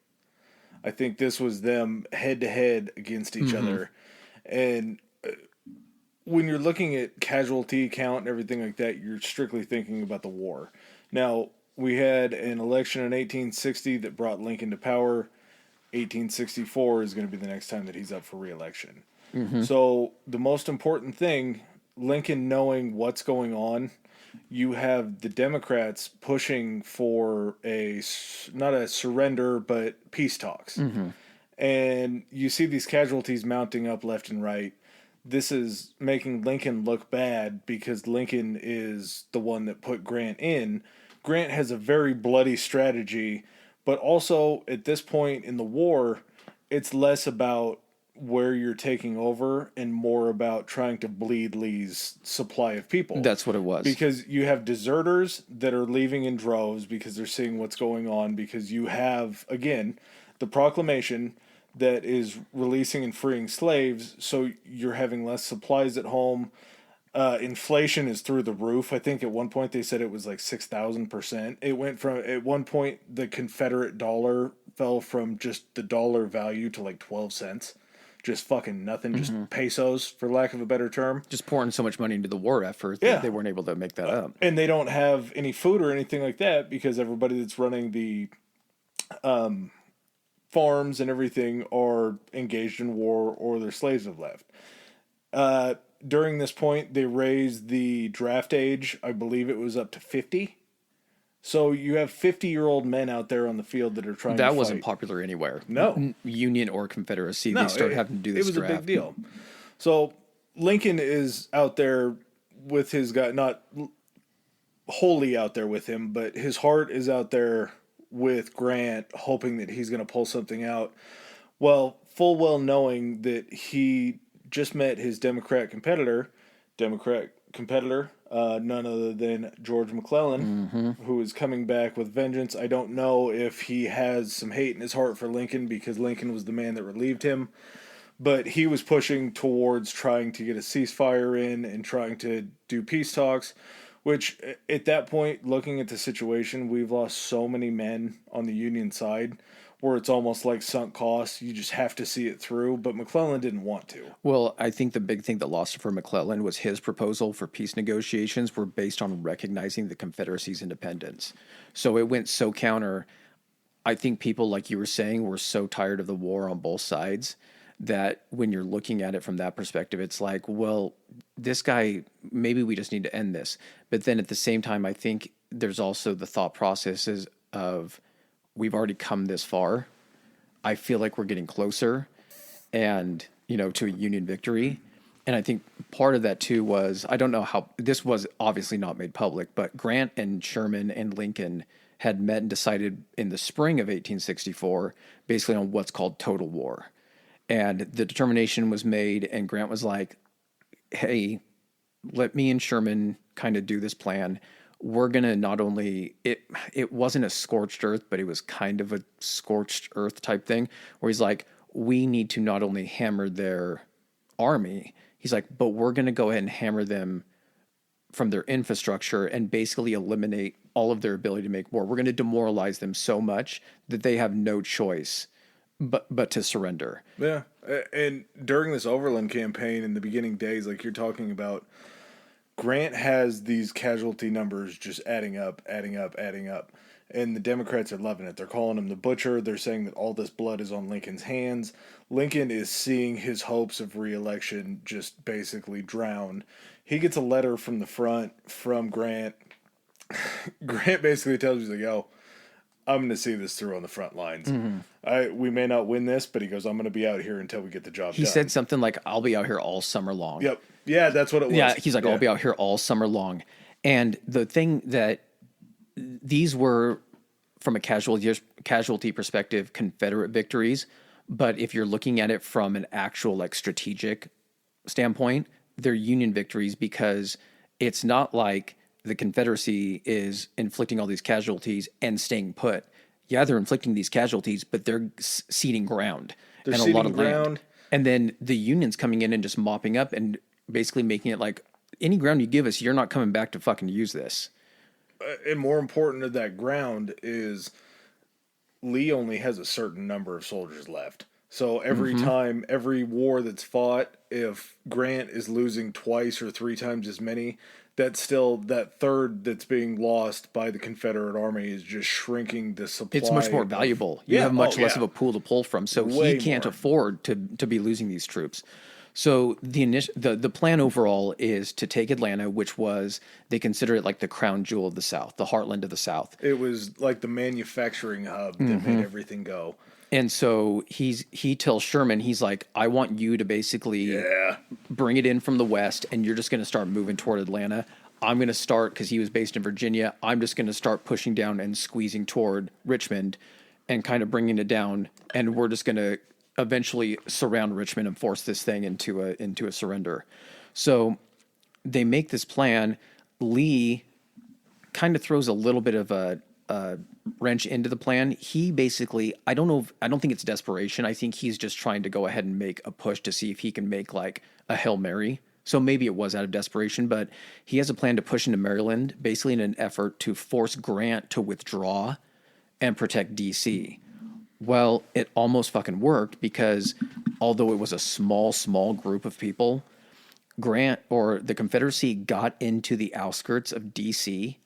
I think this was them head to head against each other. And when you're looking at casualty count and everything like that, you're strictly thinking about the war. Now, we had an election in 1860 that brought Lincoln to power. 1864 is going to be the next time that he's up for re-election. So the most important thing, Lincoln knowing what's going on, you have the Democrats pushing for not a surrender, but peace talks. And you see these casualties mounting up left and right. This is making Lincoln look bad because Lincoln is the one that put Grant in. Grant has a very bloody strategy, but also at this point in the war, it's less about where you're taking over and more about trying to bleed Lee's supply of people. That's what it was. Because you have deserters that are leaving in droves because they're seeing what's going on, because you have, again, the proclamation that is releasing and freeing slaves, so you're having less supplies at home. Inflation is through the roof. I think at one point they said it was like 6,000%. It went from, at one point, the Confederate dollar fell from just the dollar value to like 12 cents. Just fucking nothing, just pesos, for lack of a better term. Just pouring so much money into the war effort that they weren't able to make that up. And they don't have any food or anything like that because everybody that's running the farms and everything are engaged in war or their slaves have left. During this point, they raised the draft age. I believe it was up to 50. So you have 50-year-old men out there on the field that are trying to fight. That wasn't popular anywhere. No. Union or Confederacy. No, they started having to do this draft. It was a big deal. So Lincoln is out there with his guy, not wholly out there with him, but his heart is out there with Grant, hoping that he's going to pull something out. Well, full well knowing that he just met his Democrat competitor, Democrat competitor, none other than George McClellan, who is coming back with vengeance. I don't know if he has some hate in his heart for Lincoln because Lincoln was the man that relieved him, but he was pushing towards trying to get a ceasefire in and trying to do peace talks, which at that point, looking at the situation, we've lost so many men on the Union side where it's almost like sunk costs. You just have to see it through, but McClellan didn't want to. Well, I think the big thing that lost it for McClellan was his proposal for peace negotiations were based on recognizing the Confederacy's independence. So it went so counter. I think people, like you were saying, were so tired of the war on both sides that when you're looking at it from that perspective, it's like, well, this guy, maybe we just need to end this. But then at the same time, I think there's also the thought processes of we've already come this far. I feel like we're getting closer and, to a Union victory. And I think part of that too was, I don't know how, this was obviously not made public, but Grant and Sherman and Lincoln had met and decided in the spring of 1864, basically on what's called total war. And the determination was made, and Grant was like, hey, let me and Sherman kind of do this plan. We're going to not only, it wasn't a scorched earth, but it was kind of a scorched earth type thing, where he's like, we need to not only hammer their army, he's like, but we're going to go ahead and hammer them from their infrastructure and basically eliminate all of their ability to make war. We're going to demoralize them so much that they have no choice but to surrender. Yeah. And during this Overland campaign in the beginning days, like you're talking about, Grant has these casualty numbers just adding up. And the Democrats are loving it. They're calling him the butcher. They're saying that all this blood is on Lincoln's hands. Lincoln is seeing his hopes of re-election just basically drown. He gets a letter from the front from Grant. Grant basically tells him, yo, I'm going to see this through on the front lines. Mm-hmm. We may not win this, but he goes, I'm going to be out here until we get the job done. He said something like, I'll be out here all summer long. Yep. Yeah, that's what it was. Yeah, he's like, I'll be out here all summer long. And the thing that these were, from a casualty perspective, Confederate victories. But if you're looking at it from an actual strategic standpoint, they're Union victories because it's not like the Confederacy is inflicting all these casualties and staying put. Yeah, they're inflicting these casualties, but they're ceding ground and a lot of land. And then the Union's coming in and just mopping up and basically making it like, any ground you give us, you're not coming back to fucking use this. And more important to that ground is Lee only has a certain number of soldiers left. So every time, every war that's fought, if Grant is losing twice or three times as many, that's still, that third that's being lost by the Confederate Army is just shrinking the supply. It's much more valuable. You have much less of a pool to pull from. So he can't afford to be losing these troops. So the plan overall is to take Atlanta, which was, they consider it like the crown jewel of the South, the heartland of the South. It was like the manufacturing hub that made everything go. And so he tells Sherman, he's like, I want you to basically bring it in from the west, and you're just going to start moving toward Atlanta. I'm going to start, because he was based in Virginia, I'm just going to start pushing down and squeezing toward Richmond and kind of bringing it down, and we're just going to eventually surround Richmond and force this thing into a surrender. So they make this plan. Lee kind of throws a little bit of a wrench into the plan. He basically, I don't think it's desperation. I think he's just trying to go ahead and make a push to see if he can make like a Hail Mary. So maybe it was out of desperation, but he has a plan to push into Maryland, basically in an effort to force Grant to withdraw and protect DC. Well, it almost fucking worked, because although it was a small group of people, Grant, or the Confederacy, got into the outskirts of DC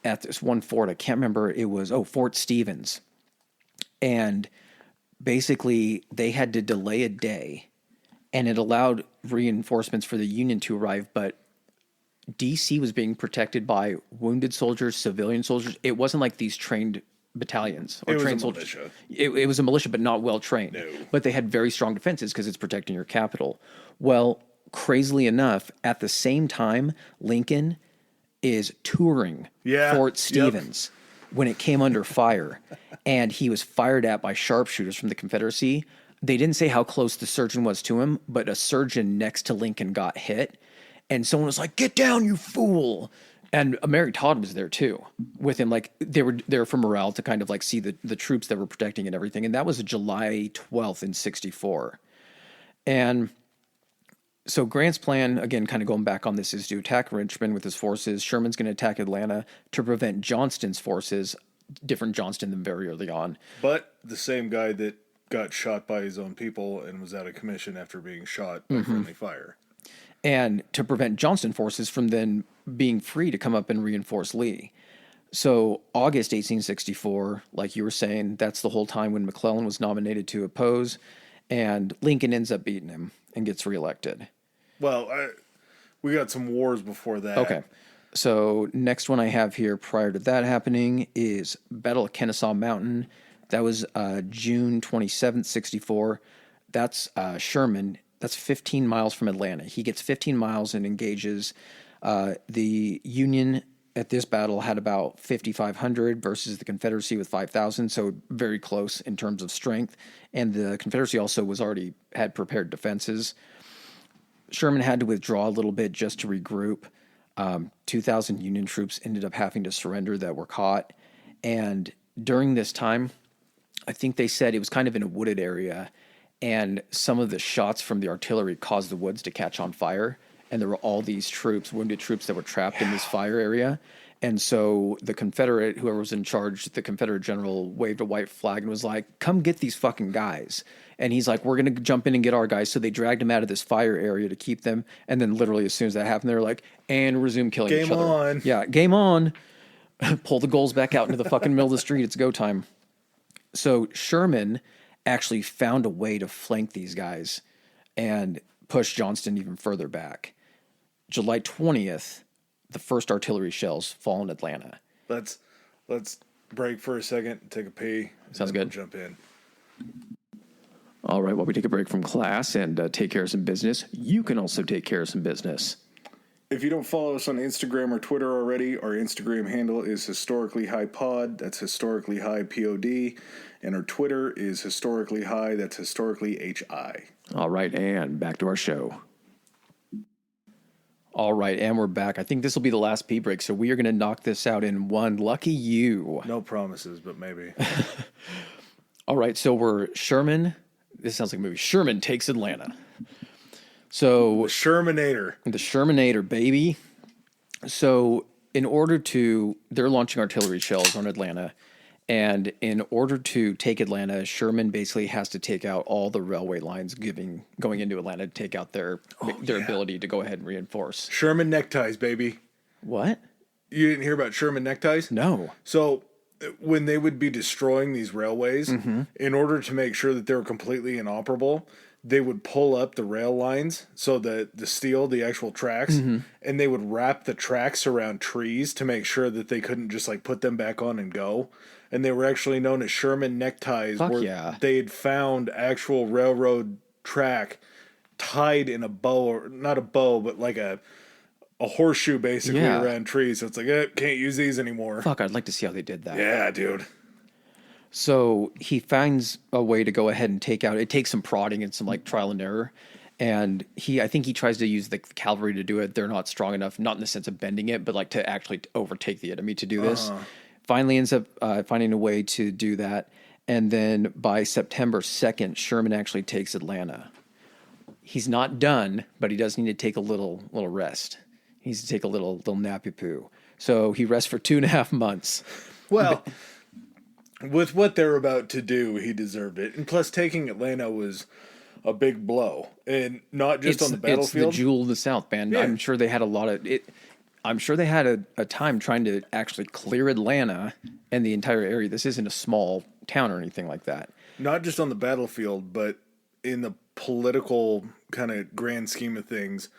at this one fort. I can't remember. It was, Fort Stevens. And basically they had to delay a day, and it allowed reinforcements for the Union to arrive. But DC was being protected by wounded soldiers, civilian soldiers. It wasn't like these trained battalions or trained soldiers. It was a militia, but not well trained. No. But they had very strong defenses because it's protecting your capital. Well, crazily enough, at the same time, Lincoln is touring Fort Stevens when it came under fire, and he was fired at by sharpshooters from the Confederacy. They didn't say how close the surgeon was to him, but a surgeon next to Lincoln got hit, and someone was like, "Get down, you fool!" And Mary Todd was there too with him. Like they were there for morale to kind of like see the troops that were protecting and everything. And that was July 12th in 64. And so Grant's plan, again, kind of going back on this, is to attack Richmond with his forces. Sherman's going to attack Atlanta to prevent Johnston's forces, different Johnston than very early on. But the same guy that got shot by his own people and was out of commission after being shot by friendly fire. And to prevent Johnston forces from then being free to come up and reinforce Lee. So August 1864, like you were saying, that's the whole time when McClellan was nominated to oppose, and Lincoln ends up beating him and gets reelected. Well, we got some wars before that. Okay. So next one I have here prior to that happening is Battle of Kennesaw Mountain. That was June 27th, 64. That's Sherman. That's 15 miles from Atlanta. He gets 15 miles and engages. The Union at this battle had about 5,500 versus the Confederacy with 5,000, so very close in terms of strength. And the Confederacy also had prepared defenses. Sherman had to withdraw a little bit just to regroup. 2,000 Union troops ended up having to surrender that were caught. And during this time, I think they said it was kind of in a wooded area, and some of the shots from the artillery caused the woods to catch on fire. And there were all these wounded troops that were trapped in this fire area. And so the Confederate, whoever was in charge, the Confederate general waved a white flag and was like, "Come get these fucking guys." And he's like, "We're going to jump in and get our guys." So they dragged him out of this fire area to keep them. And then literally as soon as that happened, they were like, and resume killing each other. Game on. Yeah, game on. Pull the goals back out into the fucking middle of the street. It's go time. So Sherman actually found a way to flank these guys and push Johnston even further back. July 20th, the first artillery shells fall in Atlanta. Let's break for a second, take a pee. Sounds good. We'll jump in. All right, while we take a break from class and take care of some business, you can also take care of some business. If you don't follow us on Instagram or Twitter already, our Instagram handle is Historically High Pod. That's Historically High POD. And our Twitter is Historically High. That's Historically HI. All right, and back to our show. All right, and we're back. I think this will be the last pee break, so we are going to knock this out in one. Lucky you. No promises, but maybe. All right, so we're Sherman. This sounds like a movie. Sherman takes Atlanta. So The Shermanator, baby. So they're launching artillery shells on Atlanta. And in order to take Atlanta, Sherman basically has to take out all the railway lines going into Atlanta to take out their ability to go ahead and reinforce. Sherman neckties, baby. What? You didn't hear about Sherman neckties? No. So when they would be destroying these railways, in order to make sure that they were completely inoperable, they would pull up the rail lines, so the steel, the actual tracks, and they would wrap the tracks around trees to make sure that they couldn't just like put them back on and go. And they were actually known as Sherman neckties, they had found actual railroad track tied in a bow, or not a bow, but like a horseshoe basically around trees. So it's like, can't use these anymore. Fuck, I'd like to see how they did that. Yeah, dude. So he finds a way to go ahead and it takes some prodding and some like trial and error. And I think he tries to use the cavalry to do it. They're not strong enough, not in the sense of bending it, but like to actually overtake the enemy to do this. Finally ends up finding a way to do that. And then by September 2nd, Sherman actually takes Atlanta. He's not done, but he does need to take a little rest. He needs to take a little nappy poo. So he rests for 2.5 months. Well, with what they're about to do, he deserved it. And plus, taking Atlanta was a big blow. And not just on the battlefield. It's the jewel of the South, man. Yeah. I'm sure they had a lot of it. I'm sure they had a time trying to actually clear Atlanta and the entire area. This isn't a small town or anything like that. Not just on the battlefield, but in the political kind of grand scheme of things.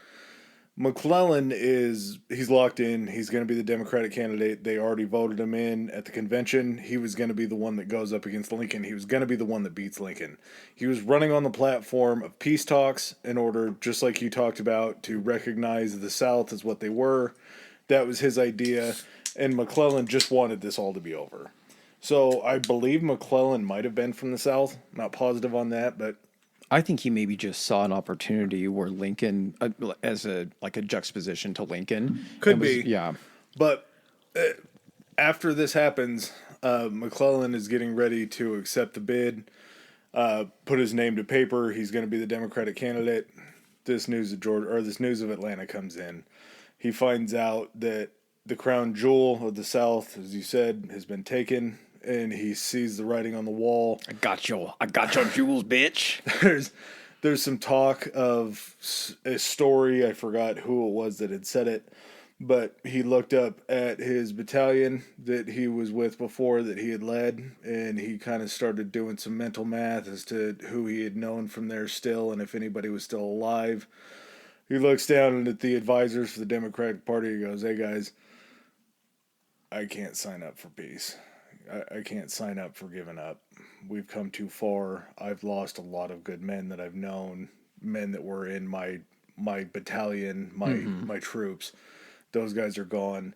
McClellan he's locked in. He's going to be the Democratic candidate. They already voted him in at the convention. He was going to be the one that goes up against Lincoln. He was going to be the one that beats Lincoln. He was running on the platform of peace talks in order, just like you talked about, to recognize the South as what they were. That was his idea. And McClellan just wanted this all to be over. So I believe McClellan might have been from the South. Not positive on that, but I think he maybe just saw an opportunity where Lincoln, as a juxtaposition to Lincoln, Could was, be. yeah. But after this happens, McClellan is getting ready to accept the bid, put his name to paper. He's going to be the Democratic candidate. This news of Atlanta comes in. He finds out that the crown jewel of the South, as you said, has been taken, and he sees the writing on the wall. I got your jewels, bitch. There's some talk of a story. I forgot who it was that had said it, but he looked up at his battalion that he was with before, that he had led, and he kind of started doing some mental math as to who he had known from there still, and if anybody was still alive. He looks down at the advisors for the Democratic Party. He goes, "Hey guys, I can't sign up for peace. I can't sign up for giving up. We've come too far. I've lost a lot of good men that I've known, men that were in my battalion, my troops. Those guys are gone.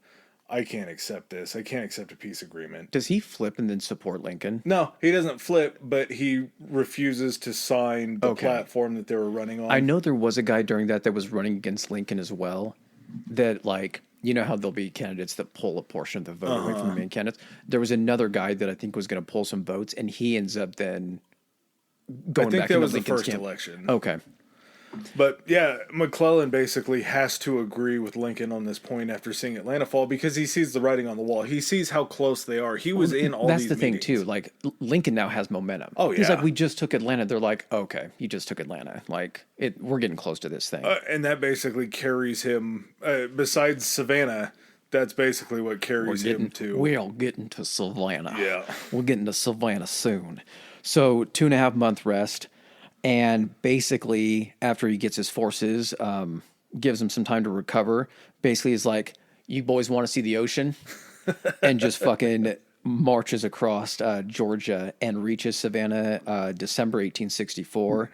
I can't accept this. I can't accept a peace agreement." Does he flip and then support Lincoln? No, he doesn't flip, but he refuses to sign the platform that they were running on. I know there was a guy during that was running against Lincoln as well. That, like, you know how there'll be candidates that pull a portion of the vote away from the main candidates? There was another guy that I think was going to pull some votes, and he ends up then going back into Lincoln's camp. I think that was the first election. Okay. But yeah, McClellan basically has to agree with Lincoln on this point after seeing Atlanta fall, because he sees the writing on the wall. He sees how close they are. He was in all these meetings. That's the thing too. Like, Lincoln now has momentum. Oh yeah. He's like, we just took Atlanta. They're like, okay, you just took Atlanta. Like, we're getting close to this thing. And that basically carries him. Besides Savannah, that's basically what carries him to. We're getting to Savannah. Yeah. We're getting to Savannah soon. So 2.5 month rest. And basically, after he gets his forces, gives him some time to recover. Basically, he's like, "You boys want to see the ocean?" And just fucking marches across Georgia and reaches Savannah December 1864.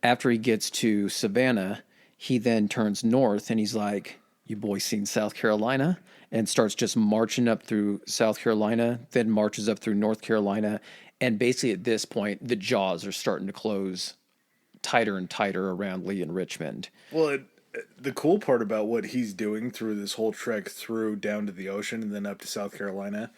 After he gets to Savannah, he then turns north and he's like, "You boys seen South Carolina?" And starts just marching up through South Carolina, then marches up through North Carolina. And basically, at this point, the jaws are starting to close tighter and tighter around Lee and Richmond. Well, the cool part about what he's doing through this whole trek through down to the ocean and then up to South Carolina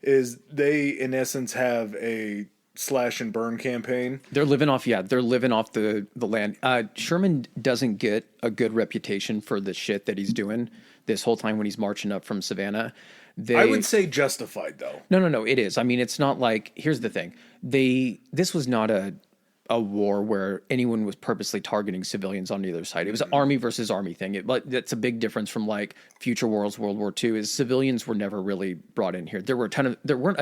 is they, in essence, have a slash and burn campaign. They're living off the land. Sherman doesn't get a good reputation for the shit that he's doing this whole time when he's marching up from Savannah. I would say justified, though. No, it is. I mean, it's not like, here's the thing. This was not a war where anyone was purposely targeting civilians on either side. It was an army versus army thing. But that's a big difference from like future wars, World War II, is civilians were never really brought in here. There weren't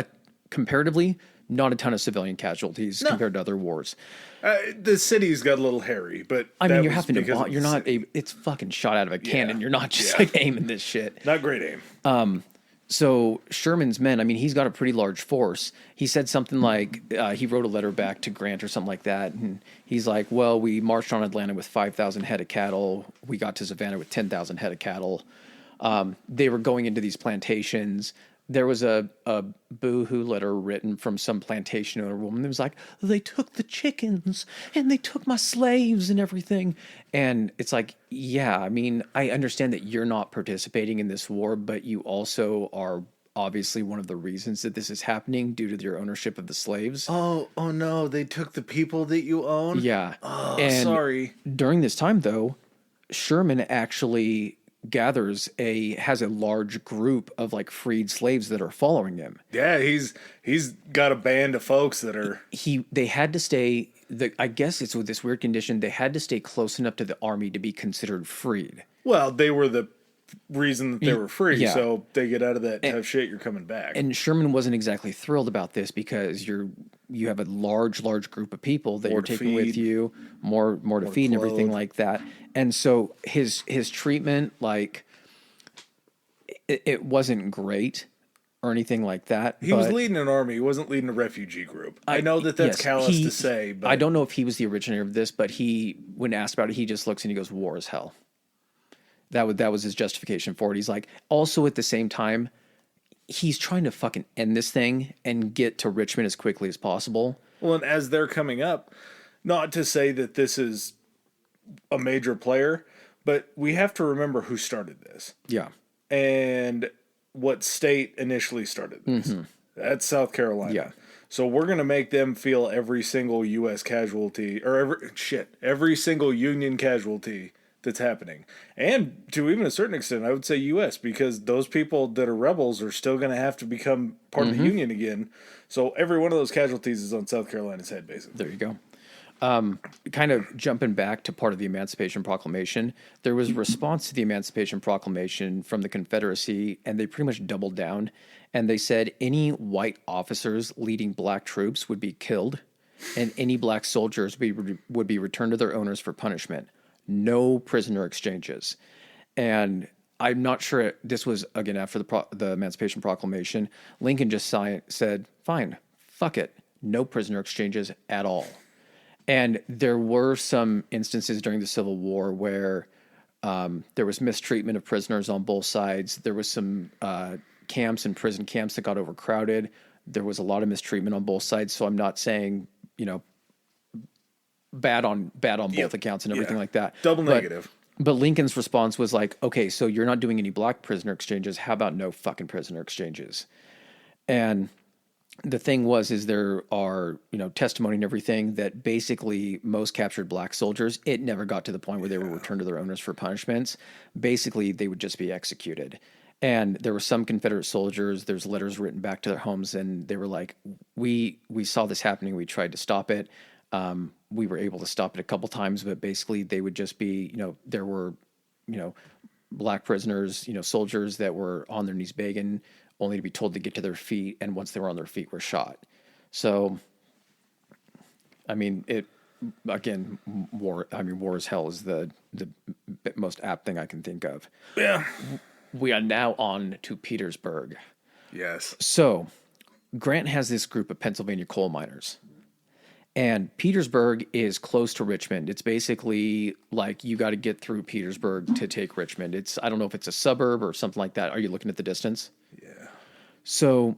comparatively not a ton of civilian casualties compared to other wars. The city's got a little hairy, but I mean, you're having to, you're not it's fucking shot out of a cannon. You're not just like aiming this shit. Not great aim. So Sherman's men, I mean, he's got a pretty large force. He said something like, he wrote a letter back to Grant or something like that. And he's like, well, we marched on Atlanta with 5,000 head of cattle. We got to Savannah with 10,000 head of cattle. They were going into these plantations. There was a boo-hoo letter written from some plantation owner woman that was like, they took the chickens and they took my slaves and everything. And it's like, yeah, I mean, I understand that you're not participating in this war, but you also are obviously one of the reasons that this is happening due to your ownership of the slaves. Oh no, they took the people that you own? Yeah. Oh, and sorry. During this time, though, Sherman actually has a large group of like freed slaves that are following him. Yeah, he's got a band of folks that are they had to stay I guess it's with this weird condition, they had to stay close enough to the army to be considered freed. Well, they were the reason that they were free, yeah. So they get out of that tough shit, you're coming back. And Sherman wasn't exactly thrilled about this because you have a large group of people that you're taking with you, more to feed and everything like that. And so his treatment, like, it wasn't great or anything like that. He was leading an army. He wasn't leading a refugee group. I know that's callous to say, but I don't know if he was the originator of this, but when asked about it, he just looks and he goes, "War is hell." That was his justification for it. He's like, also at the same time, he's trying to fucking end this thing and get to Richmond as quickly as possible. Well, and as they're coming up, Not to say that this is a major player, but we have to remember who started this Yeah. and what state initially started this. That's South Carolina. Yeah. So we're going to make them feel every single U.S. casualty, or every single Union casualty that's happening. And to even a certain extent, I would say U.S., because those people that are rebels are still going to have to become part of the Union again. So every one of those casualties is on South Carolina's head, basically. There you go. Kind of jumping back to part of the Emancipation Proclamation, there was a response to the Emancipation Proclamation from the Confederacy, and they pretty much doubled down. And they said any white officers leading black troops would be killed, and any black soldiers would be returned to their owners for punishment. No prisoner exchanges. And I'm not sure this was, again, after the Emancipation Proclamation. Lincoln just said, fine, fuck it. No prisoner exchanges at all. And there were some instances during the Civil War where there was mistreatment of prisoners on both sides. There was some camps and prison camps that got overcrowded. There was a lot of mistreatment on both sides. So I'm not saying, bad on both accounts and everything like that. Double negative. But Lincoln's response was like, okay, so you're not doing any black prisoner exchanges. How about no fucking prisoner exchanges? And the thing is there are, testimony and everything that basically most captured black soldiers, it never got to the point where they were returned to their owners for punishments. Basically, they would just be executed. And there were some Confederate soldiers, there's letters written back to their homes, and they were like, we saw this happening. We tried to stop it. We were able to stop it a couple times, but basically they would just be, there were, black prisoners, soldiers that were on their knees begging, only to be told to get to their feet, and once they were on their feet, were shot. So, I mean, war as hell is the most apt thing I can think of. Yeah. We are now on to Petersburg. Yes. So, Grant has this group of Pennsylvania coal miners. And Petersburg is close to Richmond. It's basically like you got to get through Petersburg to take Richmond. I don't know if it's a suburb or something like that. Are you looking at the distance? Yeah. So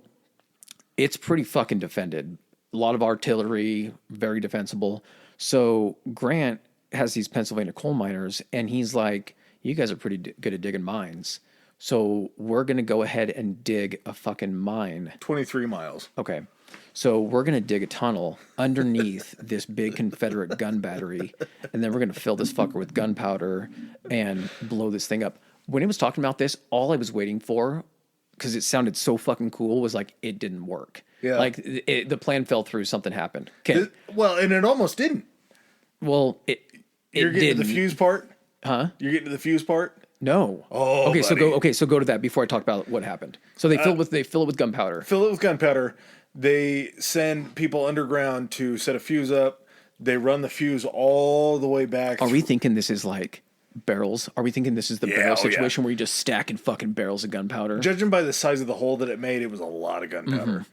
it's pretty fucking defended. A lot of artillery, very defensible. So Grant has these Pennsylvania coal miners, and he's like, you guys are pretty good at digging mines. So we're going to go ahead and dig a fucking mine. 23 miles. Okay. So we're going to dig a tunnel underneath this big Confederate gun battery, and then we're going to fill this fucker with gunpowder and blow this thing up. When he was talking about this, all I was waiting for, because it sounded so fucking cool, was like, it didn't work. Yeah. Like, the plan fell through, something happened. Okay. Well, and it almost didn't. Well, You're getting to the fuse part? Huh? You're getting to the fuse part? No. Oh, okay. buddy. So go to that before I talk about what happened. So they fill it with gunpowder. Fill it with gunpowder. They send people underground to set a fuse up. They run the fuse all the way back. Are we thinking this is like barrels? Are we thinking this is the barrel situation where you just stacking fucking barrels of gunpowder? Judging by the size of the hole that it made, it was a lot of gunpowder.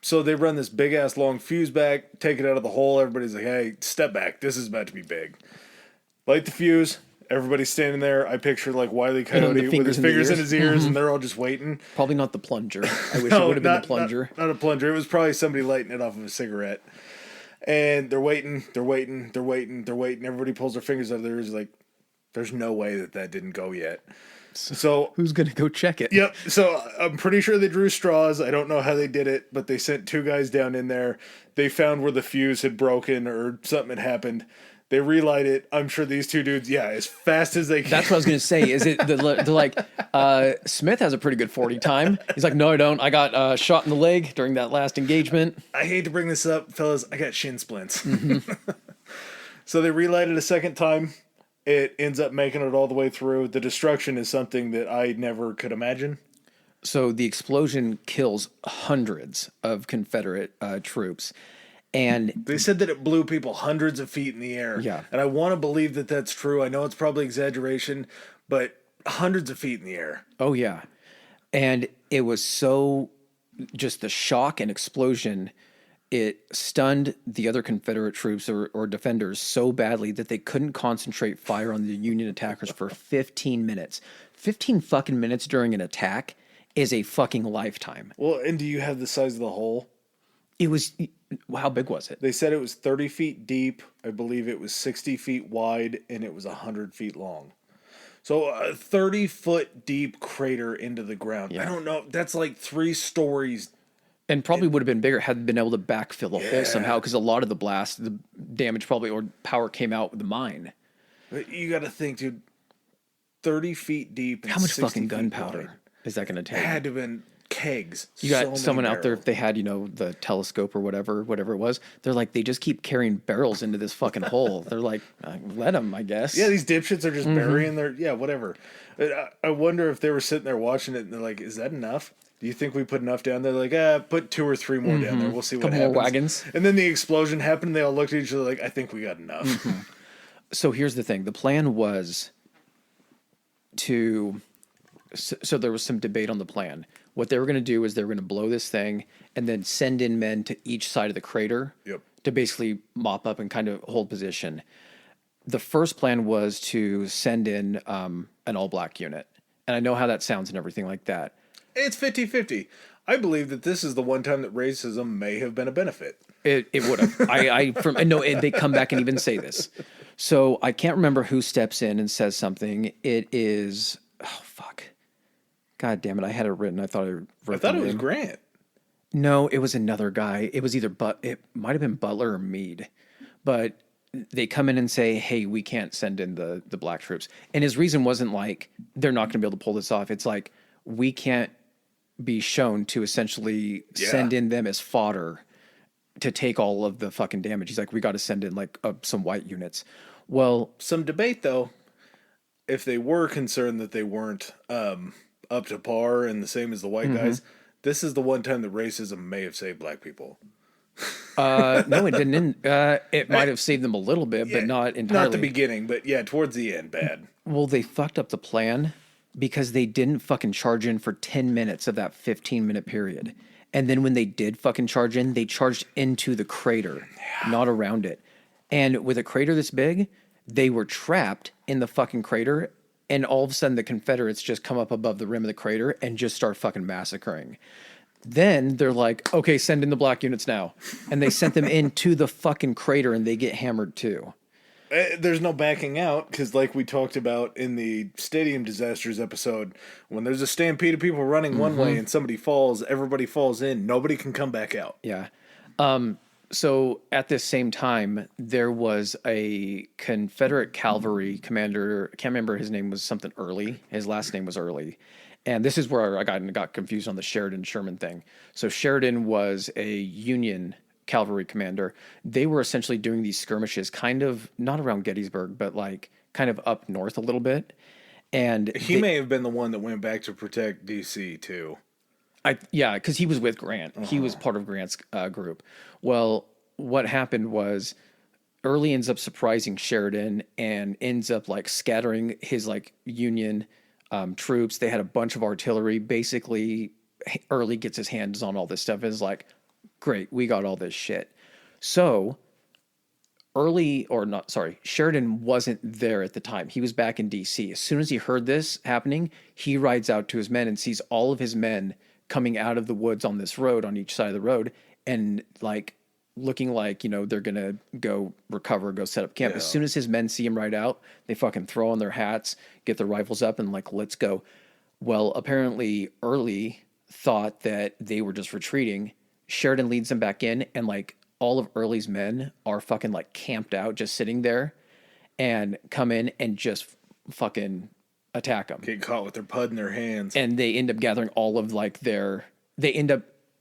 So they run this big ass long fuse back, take it out of the hole. Everybody's like, hey, step back. This is about to be big. Light the fuse. Everybody's standing there. I picture like Wile E. Coyote with his fingers in his ears, and they're all just waiting. Probably not the plunger. I wish it would have been the plunger. Not a plunger. It was probably somebody lighting it off of a cigarette. And they're waiting. Everybody pulls their fingers out of their ears like, there's no way that didn't go yet. So who's going to go check it? Yep. So I'm pretty sure they drew straws. I don't know how they did it, but they sent two guys down in there. They found where the fuse had broken or something had happened. They relight it. I'm sure these two dudes, as fast as they can. That's what I was going to say. Is it they're like, Smith has a pretty good 40 time. He's like, no, I don't. I got shot in the leg during that last engagement. I hate to bring this up, fellas. I got shin splints. So they relight it a second time. It ends up making it all the way through. The destruction is something that I never could imagine. So the explosion kills hundreds of Confederate troops. And they said that it blew people hundreds of feet in the air. Yeah. And I want to believe that that's true. I know it's probably exaggeration, but hundreds of feet in the air. Oh, yeah. And it was so, just the shock and explosion, it stunned the other Confederate troops or defenders so badly that they couldn't concentrate fire on the Union attackers for 15 minutes. 15 fucking minutes during an attack is a fucking lifetime. Well, and do you have the size of the hole? It was, how big was it? They said it was 30 feet deep. I believe it was 60 feet wide, and it was 100 feet long. So a 30-foot deep crater into the ground. Yeah. I don't know. That's like 3 stories. And probably would have been bigger had they been able to backfill the hole somehow, because a lot of the blast, the damage probably, or power came out with the mine. You got to think, dude, 30 feet deep. And How much 60 fucking feet gunpowder wide. is that going to take? It had to have been kegs. You got So many someone out there, barrels. if they had, the telescope or whatever it was, they're like, they just keep carrying barrels into this fucking hole. They're like, let them, I guess. Yeah, these dipshits are just burying their... Yeah, whatever. I wonder if they were sitting there watching it and they're like, is that enough? Do you think we put enough down there? Like, put 2 or 3 more down there. We'll see what Couple happens. more wagons. And then the explosion happened and they all looked at each other like, I think we got enough. So here's the thing. The plan was to... So there was some debate on the plan. What they were going to do is they were going to blow this thing and then send in men to each side of the crater Yep. to basically mop up and kind of hold position. The first plan was to send in an all-black unit. And I know how that sounds and everything like that. It's 50-50. I believe that this is the one time that racism may have been a benefit. It would have. They come back and even say this. So I can't remember who steps in and says something. It is... Oh, fuck. God damn it. I had it written. I thought I thought it was Grant. No, it was another guy. It was it might have been Butler or Meade. But they come in and say, hey, we can't send in the black troops. And his reason wasn't like, they're not going to be able to pull this off. It's like, we can't be shown to essentially send in them as fodder to take all of the fucking damage. He's like, we got to send in like some white units. Well, Some debate, though, if they were concerned that they weren't up to par and the same as the white guys, this is the one time that racism may have saved black people. no, it didn't. It might have saved them a little bit, but not entirely. Not the beginning, but yeah, towards the end, bad. Well, they fucked up the plan because they didn't fucking charge in for 10 minutes of that 15-minute period. And then when they did fucking charge in, they charged into the crater, not around it. And with a crater this big, they were trapped in the fucking crater. And all of a sudden, the Confederates just come up above the rim of the crater and just start fucking massacring. Then they're like, okay, send in the black units now. And they sent them into the fucking crater and they get hammered too. There's no backing out because, like we talked about in the stadium disasters episode, when there's a stampede of people running one way and somebody falls, everybody falls in. Nobody can come back out. Yeah. So at this same time, there was a Confederate cavalry commander. I can't remember, his name was something Early. His last name was Early. And this is where I got confused on the Sheridan-Sherman thing. So Sheridan was a Union cavalry commander. They were essentially doing these skirmishes kind of not around Gettysburg, but like kind of up north a little bit. And He may have been the one that went back to protect D.C. too. Because he was with Grant. He was part of Grant's group. Well, what happened was Early ends up surprising Sheridan and ends up like scattering his like Union troops. They had a bunch of artillery. Basically, Early gets his hands on all this stuff and is like, great, we got all this shit. So Sheridan wasn't there at the time. He was back in DC. As soon as he heard this happening, he rides out to his men and sees all of his men coming out of the woods on this road, on each side of the road, and like looking like, they're going to go recover, go set up camp. Yeah. As soon as his men see him ride out, they fucking throw on their hats, get their rifles up, and like, let's go. Well, apparently Early thought that they were just retreating. Sheridan leads them back in, and like all of Early's men are fucking like camped out, just sitting there, and come in and just fucking attack them. Get caught with their pud in their hands. And they end up gathering all of like that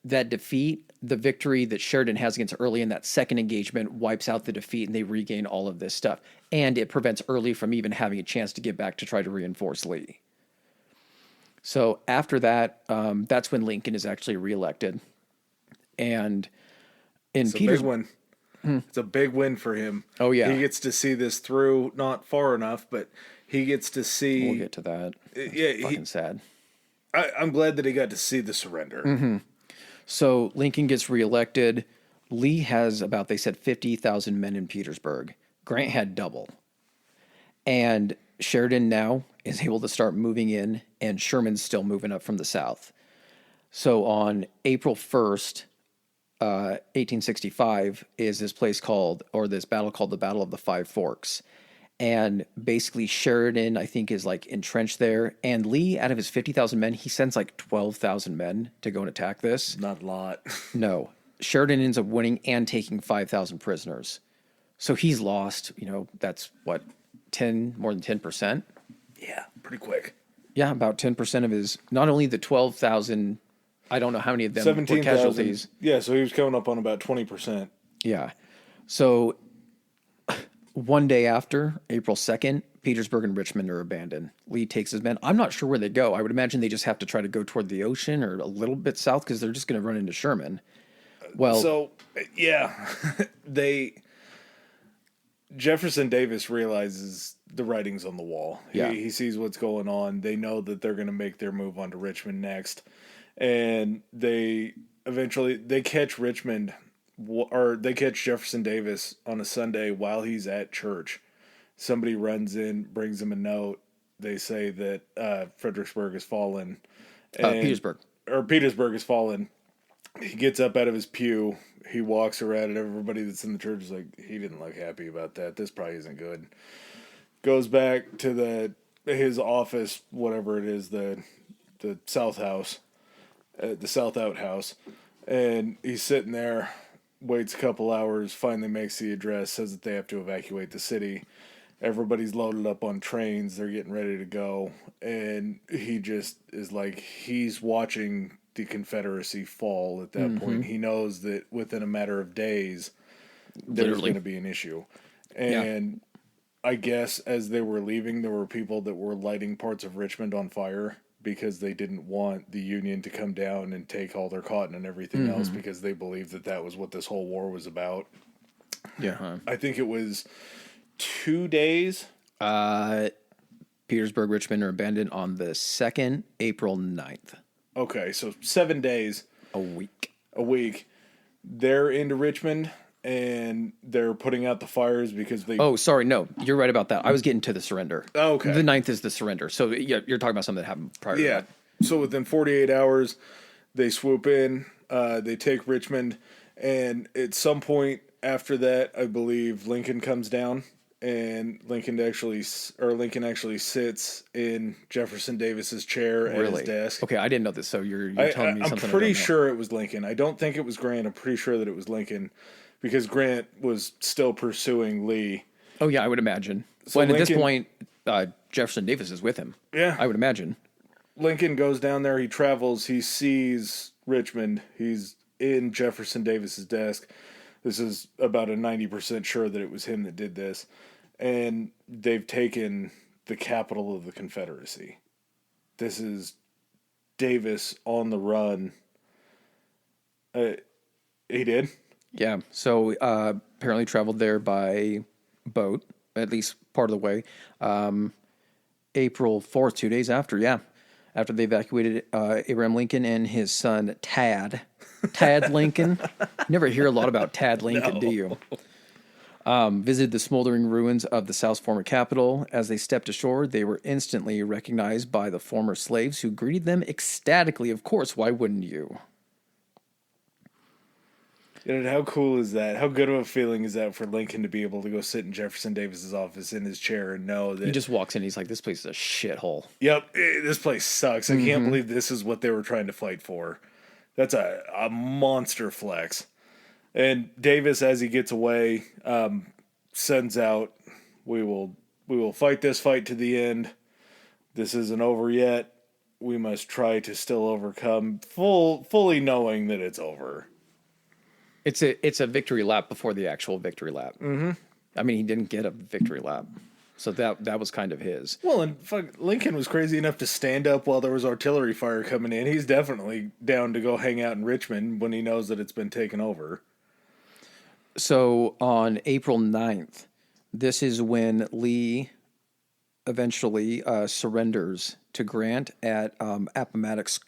defeat, the victory that Sheridan has against Early in that second engagement wipes out the defeat, and they regain all of this stuff. And it prevents Early from even having a chance to get back to try to reinforce Lee. So after that, that's when Lincoln is actually reelected. And It's a big win. It's a big win for him. Oh, yeah. He gets to see this through, not far enough, but he gets to see... We'll get to that. Yeah, Fucking sad. I'm glad that he got to see the surrender. So Lincoln gets reelected. Lee has about, they said, 50,000 men in Petersburg. Grant had double. And Sheridan now is able to start moving in, and Sherman's still moving up from the south. So on April 1st, 1865 is this place called, or this battle called the Battle of the Five Forks. And basically Sheridan, I think, is like entrenched there. And Lee, out of his 50,000 men, he sends like 12,000 men to go and attack this. Not a lot. No. Sheridan ends up winning and taking 5,000 prisoners. So he's lost, that's what, more than 10%? Yeah, pretty quick. Yeah, about 10% of his, not only the 12,000, I don't know how many of them 17,000 were casualties. Yeah, so he was coming up on about 20%. Yeah. So one day after, April 2nd, Petersburg and Richmond are abandoned. Lee takes his men. I'm not sure where they go. I would imagine they just have to try to go toward the ocean or a little bit south because they're just going to run into Sherman. Well, so, yeah, Jefferson Davis realizes the writing's on the wall. Yeah. He sees what's going on. They know that they're going to make their move onto Richmond next. And they catch Richmond, or they catch Jefferson Davis on a Sunday while he's at church. Somebody runs in, brings him a note. They say that Fredericksburg has fallen. Petersburg has fallen. He gets up out of his pew. He walks around, and everybody that's in the church is like, he didn't look happy about that. This probably isn't good. Goes back to his office, whatever it is, the South House, the South Outhouse, and he's sitting there, waits a couple hours, finally makes the address, says that they have to evacuate the city. Everybody's loaded up on trains. They're getting ready to go, and he just is like, he's watching the Confederacy fall at that point. He knows that within a matter of days, there's going to be an issue. And I guess as they were leaving, there were people that were lighting parts of Richmond on fire because they didn't want the Union to come down and take all their cotton and everything else, because they believed that that was what this whole war was about. Yeah. I think it was 2 days. Petersburg, Richmond are abandoned on the 2nd, April 9th. Okay, so 7 days. A week. They're into Richmond, and they're putting out the fires because they... Oh, sorry, no, you're right about that. I was getting to the surrender. Oh, okay. The 9th is the surrender. So yeah, you're talking about something that happened prior to that. So within 48 hours, they swoop in, they take Richmond, and at some point after that, I believe Lincoln comes down, and Lincoln actually sits in Jefferson Davis's chair at his desk. Okay, I didn't know this, so you're telling me something. I'm pretty sure it was Lincoln. I don't think it was Grant. I'm pretty sure that it was Lincoln, because Grant was still pursuing Lee. Oh yeah, I would imagine. So at this point, Jefferson Davis is with him. Yeah, I would imagine. Lincoln goes down there. He travels. He sees Richmond. He's in Jefferson Davis's desk. This is about a 90% sure that it was him that did this. And they've taken the capital of the Confederacy. This is Davis on the run. He did? Yeah. So apparently traveled there by boat, at least part of the way. April 4th, 2 days after, after they evacuated Abraham Lincoln and his son Tad Lincoln. You never hear a lot about Tad Lincoln, do you? Visited the smoldering ruins of the South's former capital. As they stepped ashore, they were instantly recognized by the former slaves, who greeted them ecstatically. Of course, why wouldn't you? And how cool is that? How good of a feeling is that for Lincoln to be able to go sit in Jefferson Davis's office in his chair and know that... He just walks in, he's like, this place is a shithole. Yep, this place sucks. I can't believe this is what they were trying to fight for. That's a monster flex. And Davis, as he gets away, sends out, we will fight this fight to the end. This isn't over yet. We must try to still overcome, fully knowing that it's over. It's a victory lap before the actual victory lap. Mm-hmm. I mean, he didn't get a victory lap, so that was kind of his. Well, and Lincoln was crazy enough to stand up while there was artillery fire coming in. He's definitely down to go hang out in Richmond when he knows that it's been taken over. So on April 9th, this is when Lee eventually surrenders to Grant at Appomattox.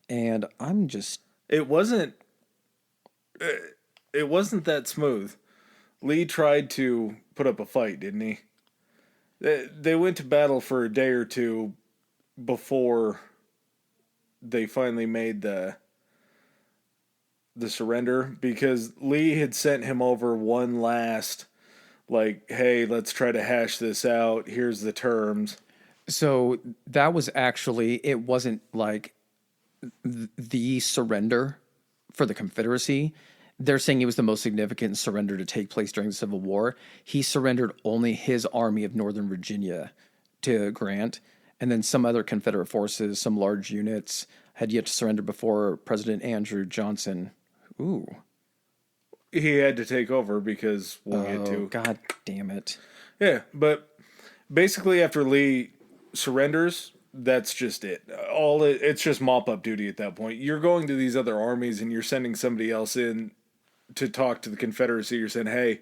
And I'm just... It wasn't that smooth. Lee tried to put up a fight, didn't he? They went to battle for a day or two before they finally made the the surrender because Lee had sent him over one last, like, hey, let's try to hash this out. Here's the terms. So that was actually, it wasn't like the surrender for the Confederacy. They're saying it was the most significant surrender to take place during the Civil War. He surrendered only his army of Northern Virginia to Grant, and then some other Confederate forces, some large units, had yet to surrender before President Andrew Johnson. Ooh. He had to take over because we'll get to. God damn it. Yeah, but basically after Lee surrenders, that's just it. It's just mop up duty at that point. You're going to these other armies and you're sending somebody else in to talk to the Confederacy. You're saying, hey,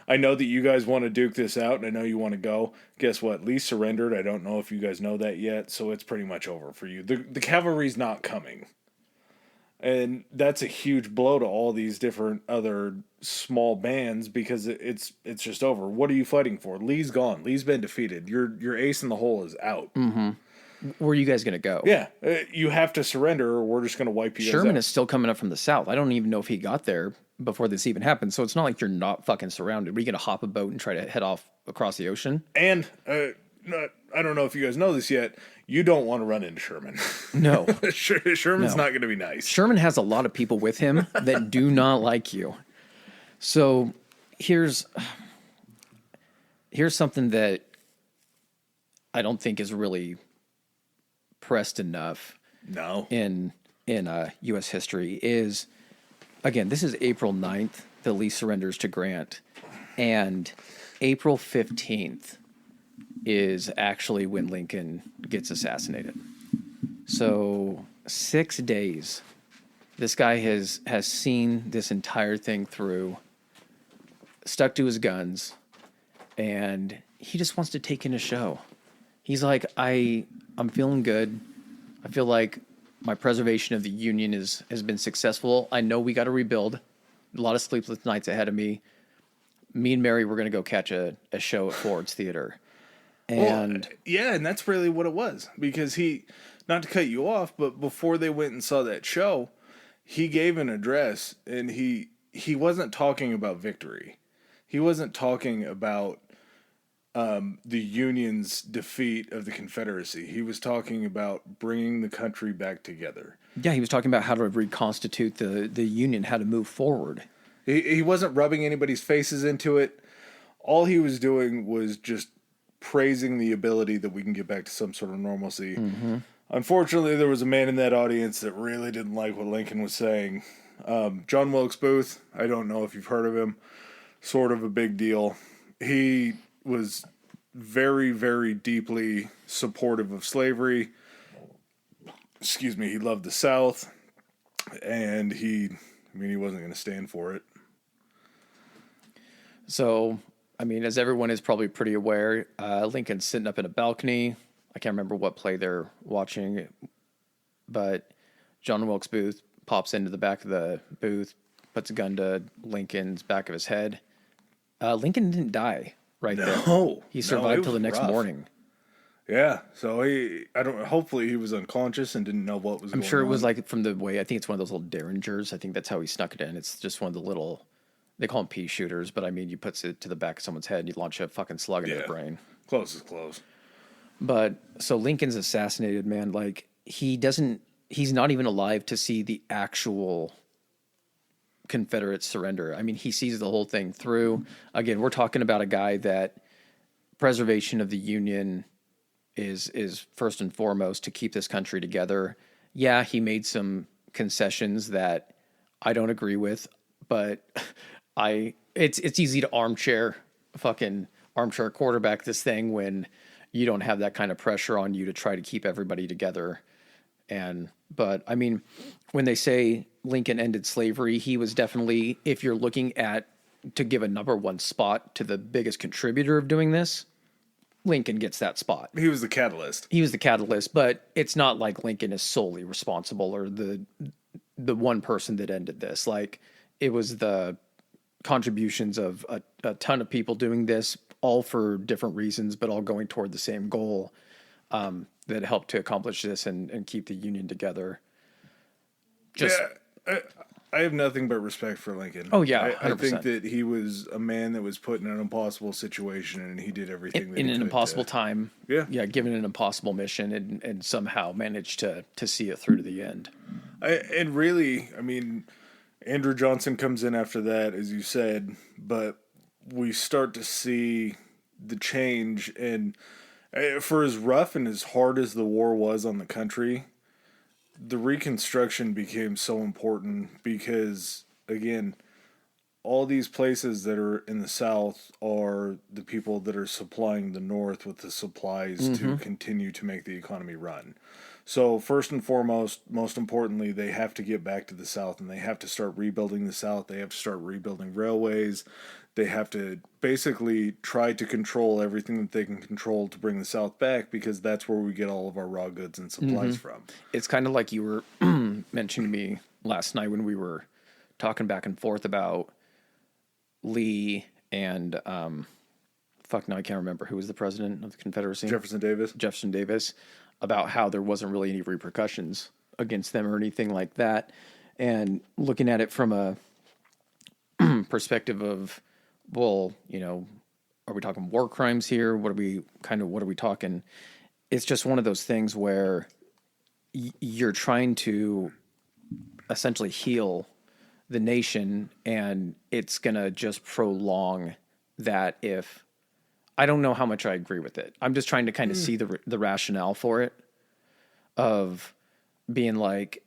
I know that you guys want to duke this out and I know you want to go. Guess what? Lee surrendered. I don't know if you guys know that yet, so it's pretty much over for you. The cavalry's not coming. And that's a huge blow to all these different other small bands because it's just over. What are you fighting for? Lee's gone. Lee's been defeated. Your ace in the hole is out. Mm-hmm. Where are you guys going to go? Yeah, you have to surrender or we're just going to wipe you guys Sherman out. is still coming up from the south. I don't even know if he got there before this even happened. So it's not like you're not fucking surrounded. Are you going to hop a boat and try to head off across the ocean? And I don't know if you guys know this yet. You don't want to run into Sherman. No. Sherman's not going to be nice. Sherman has a lot of people with him that do not like you. So here's something that I don't think is really pressed enough. No. In U.S. history is, again, this is April 9th, the Lee surrenders to Grant, and April 15th is actually when Lincoln gets assassinated. So 6 days, this guy has seen this entire thing through, stuck to his guns, and he just wants to take in a show. He's like, I'm feeling good. I feel like my preservation of the Union has been successful. I know we got to rebuild. A lot of sleepless nights ahead of me. Me and Mary were going to go catch a show at Ford's Theater. And yeah, and that's really what it was. Because he, not to cut you off, but before they went and saw that show, he gave an address, and he wasn't talking about victory. He wasn't talking about the Union's defeat of the Confederacy. He was talking about bringing the country back together. Yeah, he was talking about how to reconstitute the Union, how to move forward. He wasn't rubbing anybody's faces into it. All he was doing was just praising the ability that we can get back to some sort of normalcy. Mm-hmm. Unfortunately, there was a man in that audience that really didn't like what Lincoln was saying. John Wilkes Booth, I don't know if you've heard of him, sort of a big deal. He was very, very deeply supportive of slavery. Excuse me, he loved the South, and he wasn't going to stand for it. So, as everyone is probably pretty aware, Lincoln's sitting up in a balcony. I can't remember what play they're watching, but John Wilkes Booth pops into the back of the booth, puts a gun to Lincoln's back of his head. Lincoln didn't die there. He survived till the next morning. Yeah, so hopefully he was unconscious and didn't know what was going on. I'm sure it was like from the way, I think it's one of those little derringers. I think that's how he snuck it in. It's just one of the little, they call them pea shooters, but you put it to the back of someone's head and you launch a fucking slug into the brain. Close is close. But so Lincoln's assassinated, man. Like he's not even alive to see the actual Confederate surrender. He sees the whole thing through. Again, we're talking about a guy that preservation of the Union is first and foremost to keep this country together. Yeah, he made some concessions that I don't agree with, but it's easy to armchair quarterback this thing when you don't have that kind of pressure on you to try to keep everybody together. But when they say Lincoln ended slavery, he was definitely, if you're looking at to give a number one spot to the biggest contributor of doing this, Lincoln gets that spot. He was the catalyst. But it's not like Lincoln is solely responsible or the one person that ended this. Like, it was the contributions of a ton of people doing this, all for different reasons, but all going toward the same goal, that helped to accomplish this and keep the Union together. I have nothing but respect for Lincoln. Oh yeah, I think 100%. that he was a man that was put in an impossible situation, and he did everything that In he an could impossible to. time. Yeah, Yeah, given an impossible mission and somehow managed to see it through to the end. and really, I mean, Andrew Johnson comes in after that, as you said, but we start to see the change. And for as rough and as hard as the war was on the country, the Reconstruction became so important because, again, all these places that are in the South are the people that are supplying the North with the supplies to continue to make the economy run. So, first and foremost, most importantly, they have to get back to the South and they have to start rebuilding the South. They have to start rebuilding railways. They have to basically try to control everything that they can control to bring the South back because that's where we get all of our raw goods and supplies from. It's kind of like you were mentioning to me last night when we were talking back and forth about Lee and fuck no, I can't remember who was the president of the Confederacy. Jefferson Davis, about how there wasn't really any repercussions against them or anything like that. And looking at it from a perspective of, well, are we talking war crimes here? What are we talking? It's just one of those things where you're trying to essentially heal the nation, and it's going to just prolong that. If I don't know how much I agree with it. I'm just trying to kind of see the rationale for it, of being like,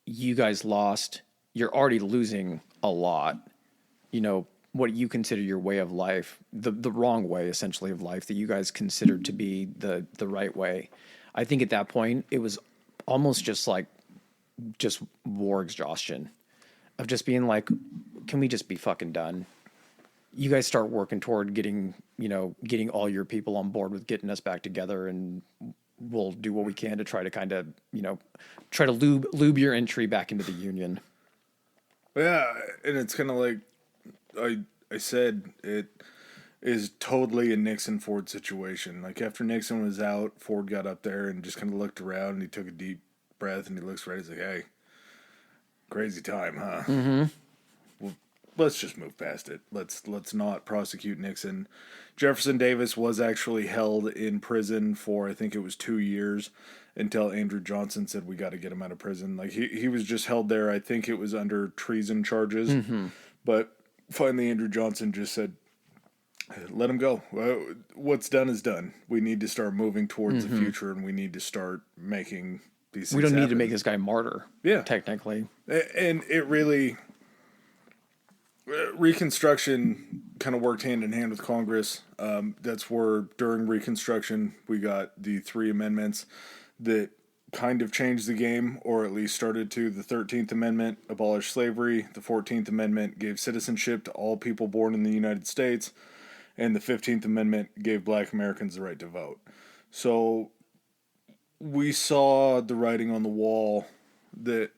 you guys lost, you're already losing a lot, what you consider your way of life, the wrong way essentially of life that you guys considered to be the right way. I think at that point it was almost just like just war exhaustion, of just being like, can we just be fucking done? You guys start working toward getting all your people on board with getting us back together, and we'll do what we can to try to kind of, try to lube your entry back into the Union. Yeah, and it's kind of like I said, it is totally a Nixon Ford situation. Like after Nixon was out, Ford got up there and just kind of looked around and he took a deep breath and he looks right. He's like, "Hey, crazy time, huh? Well, let's just move past it. Let's not prosecute Nixon." Jefferson Davis was actually held in prison for, I think it was 2 years, until Andrew Johnson said we got to get him out of prison. Like he was just held there. I think it was under treason charges, but finally Andrew Johnson just said, let him go. What's done is done. We need to start moving towards the future, and we need to start making these things. We don't need to happen. make this guy martyr. Yeah, technically. And it really, Reconstruction kind of worked hand in hand with Congress. That's where during Reconstruction we got the 3 amendments that kind of changed the game, or at least started to. The 13th Amendment abolished slavery. The 14th Amendment gave citizenship to all people born in the United States. And the 15th Amendment gave Black Americans the right to vote. So we saw the writing on the wall that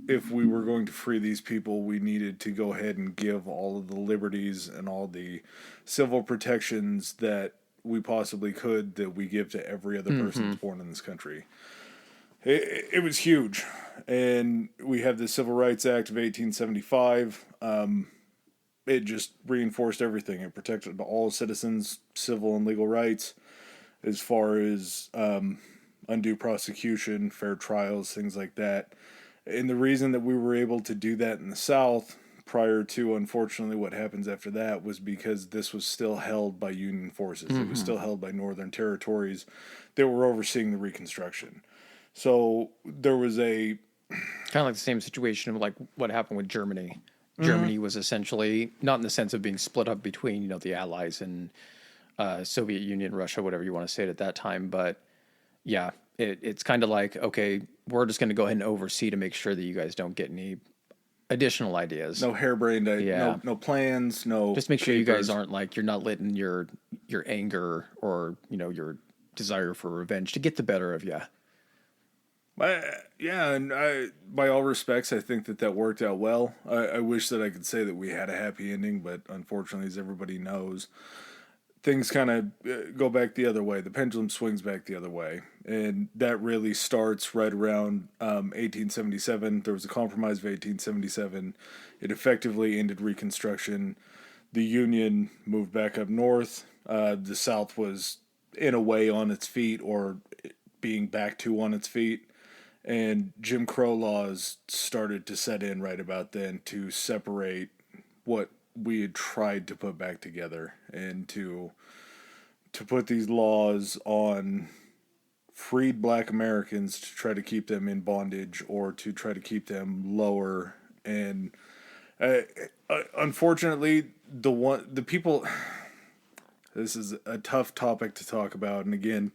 if we were going to free these people, we needed to go ahead and give all of the liberties and all the civil protections that we possibly could, that we give to every other person that's born in this country. It was huge. And we have the Civil Rights Act of 1875. It just reinforced everything. It protected all citizens' civil and legal rights as far as undue prosecution, fair trials, things like that. And the reason that we were able to do that in the South prior to, unfortunately, what happens after that was because this was still held by Union forces. It was still held by Northern territories that were overseeing the Reconstruction. So there was a... kind of like the same situation of like what happened with Germany. Germany was essentially, not in the sense of being split up between, the Allies and Soviet Union, Russia, whatever you want to say it at that time. But yeah, it's kind of like, okay, we're just going to go ahead and oversee to make sure that you guys don't get any additional ideas. No harebrained, no plans, no. Just make sure you guys aren't like, you're not letting your anger or, your desire for revenge to get the better of you. Yeah, and by all respects, I think that worked out well. I wish that I could say that we had a happy ending, but unfortunately, as everybody knows, things kind of go back the other way. The pendulum swings back the other way. And that really starts right around 1877. There was a compromise of 1877. It effectively ended Reconstruction. The Union moved back up north. The South was, in a way, on its feet or being back to on its feet. And Jim Crow laws started to set in right about then to separate what we had tried to put back together and to put these laws on freed black Americans to try to keep them in bondage or to try to keep them lower. And unfortunately, the people, this is a tough topic to talk about. And again,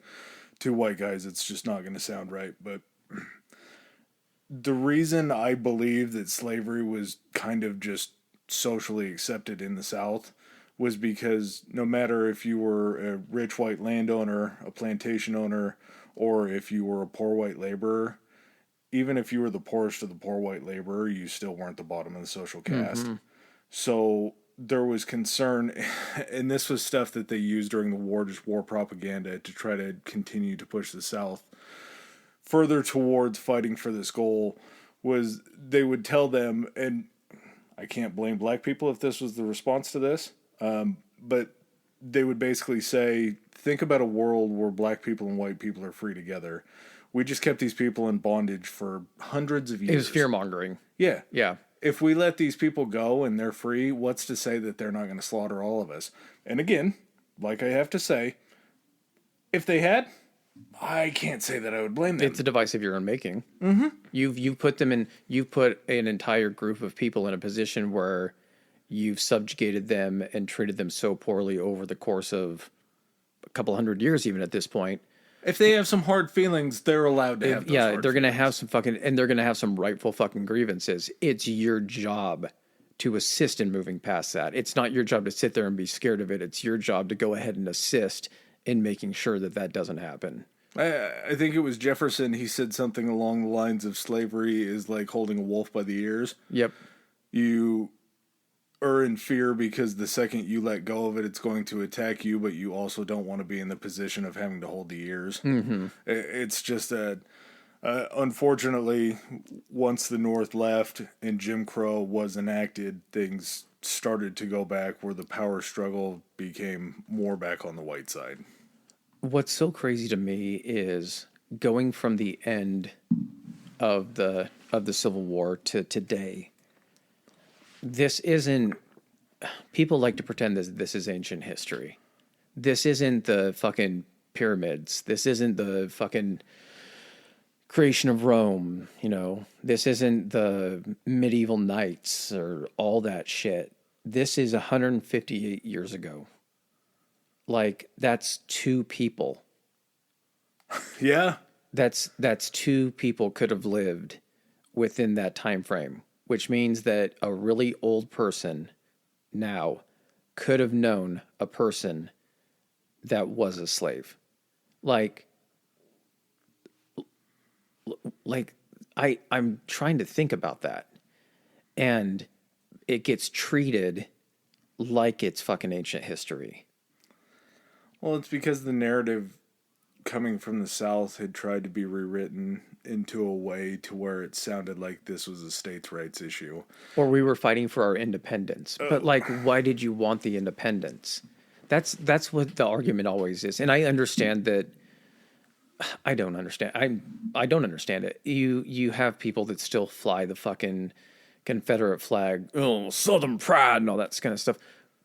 two white guys, it's just not going to sound right. But the reason I believe that slavery was kind of just socially accepted in the South was because no matter if you were a rich white landowner, a plantation owner, or if you were a poor white laborer, even if you were the poorest of the poor white laborer, you still weren't the bottom of the social caste. So there was concern, and this was stuff that they used during the war, just war propaganda, to try to continue to push the South further towards fighting for this goal. Was they would tell them, and I can't blame black people if this was the response to this, but they would basically say, think about a world where black people and white people are free together. We just kept these people in bondage for hundreds of years. It was fear-mongering. Yeah. Yeah. If we let these people go and they're free, what's to say that they're not going to slaughter all of us? And again, like I have to say, if they had, I can't say that I would blame them. It's a device of your own making. Mm-hmm. You've put an entire group of people in a position where you've subjugated them and treated them so poorly over the course of a couple hundred years, even at this point. If they have some hard feelings, they're allowed to have those hard they're going to feelings. have they're going to have some rightful fucking grievances. It's your job to assist in moving past that. It's not your job to sit there and be scared of it. It's your job to go ahead and assist in making sure that that doesn't happen. I think it was Jefferson. He said something along the lines of slavery is like holding a wolf by the ears. Yep. You are in fear because the second you let go of it, it's going to attack you, but you also don't want to be in the position of having to hold the ears. Mm-hmm. It's just that, unfortunately, once the North left and Jim Crow was enacted, things started to go back where the power struggle became more back on the white side. What's so crazy to me is going from the end of the Civil War to today. This isn't. People like to pretend this is ancient history. This isn't the fucking pyramids. This isn't the fucking creation of Rome. You know, this isn't the medieval knights or all that shit. This is 158 years ago. Like, that's two people. Yeah. That's two people could have lived within that time frame, which means that a really old person now could have known a person that was a slave. Like I'm trying to think about that, and it gets treated like it's fucking ancient history. Well, it's because the narrative coming from the South had tried to be rewritten into a way to where it sounded like this was a states' rights issue. Or we were fighting for our independence. But, like, why did you want the independence? That's what the argument always is. And I understand that. I don't understand. I don't understand it. You have people that still fly the fucking Confederate flag, Southern pride and all that kind of stuff.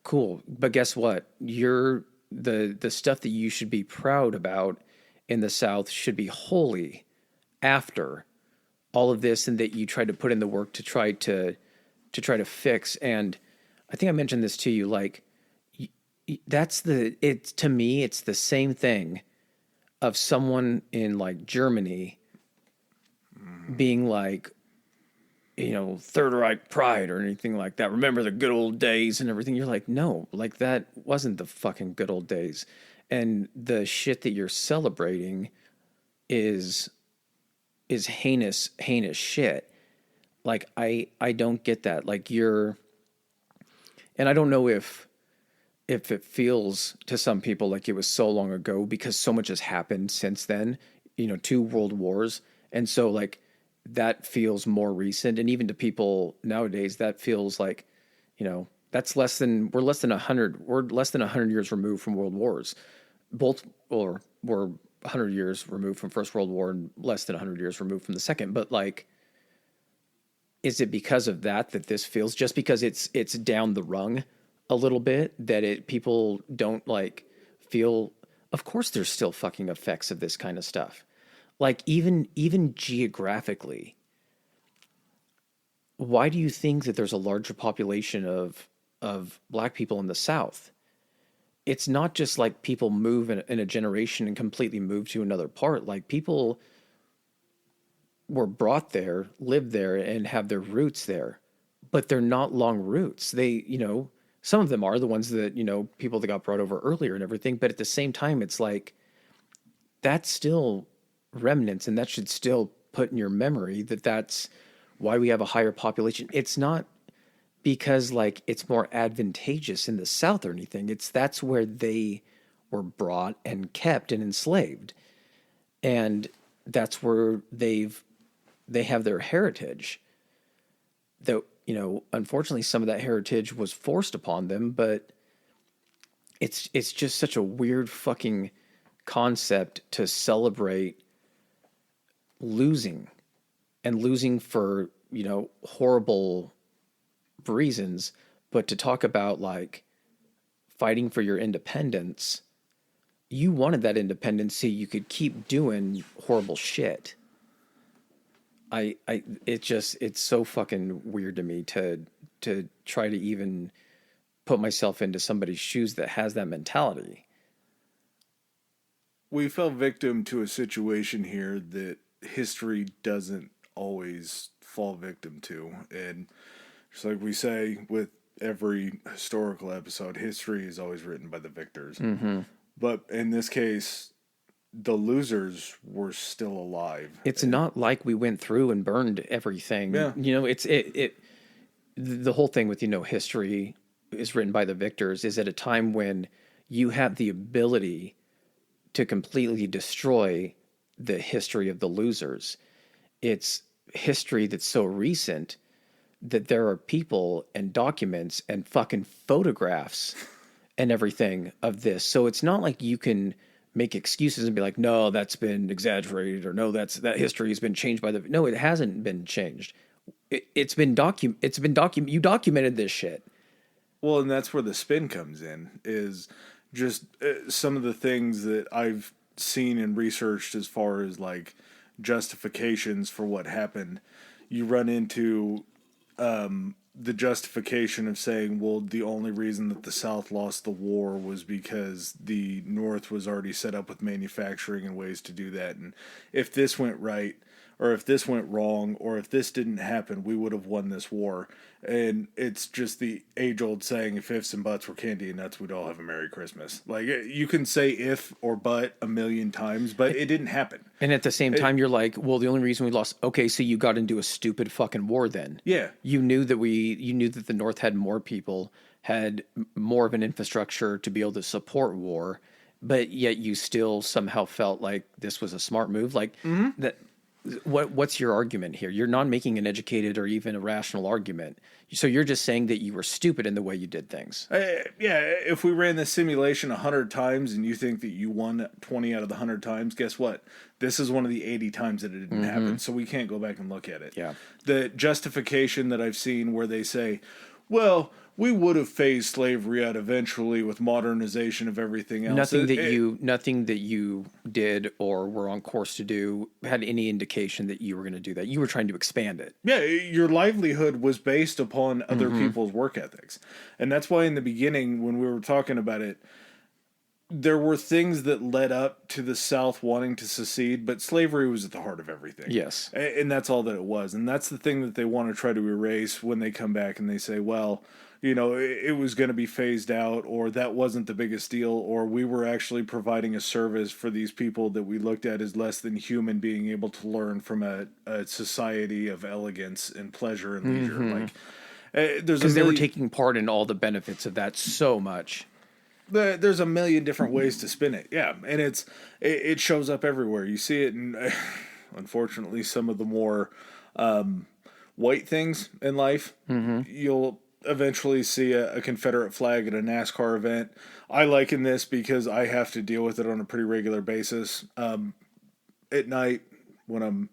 Cool. But guess what? The stuff that you should be proud about in the South should be wholly after all of this, and that you tried to put in the work to try to fix. And I think I mentioned this to you, like, to me, it's the same thing of someone in like Germany being like, Third Reich pride or anything like that. Remember the good old days and everything. You're like, no, like that wasn't the fucking good old days. And the shit that you're celebrating is heinous shit. Like, I don't get that. Like, and I don't know if it feels to some people like it was so long ago, because so much has happened since then. two world wars. And so like that feels more recent. And even to people nowadays, that feels like, that's we're less than 100 years removed from world wars. Both, or we're 100 years removed from First World War and less than 100 years removed from the second. But like, is it because of that this feels, just because it's down the rung a little bit, that people don't like feel, of course there's still fucking effects of this kind of stuff. Like even geographically, why do you think that there's a larger population of black people in the South? It's not just like people move in a generation and completely move to another part. Like people were brought there, live there, and have their roots there, but they're not long roots. They, some of them are the ones that, people that got brought over earlier and everything. But at the same time, it's like, that's still remnants, and that should still put in your memory that that's why we have a higher population. It's not because like it's more advantageous in the South or anything. That's where they were brought and kept and enslaved. And that's where they have their heritage. Though, unfortunately some of that heritage was forced upon them, but it's just such a weird fucking concept to celebrate losing for, horrible reasons, but to talk about like fighting for your independence, you wanted that independence so you could keep doing horrible shit. It's so fucking weird to me to try to even put myself into somebody's shoes that has that mentality. We fell victim to a situation here that history doesn't always fall victim to. And just like we say with every historical episode, history is always written by the victors. Mm-hmm. But in this case, the losers were still alive. It's not like we went through and burned everything. Yeah. The whole thing with, history is written by the victors is at a time when you have the ability to completely destroy the history of the losers. It's history that's so recent that there are people and documents and fucking photographs and everything of this. So it's not like you can make excuses and be like, no, that's been exaggerated, or no, that history has been changed by no, it hasn't been changed. You documented this shit. Well, and that's where the spin comes in, is just some of the things that I've seen and researched as far as like justifications for what happened. You run into the justification of saying, well, the only reason that the South lost the war was because the North was already set up with manufacturing and ways to do that. And if this went right, or if this went wrong, or if this didn't happen, we would have won this war. And it's just the age-old saying, if ifs and buts were candy and nuts, we'd all have a Merry Christmas. Like, you can say if or but a million times, but it didn't happen. And at the same time, you're like, well, the only reason we lost, okay, so you got into a stupid fucking war then. Yeah. You knew that the North had more people, had more of an infrastructure to be able to support war, but yet you still somehow felt like this was a smart move. Like, that. What's your argument here? You're not making an educated or even a rational argument. So you're just saying that you were stupid in the way you did things. Yeah, if we ran this simulation 100 times and you think that you won 20 out of the 100 times, guess what? This is one of the 80 times that it didn't happen, so we can't go back and look at it. Yeah. The justification that I've seen where they say, well, we would have phased slavery out eventually with modernization of everything else. Nothing that you did or were on course to do had any indication that you were going to do that. You were trying to expand it. Yeah, your livelihood was based upon other people's work ethics. And that's why in the beginning, when we were talking about it, there were things that led up to the South wanting to secede, but slavery was at the heart of everything. Yes. And that's all that it was. And that's the thing that they want to try to erase when they come back and they say, well, it was going to be phased out, or that wasn't the biggest deal, or we were actually providing a service for these people that we looked at as less than human, being able to learn from a society of elegance and pleasure and leisure. Like, because they were taking part in all the benefits of that so much. there's a million different ways to spin it. Yeah, and it shows up everywhere. You see it in, unfortunately, some of the more white things in life. You'll eventually see a Confederate flag at a NASCAR event. I liken this because I have to deal with it on a pretty regular basis. At night, when I'm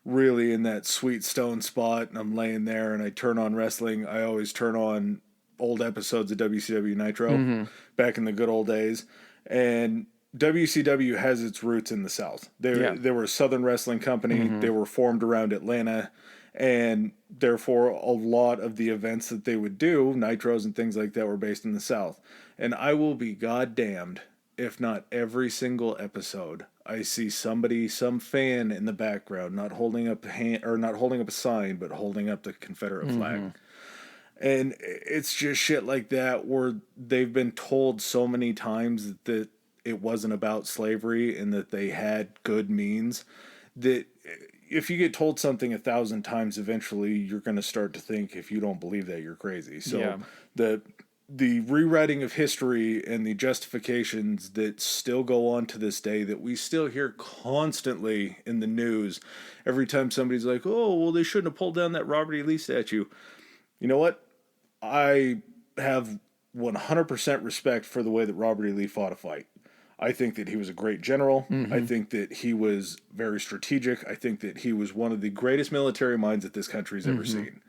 really in that sweet stone spot and I'm laying there and I turn on wrestling, I always turn on old episodes of WCW Nitro back in the good old days. And WCW has its roots in the South. They were a Southern wrestling company. They were formed around Atlanta. And therefore, a lot of the events that they would do, Nitros and things like that, were based in the South. And I will be goddamned if not every single episode I see somebody, some fan in the background, not holding up a hand or not holding up a sign, but holding up the Confederate flag. And it's just shit like that where they've been told so many times that it wasn't about slavery and that they had good means, that if you get told something 1,000 times, eventually you're going to start to think, if you don't believe that, you're crazy. So the rewriting of history and the justifications that still go on to this day, that we still hear constantly in the news every time somebody's like, oh, well, they shouldn't have pulled down that Robert E. Lee statue. You know what? I have 100% respect for the way that Robert E. Lee fought a fight. I think that he was a great general. I think that he was very strategic. I think that he was one of the greatest military minds that this country's ever seen.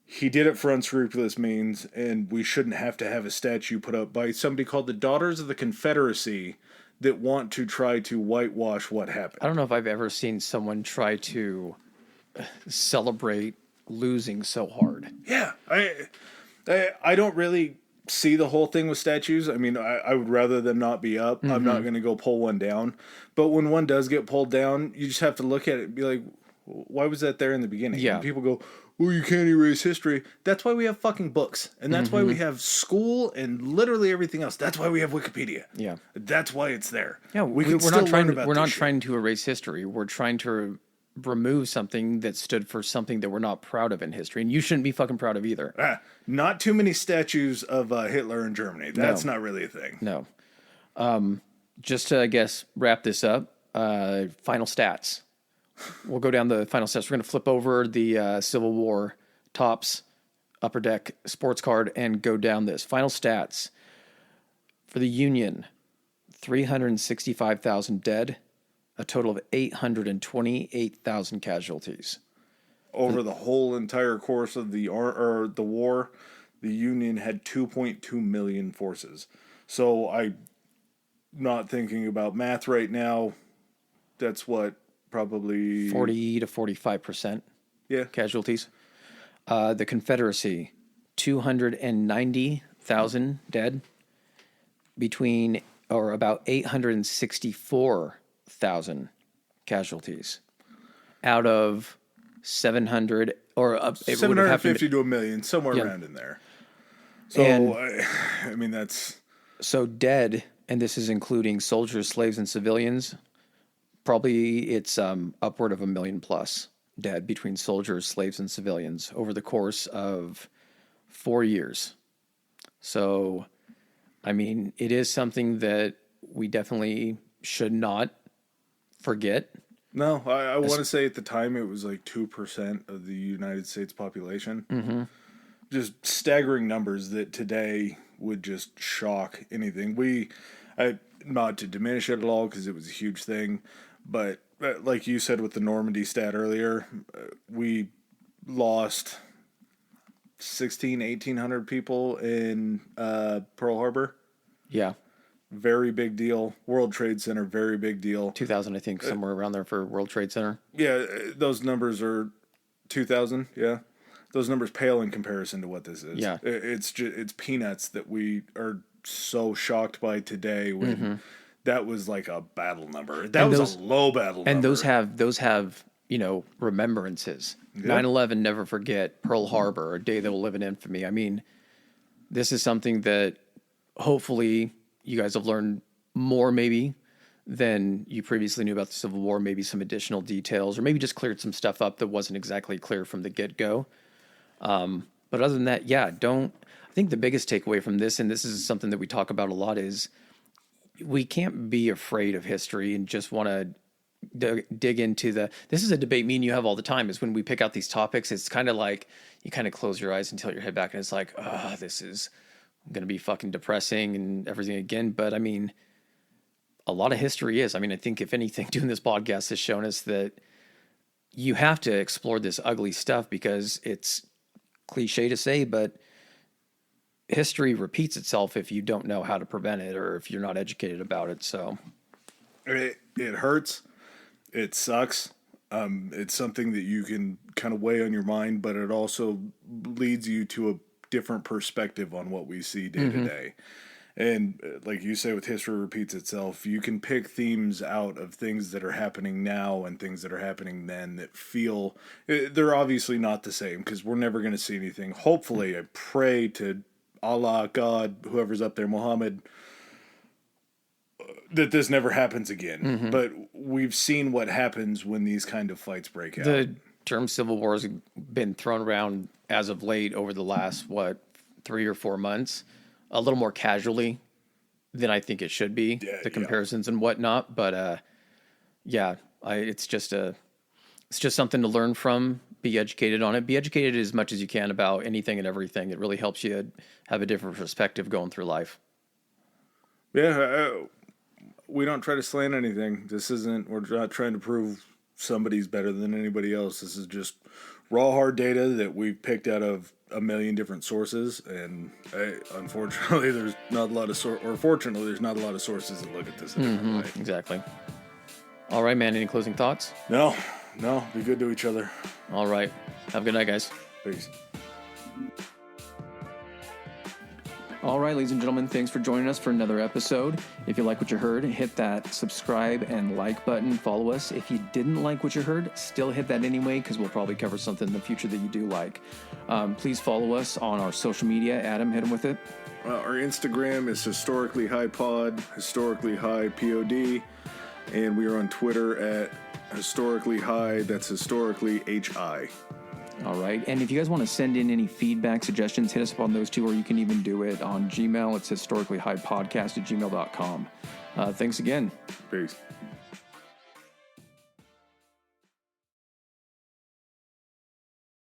He did it for unscrupulous means, and we shouldn't have to have a statue put up by somebody called the Daughters of the Confederacy that want to try to whitewash what happened. I don't know if I've ever seen someone try to celebrate losing so hard. Yeah, I don't really see the whole thing with statues. I mean, I would rather them not be up. I'm not going to go pull one down. But when one does get pulled down, you just have to look at it and be like, why was that there in the beginning? Yeah. And people go, well, you can't erase history. That's why we have fucking books. And that's why we have school and literally everything else. That's why we have Wikipedia. Yeah. That's why it's there. Yeah, we're not trying to erase history. We're trying to remove something that stood for something that we're not proud of in history. And you shouldn't be fucking proud of either. Not too many statues of Hitler in Germany. That's not really a thing. No. Just to, I guess, wrap this up, final stats. We'll go down the final stats. We're going to flip over the Civil War tops, upper deck sports card, and go down this. Final stats. For the Union, 365,000 dead, a total of 828,000 casualties. Over the whole entire course of the war, the Union had 2.2 million forces. So I'm not thinking about math right now. That's what, probably 40 to 45% casualties. The Confederacy, 290,000 dead, about 864,000 casualties out of 700 or 750 to a million, somewhere around in there. So, I mean, that's... So dead, and this is including soldiers, slaves, and civilians, probably it's upward of 1 million plus dead between soldiers, slaves, and civilians over the course of 4 years. So, I mean, it is something that we definitely should not forget. No, I want to say at the time it was like 2% of the United States population. Just staggering numbers that today would just shock anything. Not to diminish it at all because it was a huge thing, but like you said with the Normandy stat earlier, we lost 1,800 people in Pearl Harbor. Yeah. Very big deal. World Trade Center, very big deal. 2,000, I think, somewhere around there for World Trade Center. Yeah, those numbers are 2,000, yeah. Those numbers pale in comparison to what this is. Yeah. It's peanuts that we are so shocked by today when that was like a battle number. That was a low battle number. And those have, remembrances. 9/11, never forget, Pearl Harbor, a day that will live in infamy. I mean, this is something that hopefully you guys have learned more maybe than you previously knew about the Civil War, maybe some additional details, or maybe just cleared some stuff up that wasn't exactly clear from the get-go. But other than that, think the biggest takeaway from this, and this is something that we talk about a lot, is we can't be afraid of history and just want to dig into this is a debate me and you have all the time, is when we pick out these topics, it's kind of like you kind of close your eyes and tilt your head back and it's like, this is going to be fucking depressing and everything again. But I mean, a lot of history is. I mean, I think if anything, doing this podcast has shown us that you have to explore this ugly stuff, because it's cliche to say, but history repeats itself if you don't know how to prevent it or if you're not educated about it. So it hurts. It sucks. It's something that you can kind of weigh on your mind, but it also leads you to a different perspective on what we see day to day. And like you say, with history repeats itself, you can pick themes out of things that are happening now and things that are happening then that feel, they're obviously not the same, because we're never going to see anything. Hopefully, I pray to Allah, God, whoever's up there, Muhammad, that this never happens again. But we've seen what happens when these kind of fights break out. The term civil war has been thrown around as of late over the last, 3 or 4 months, a little more casually than I think it should be, the comparisons and whatnot. But it's just something to learn from, be educated on it, be educated as much as you can about anything and everything. It really helps you have a different perspective going through life. Yeah, we don't try to slant anything. We're not trying to prove somebody's better than anybody else. This is just raw, hard data that we've picked out of a million different sources. And unfortunately, there's not a lot of fortunately, there's not a lot of sources that look at this a different way. Exactly. All right, man. Any closing thoughts? No, be good to each other. All right. Have a good night, guys. Peace. All right, ladies and gentlemen, thanks for joining us for another episode. If you like what you heard, hit that subscribe and like button. Follow us. If you didn't like what you heard, still hit that anyway, because we'll probably cover something in the future that you do like. Please follow us on our social media. Adam, hit them with it. Our Instagram is historically high pod, historically high pod, and we are on Twitter at historically high. That's historically HI. All right. And if you guys want to send in any feedback, suggestions, hit us up on those two, or you can even do it on Gmail. It's historicallyhighpodcast@gmail.com. Thanks again. Peace.